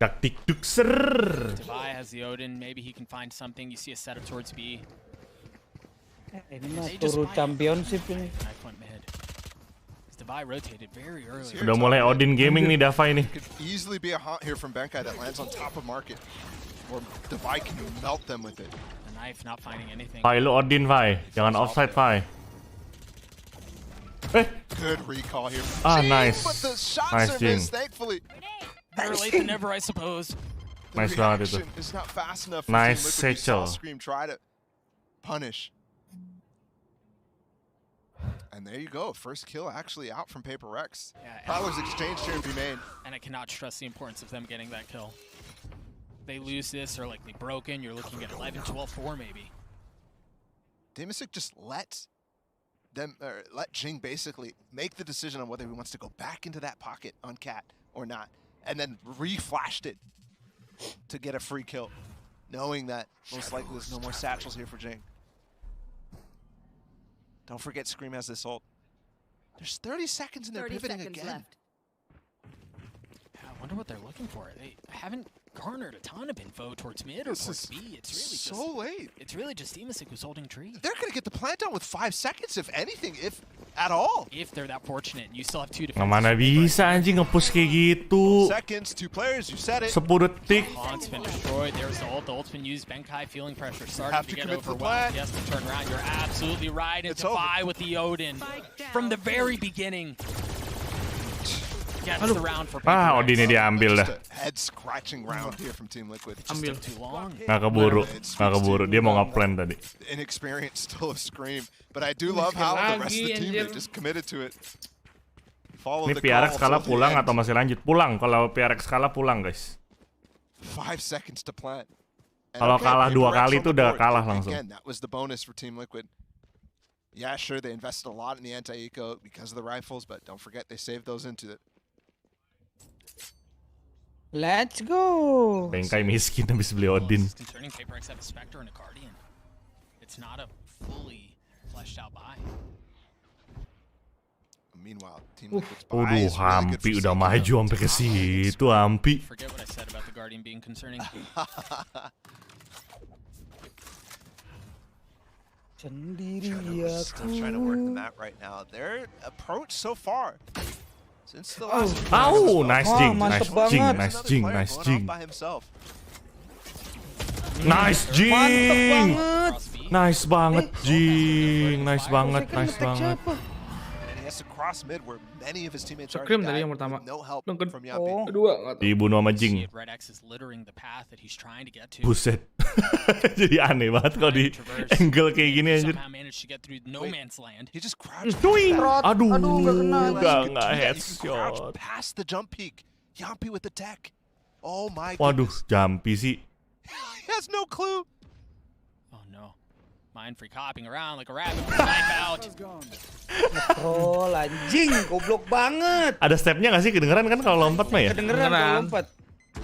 Taktik dukser. Devin has the Odin. Maybe he can find something. You see a setup towards B. Ini mah turun championship ini. Devin rotated very early. Udah mulai Odin gaming nih Devin nih. Could easily be a haunt here from Benkai that lands on top of market, or Devin can melt them with it. The knife not finding anything. Vai lu Odin Vai, jangan offside Vai. Good recall here. Nice. But the shots are missed, thankfully. Better late than never, I suppose. Nice banget itu. It's not fast enough for Nice Team Liquid. Satchel. Xtreem try to punish. And there you go. First kill actually out from PRX. Yeah, Prowler's exchange here be made. And I cannot stress the importance of them getting that kill. They lose this or like they broken, you're looking at 11, 12, 4 maybe. Dimisic just let Jing basically make the decision on whether he wants to go back into that pocket on Cat or not, and then re-flashed it to get a free kill, knowing that most likely there's no more satchels here for Jing. Don't forget Xtreem has this ult. There's 30 seconds and they're pivoting again. I wonder what they're looking for. They haven't garnered a ton of info towards mid or towards B. It's really just so late. It's really just Dimisic who's holding tree. They're gonna get the plant down with 5 seconds, if anything, if at all. If they're that fortunate, you still have 2 defenses. Mana bisa anjing nge-push kayak gitu. Seconds, 2 players, you said it. 10 detik. Haunt's been destroyed. There's the ult. The ult's been used. Benkai feeling pressure, starting to get overwhelmed. He has to turn around. You're absolutely right. It's Devin with the Odin from the very beginning. Gets the round for PRX. Odinnya diambil dah. Head scratching round here from Team Liquid. Ambil too long. Nggak keburu. Dia mau nge-plan tadi. Inexperience still of Xtreem, but I do love how the rest of the team they just committed to it. Ini PRX kalah pulang atau masih lanjut? Pulang. Kalau PRX kalah pulang, guys. 5 seconds to plant. Kalau kalah 2 kali itu udah kalah langsung. Again, that was the bonus for Team Liquid. Yeah, sure, they invested a lot in the anti-eco because of the rifles, but don't forget they saved those into it. Let's go. Benkai miskin habis beli Odin. Concerning PRX have a Spectre and a Guardian. It's not a fully fleshed out buy. Meanwhile, Team Liquid's buy is really good Ampi for udah maju sampai ke situ, Ampi. Forget what I said about the Guardian being concerning. Still trying to work the map right now. Their approach so far Oh, nice Jing, nice Jing, nice Jing, nice Jing. Nice Jing. Nice banget Jing, nice banget, nice banget. Xtreem tadi yang pertama. Kedua. Dibunuh sama Jing. Buset. Jadi aneh banget kalau di angle kayak gini anjir. Twing. Aduh, enggak headshot. Waduh, Jumpy sih. He has no clue. Oh no. Mind free hopping around like a rabbit with a knife out. Oh, anjing, goblok banget. Ada stepnya nggak sih? Kedengeran kan kalau lompat mah ya? Kedengeran kalau lompat.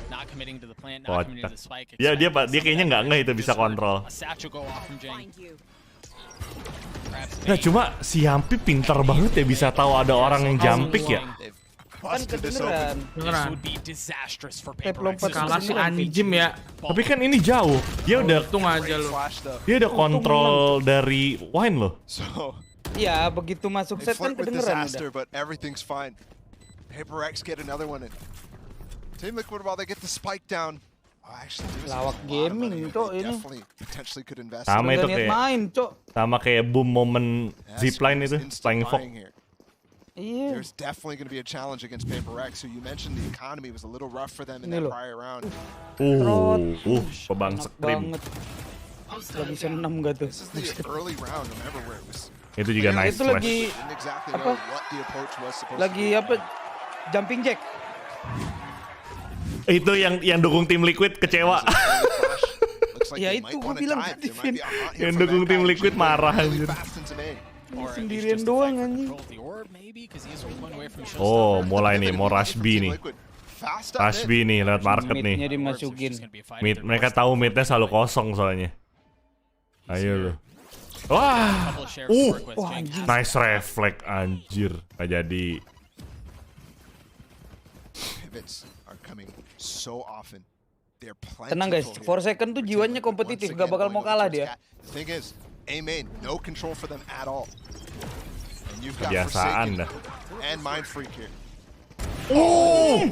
Not committing to the plant, not committing to the spike. Ya dia kayaknya nggak itu bisa kontrol. Nah cuma si Yampi pintar banget ya bisa tahu ada orang yang jumping ya. Kan kedengeran. Tap lompat kalah si anjim ya. Tapi kan ini jauh. Dia udah Dia udah kontrol dari wine loh. Iya, begitu masuk set kan kedengeran udah. But everything's fine. PRX get another one in. Team Liquid while they get the spike down. Lawak gaming cok ini. Sama itu kayak sama kayak boom moment zipline itu, flying fox. There's definitely going to be a challenge against PRX, who you mentioned the economy was a little rough for them in that prior round. Pebang Xtreem. Lagi senam gak tuh? This is the early round, remember where it was. Itu juga nice flash. Itu lagi apa? Lagi apa? Jumping jack. Itu yang dukung tim Liquid kecewa. Ya itu gua bilang tadi, Vin. Yang dukung tim Liquid marah anjir. Sendirian doang anjing. Oh, mulai nih, mau rush B nih. Rush B nih, lewat market nih. Mid-nya dimasukin. Mid, mereka tahu midnya selalu kosong soalnya. Ayo lu. Wah, nice reflect anjir. Gak jadi. Tenang guys, 4 second tuh jiwanya kompetitif, gak bakal mau kalah dia. A main, no control for them at all. And you've got kebiasaan dah. And Mind Freak here. Oh!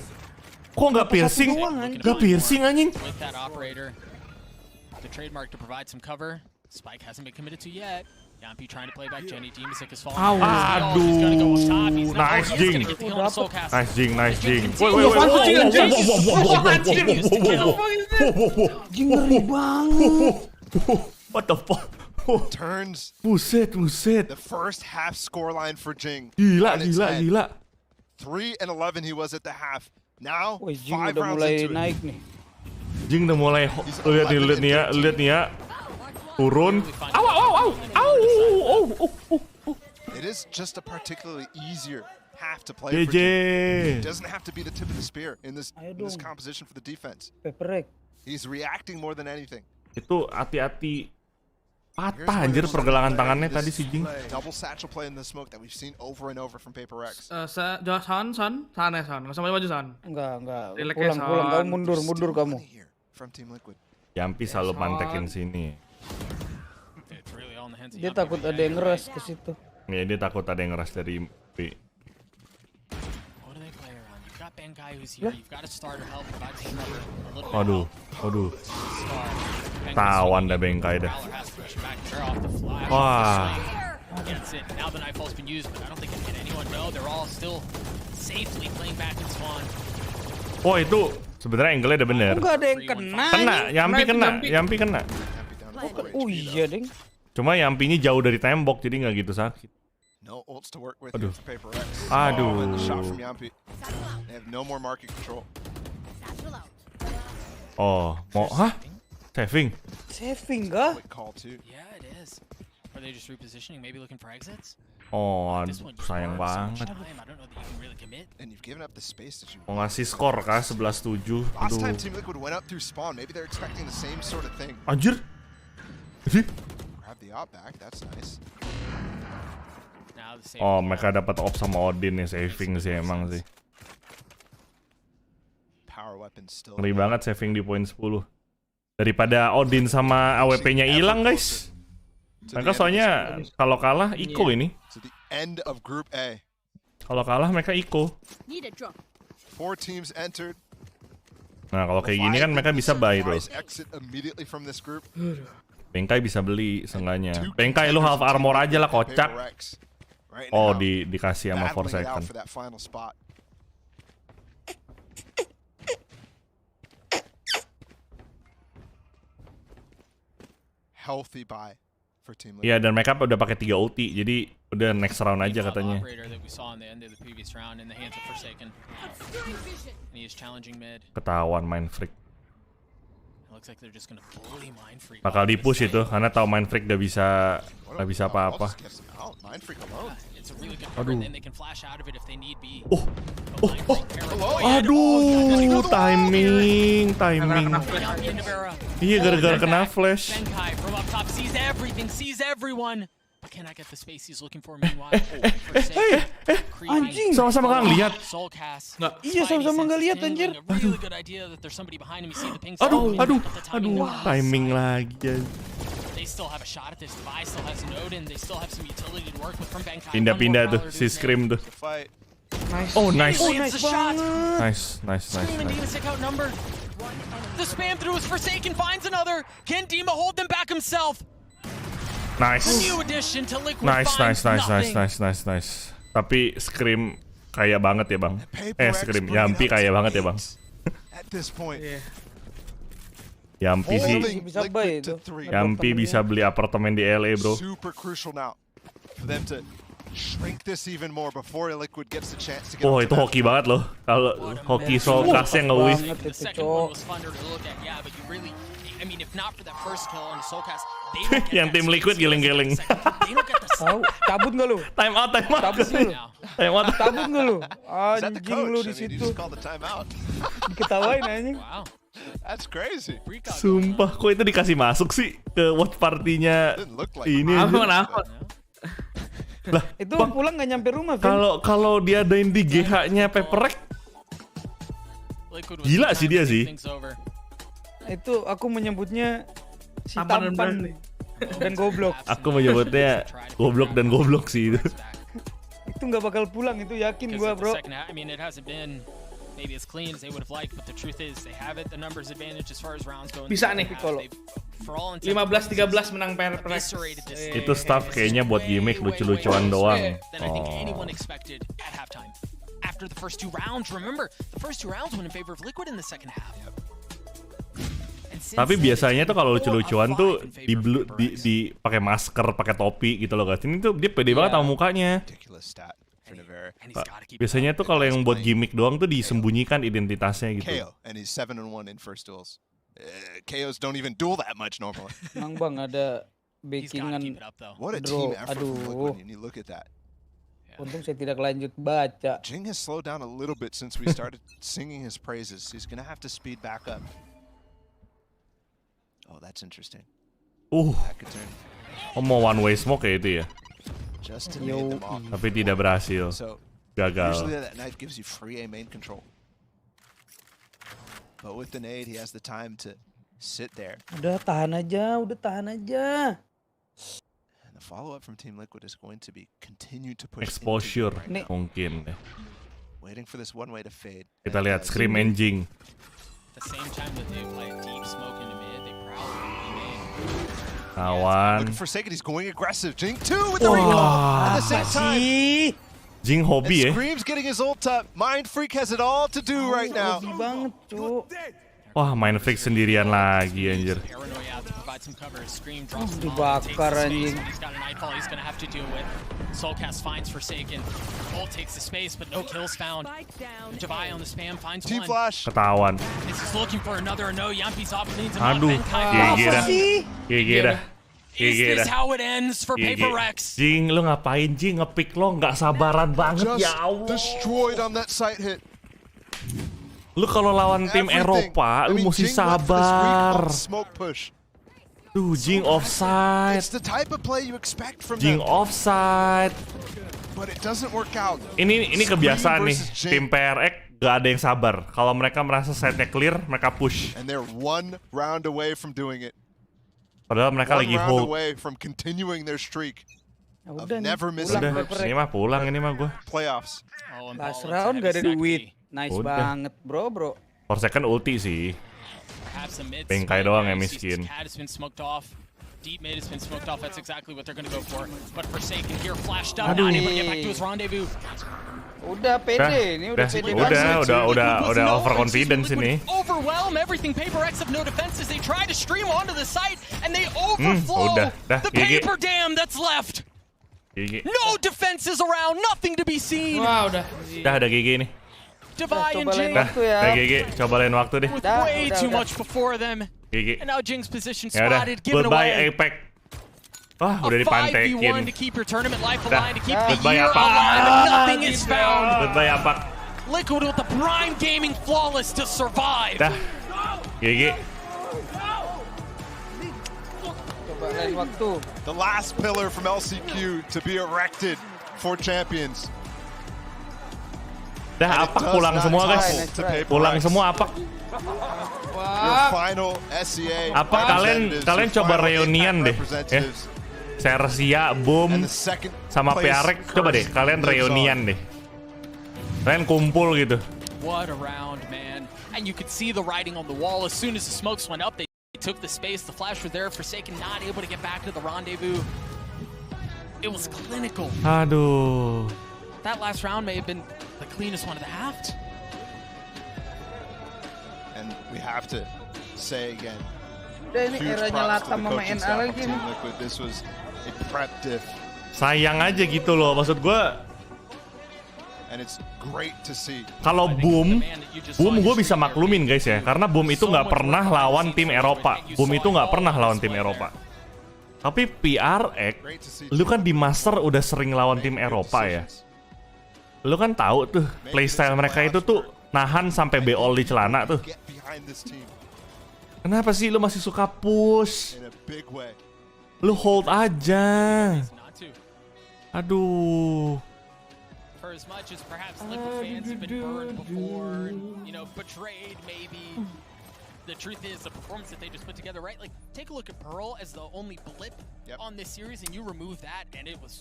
Kok nggak piercing? Nggak piercing anjing. With that operator, the trademark to provide some cover. Spike hasn't been committed to yet. Yampi trying to play back. Jenny Deemasic is falling. Aduh. Nice Jing. Nice Jing, nice Jing. Jing ngeri banget. What the fuck? Turns. Buset. The first half scoreline for Jing. Gila. 3-11 he was at the half. Now, Jing 5 udah rounds mulai into naik it. nih. Jing udah mulai lihat nih ya. Turun. It is just a particularly easier half to play for Jing. It doesn't have to be the tip of the spear in this composition for the defense. PRX. He's reacting more than anything. Itu hati-hati. Patah anjir pergelangan tangannya tadi si Jing. Double satchel play in the smoke that we've seen over and over from PRX. San. Nggak sampai maju San. Enggak. Pulang kamu mundur kamu. Yampi selalu mantekin sini. Dia takut ada yang ngeras ke situ. Ya dia takut ada yang ngeras dari B. Waduh. Tawan dah Bengkai dah. Wah. Oh itu sebenarnya angle-nya udah bener. Enggak ada yang kena. Yampi kena. Oh iya deng. Cuma Yampinya jauh dari tembok jadi nggak gitu sakit. Aduh. Oh, mau Saving kah? Oh, sayang banget. Mau ngasih skor kah 11-7. Anjir. Oh, mereka dapat op sama Odin nih, saving sih emang sih. Ngeri banget saving di poin 10. Daripada Odin sama AWP-nya hilang, guys. Mereka soalnya kalau kalah Iko ini. Kalau kalah mereka eco. Four teams entered. Nah, kalau kayak gini kan mereka bisa buy bro. Pengkai bisa beli seenggaknya. Pengkai lu half armor aja lah kocak. Oh, dikasih sama 4 second. Healthy buy for team Liquid. Iya, dan mereka udah pakai 3 ulti, jadi udah next round aja katanya. Ketahuan main freak. Bakal di-push itu karena tahu main freak gak bisa apa-apa. Aduh. Aduh, timing. Iya, gara-gara kena flash. Anjing, sama-sama nggak ngeliat. Iya, sama-sama nggak lihat anjir. Aduh, timing lagi. Pindah-pindah tuh si Xtreem tuh. Oh, nice. Nice. The spam through is Forsaken finds another. Can Dima hold them back himself? Nice. Tapi Xtreem kaya banget ya bang. Xtreem, Yampi kaya banget ya bang. Yampi sih. Yampi bisa beli apartemen di LA bro. Oh, itu hoki banget loh. Kalau hoki Solkas yang nge-win. Yang tim Liquid geleng-geleng. Cabut nggak lu? Time out. Cabut nggak lu? Anjing lu di situ. Diketawain anjing. That's crazy. Sumpah, kok itu dikasih masuk sih ke watch party-nya ini? Kenapa? Lah, itu pulang nggak nyampe rumah. Kalau diadain di GH-nya PRX, gila sih dia sih. Itu aku menyebutnya si tampan dan goblok. Aku menyebutnya goblok dan goblok sih itu. Itu nggak bakal pulang, itu yakin gua bro. Bisa nih kalau 15-13 menang PRX. Itu stuff kayaknya buat gimmick lucu-lucuan doang. After the first 2 rounds, remember, the first 2 rounds went in favor of Liquid in the second half. Tapi biasanya tuh kalau lucu-lucuan tuh di pakai masker, pakai topi gitu loh guys. Ini tuh dia pede banget sama mukanya. Biasanya tuh kalau yang buat gimmick doang tuh disembunyikan identitasnya gitu. KOs don't even duel that much normally. Emang bang ada backingan draw. Aduh. Untung saya tidak lanjut baca. Jing has slowed down a little bit since we started singing his praises. He's gonna have to speed back up. Oh, that's interesting. Mau one way smoke ya itu ya. Tapi tidak berhasil. Gagal. Usually that knife gives you free A main control. But with the nade, he has the time to sit there. Udah tahan aja. And the follow-up from Team Liquid is going to be continue to push exposure mungkin. Waiting for this one way to fade. Kita lihat Xtreem and Jing. The same time that they apply deep smoke into mid, they probably made. Kawan. Looking for Sacred, he's going aggressive. Jing 2 with the recall at the same time. Jing hobi ya. Scream's getting his ult up. Mind Freak has it all to do right now. Wah, Mind Freak sendirian lagi anjir. Dibakar anjing. Soulcast finds Forsaken. Ult takes the space, but no kills found. Javai on the spam finds one. Flash. Ketahuan. This is looking for another no. Yampi's opportunity to aduh, Is this how it ends for PRX? Jing, lu ngapain Jing? Ngepick lo nggak sabaran banget ya Allah. Destroyed on that side hit. Lu kalau lawan tim Eropa, lu mesti sabar. Duh, Jing offside. It's the type of play you expect from Jing offside. But it doesn't work out. Ini kebiasaan nih tim PRX, gak ada yang sabar. Kalau mereka merasa setnya clear, mereka push. And they're 1 round away from doing it. Padahal mereka lagi hold. Away from continuing their streak. Udah never nih, missing pulang, groups. Ini mah pulang ini mah gue. Playoffs. Last round gak ada duit. Nice banget, bro. For second ulti sih. Bengkai doang yang miskin. Deep mid has been smoked off. That's exactly what they're going to go for. But Forsaken here flashed up. Not able to get back to his rendezvous. Udah pede, ini udah pede udah overconfidence ini. Overwhelm everything. PRX have no defenses. They try to stream onto the site and they overflow the paper dam that's left. No defenses around, nothing to be seen. Wah, udah GG nih. Divine and Jing. GG, cobain waktu deh. With way too much before them. GG. And now Jing's position Yaudah, spotted, given goodbye away. APAC. Wah, udah dipantekin. 5v1 to keep your tournament life alive, to keep the year alive, and nothing is found. Goodbye APAC. Liquid with the prime gaming flawless to survive. Dah. GG. Cobain waktu. The last pillar from LCQ to be erected for champions. Dah, APAC pulang semua guys. Pulang semua APAC. Apa kalian coba reunian deh ya? Sersia, Boom, sama PRX coba deh kalian reunian deh. Kalian kumpul gitu. What a round, man. And you could see the writing on the wall as soon as the smokes went up. They took the space. The flash was there. Forsaken not able to get back to the rendezvous. It was clinical. Aduh. That last round may have been the cleanest one of the half. And we have to say again, Ini eranya Latam sama NA lagi nih. This was a prep diff. Sayang aja gitu loh, maksud gue. And it's great to see. Kalau Boom gue bisa maklumin guys ya, karena Boom itu nggak pernah lawan tim Eropa. Boom itu nggak pernah lawan tim Eropa. Tapi PRX, lu kan di Master udah sering lawan tim Eropa ya. Lu kan tahu tuh playstyle mereka itu tuh nahan sampai beol di celana tuh. Kenapa sih lu masih suka push? Lu hold aja. Aduh. For as much as perhaps Liquid fans have been burned before, you know, betrayed maybe. The truth is, the performance that they just put together, right? Like, take a look at Pearl as the only blip on this series, and you remove that, and it was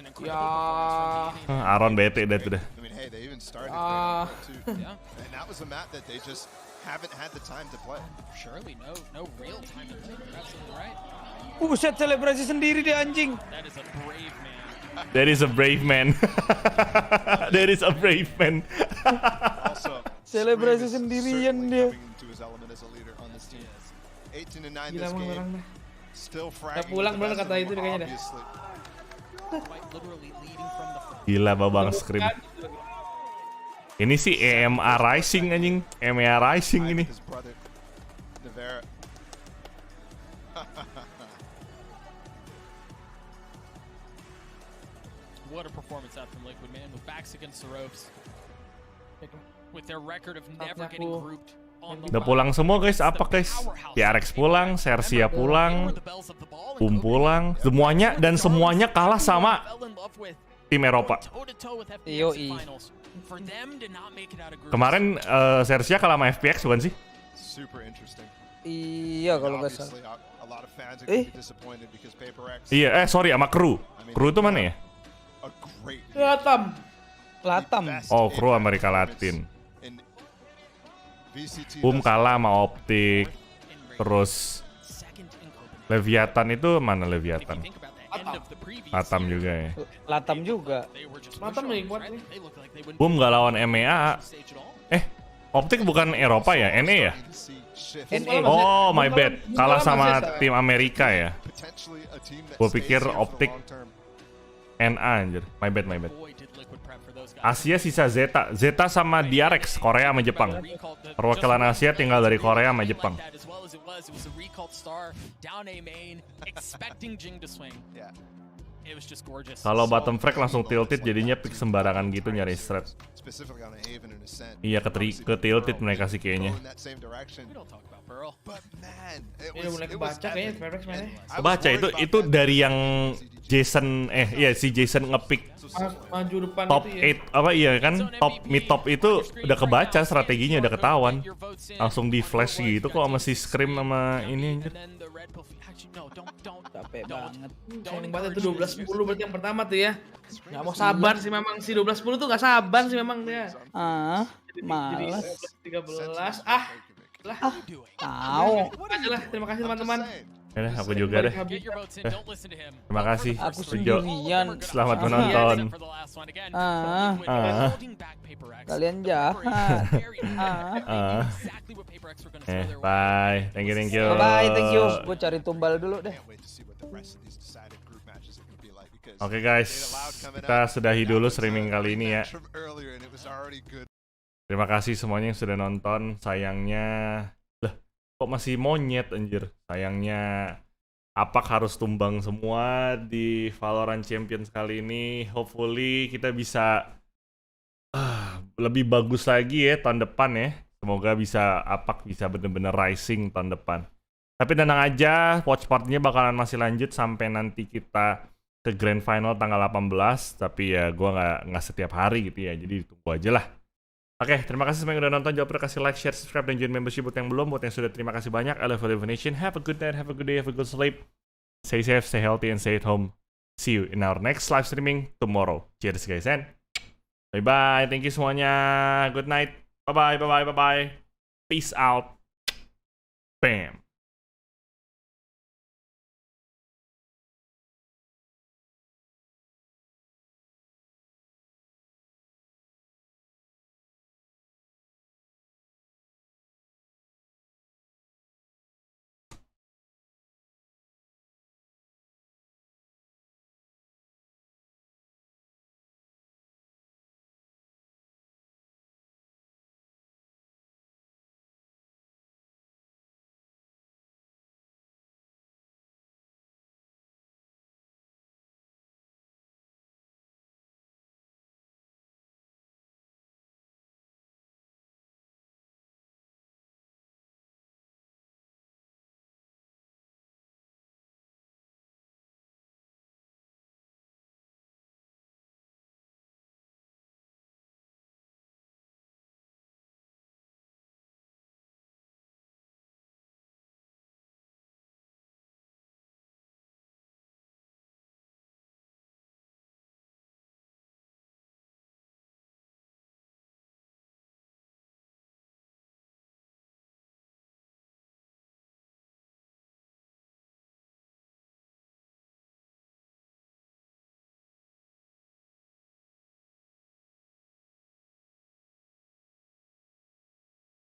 an incredible performance from the Aaron bete dah tuh dah. I mean, hey, they even started too. And that was a map that they just haven't had the time to play. Surely no real time to play. You're absolutely right. Buset, selebrasi sendiri dia anjing. That is a brave man. That is a brave man. That is a brave man. Selebrasi sendirian dia. Gila emang orang dah. Udah pulang bener kata itu kayaknya dah. Gila babang Xtreem. Ini sih EMEA Rising anjing. EMEA Rising ini. What a performance out from Liquid, man, with backs against the ropes. With their record of never getting grouped. Udah pulang semua guys, apa guys? PRX pulang, Sersia pulang, Boom pulang, semuanya kalah sama tim Eropa. Kemarin Sersia kalah sama FPX bukan sih? Iya kalau nggak salah. Iya, sorry sama Crew. Crew itu mana ya? Latam. Oh, Crew Amerika Latin. Boom kalah sama Optik. Terus Leviathan itu mana Leviathan? Latam juga ya. Latam juga. Latam nih kuat nih. Boom nggak lawan EMEA. Optik bukan Eropa ya? NE ya? Oh my bad. Kalah sama tim Amerika ya. Gue pikir Optik NA anjir. My bad. Asia sisa Zeta sama DRX, Korea sama Jepang. Perwakilan Asia tinggal dari Korea sama Jepang. Kalau bottom frag langsung tilted jadinya pick sembarangan gitu nyari strat. Iya ke tilted mereka sih kayaknya. Ini udah mulai kebaca kayaknya PRX mainnya. Kebaca itu dari yang Jason si Jason ngepick maju depan top itu 8 apa iya kan mid top itu udah kebaca strateginya udah ketahuan. Langsung di flash gitu kok sama si Xtreem sama ini anjir. Capek banget. Sayang banget itu 12 12-10 berarti yang pertama tuh ya. Nggak mau sabar sih memang si 12-10 tuh nggak sabar sih memang dia. Malas. 13. Lah. Tahu. Aja lah, terima kasih teman-teman. Ya, aku juga deh. Terima kasih. Aku sendirian. Selamat menonton. Kalian jahat. Bye. Thank you. Bye, thank you. Gue cari tumbal dulu deh. Oke guys, kita sudahi dulu streaming kali ini ya. Terima kasih semuanya yang sudah nonton. Sayangnya, lah kok masih monyet anjir. Sayangnya APAC harus tumbang semua di Valorant Champions kali ini. Hopefully kita bisa lebih bagus lagi ya tahun depan ya. Semoga bisa APAC bisa bener-bener rising tahun depan. Tapi tenang aja, watch party-nya bakalan masih lanjut sampai nanti kita ke Grand Final tanggal 18. Tapi ya gue nggak setiap hari gitu ya. Jadi tunggu aja lah. Oke, terima kasih semua yang udah nonton. Jangan lupa kasih like, share, subscribe, dan join membership buat yang belum. Buat yang sudah, terima kasih banyak. I love you, Nation. Have a good night, have a good day, have a good sleep. Stay safe, stay healthy, and stay at home. See you in our next live streaming tomorrow. Cheers guys, and bye-bye. Thank you semuanya. Good night. Bye-bye, bye-bye, bye-bye. Peace out. Bam.